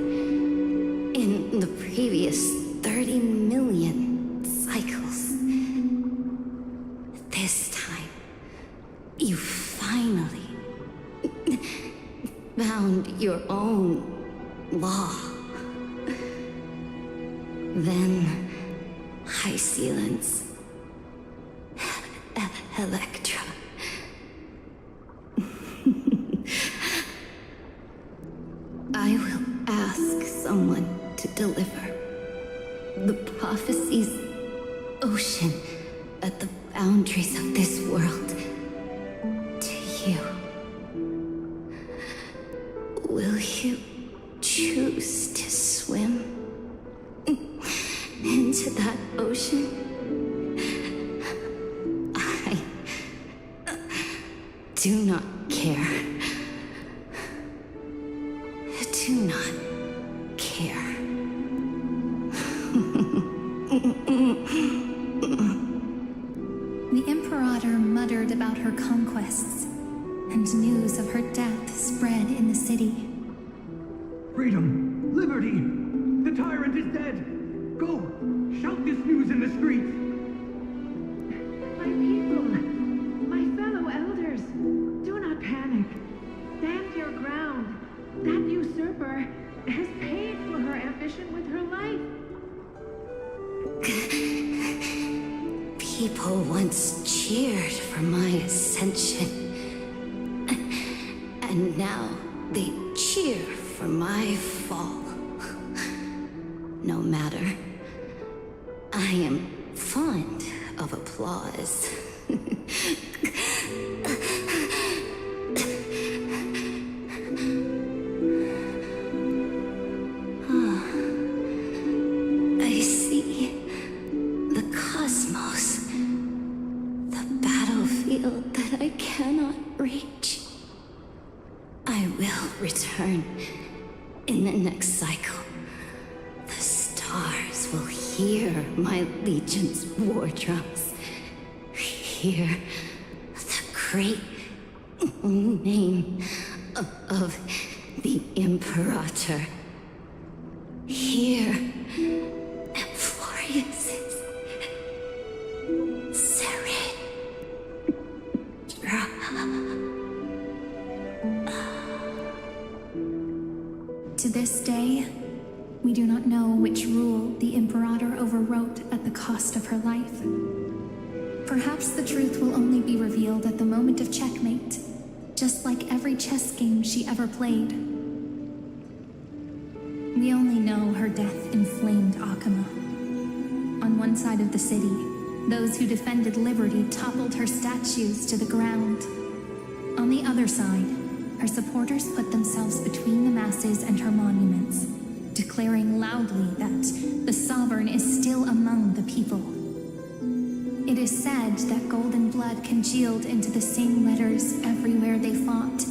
Speaker 20: in the previous 30 million cycles. This time, you finally found your own law. Then, High Sealants, Electra. I will ask someone to deliver the prophecy's ocean at the boundaries of this world to you. Will you choose to swim into that ocean? I do not care. Do not care.
Speaker 3: The Imperator muttered about her conquests, and news of her death spread in the city.
Speaker 11: Freedom! Liberty! The tyrant is dead! Go! Shout this news in the streets!
Speaker 22: My people, my fellow elders, do not panic. Stand your ground. That usurper has paid for her ambition with her life.
Speaker 20: People once cheered for my ascension. And now they cheer for my fall. No matter. I am fond of applause. I see the cosmos, the battlefield that I cannot reach. I will return in the next cycle. The stars will hear my legion's war drums. Hear the great name of the Imperator. Hear Amphorius's serene
Speaker 3: To this day, we do not know which rule the Imperator overwrote at the cost of her life. Perhaps the truth will only be revealed at the moment of checkmate, just like every chess game she ever played. We only know her death inflamed Akama. On one side of the city, those who defended liberty toppled her statues to the ground. On the other side, her supporters put themselves between the masses and her monuments, declaring loudly that the Sovereign is still among the people. It It is said that golden blood congealed into the same letters everywhere they fought.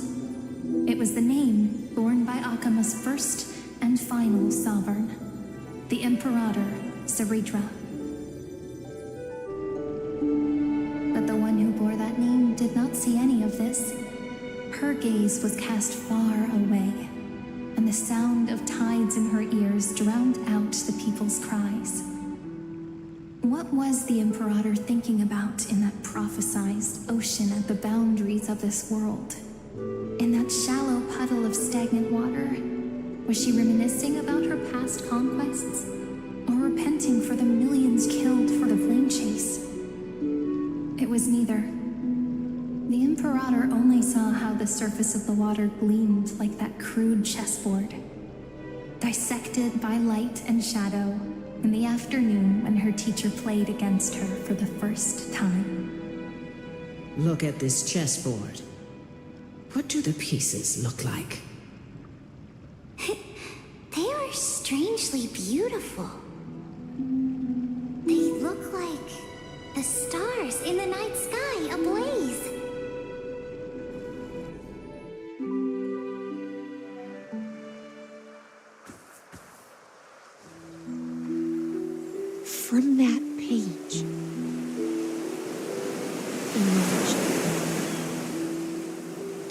Speaker 3: It was the name borne by Akuma's first and final sovereign, the Imperator Saridra. But the one who bore that name did not see any of this. Her gaze was cast far away, and the sound of tides in her ears drowned out the people's cries. What was the Imperator thinking about in that prophesized ocean at the boundaries of this world? In that shallow puddle of stagnant water? Was she reminiscing about her past conquests? Or repenting for the millions killed for the flame chase? It was neither. The Imperator only saw how the surface of the water gleamed like that crude chessboard, dissected by light and shadow in the afternoon when her teacher played against her for the first time.
Speaker 8: Look at this chessboard. What do the pieces look like?
Speaker 2: They are strangely beautiful. They look like the stars in the night sky ablaze.
Speaker 6: From that page emerged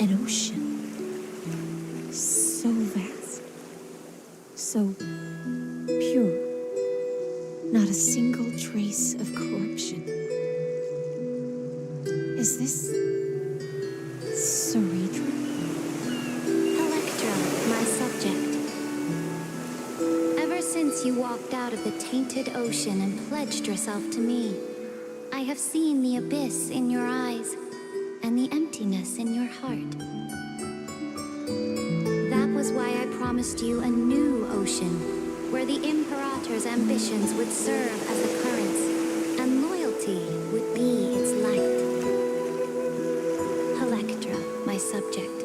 Speaker 6: an ocean so vast, so pure, not a single trace of corruption. Is this Saridra?
Speaker 21: Electra, my subject. Ever since you walked out of the tainted ocean and pledged yourself to me, I have seen the abyss in your eyes and the emptiness in your heart. That was why I promised you a new ocean, where the Imperator's ambitions would serve as the currents, and loyalty would be its light. Electra, my subject.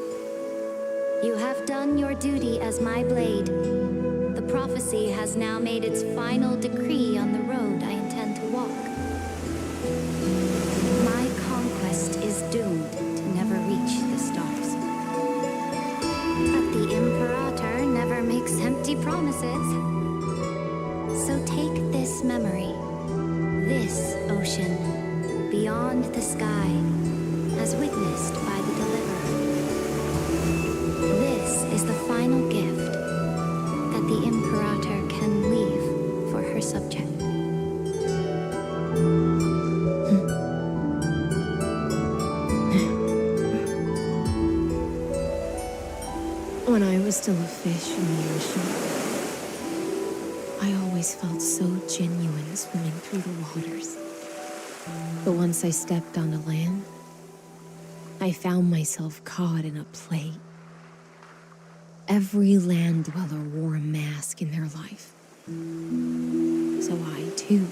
Speaker 21: You have done your duty as my blade. The prophecy has now made its final decree on the road I intend to walk. My conquest is doomed to never reach the stars. But the Imperator never makes empty promises. So take this memory, this ocean, beyond the sky, as witnessed by the Deliverer. This is the final gift that the Imperator can leave for her subject.
Speaker 6: When I was still a fish in the ocean, I always felt so genuine swimming through the waters. But once I stepped onto land, I found myself caught in a play. Every land dweller wore a mask in their life. So I, too,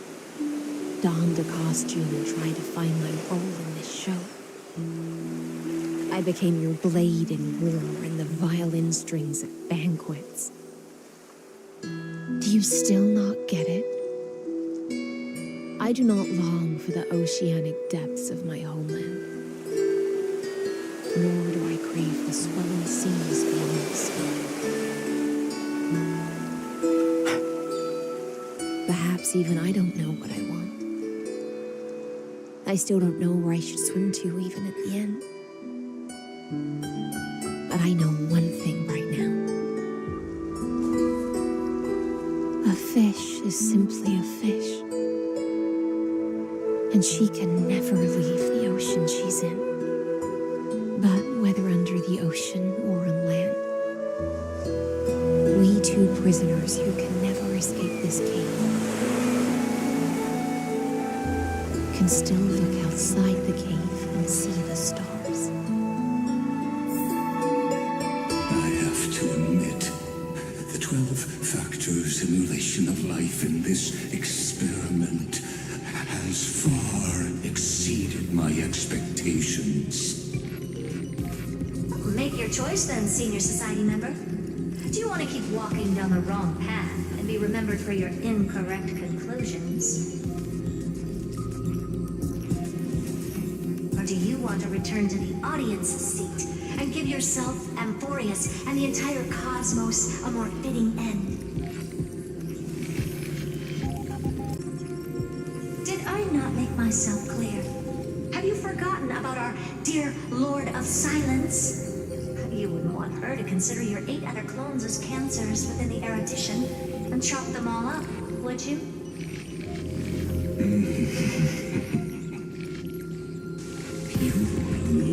Speaker 6: donned a costume and tried to find my role in this show. I became your blade in war and the violin strings at banquets. Do you still not get it? I do not long for the oceanic depths of my homeland. Nor do I crave the swelling seas beyond the sky. Perhaps even I don't know what I want. I still don't know where I should swim to even at the end. But I know one thing right now. A fish is simply a fish. And she can never leave the ocean she's in. But whether under the ocean or on land, we two prisoners who can never escape this cave can still look outside the cave and see the stars.
Speaker 10: I have to admit, the 12-factor simulation of life in this experiment has far exceeded my expectations.
Speaker 20: Make your choice then, Senior Society member. Do you want to keep walking down the wrong path and be remembered for your incorrect conclusions? you want to return to the audience seat and give yourself, Amphorius, and the entire cosmos a more fitting end. Did I not make myself clear? Have you forgotten about our dear Lord of Silence? You wouldn't want her to consider your 8 other clones as cancers within the erudition and chop them all up, would you?
Speaker 10: Your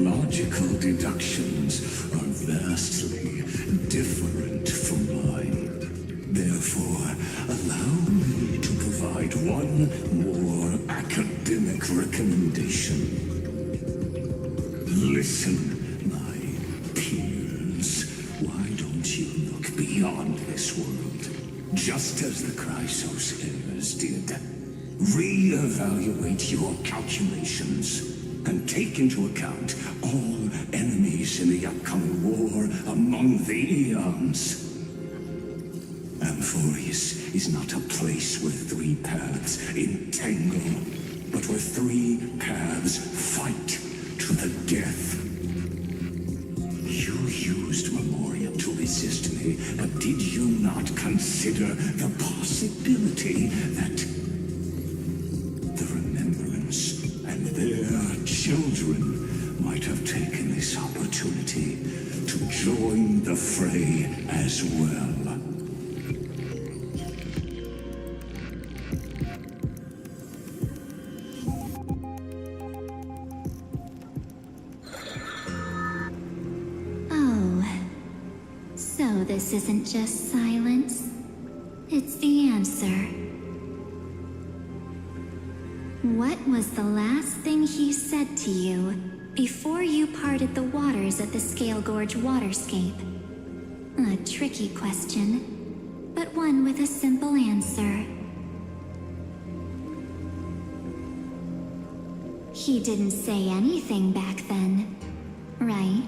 Speaker 10: logical deductions are vastly different from mine. Therefore, allow me to provide one more academic recommendation. Listen, my peers. Why don't you look beyond this world, just as the Chrysos heirs did? Re-evaluate your calculations and take into account all enemies in the upcoming war among the Eons. Amphorius is not a place where 3 paths entangle, but where 3 paths fight to the death. You used Memoriam to resist me, but did you not consider the possibility that the Remembrance and their children might have taken this opportunity to join the fray as well?
Speaker 3: So this isn't just silence. It's the answer. What was the last thing he said to you before you parted the waters at the Scale Gorge waterscape? A tricky question, but one with a simple answer. He didn't say anything back then, right?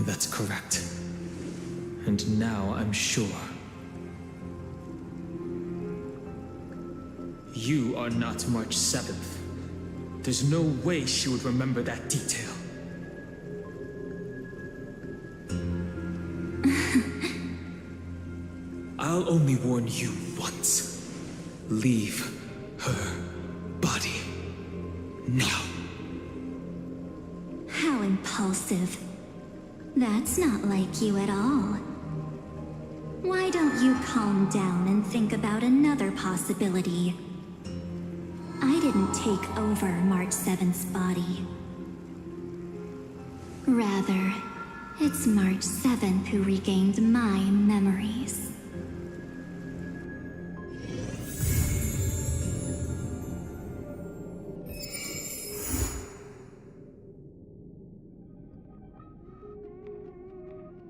Speaker 9: That's correct. And now I'm sure. You are not March 7th. There's no way she would remember that detail. I'll only warn you once. Leave her body now.
Speaker 3: How impulsive. That's not like you at all. Why don't you calm down and think about another possibility? I didn't take over March 7th's body. Rather, it's March 7th who regained my memories.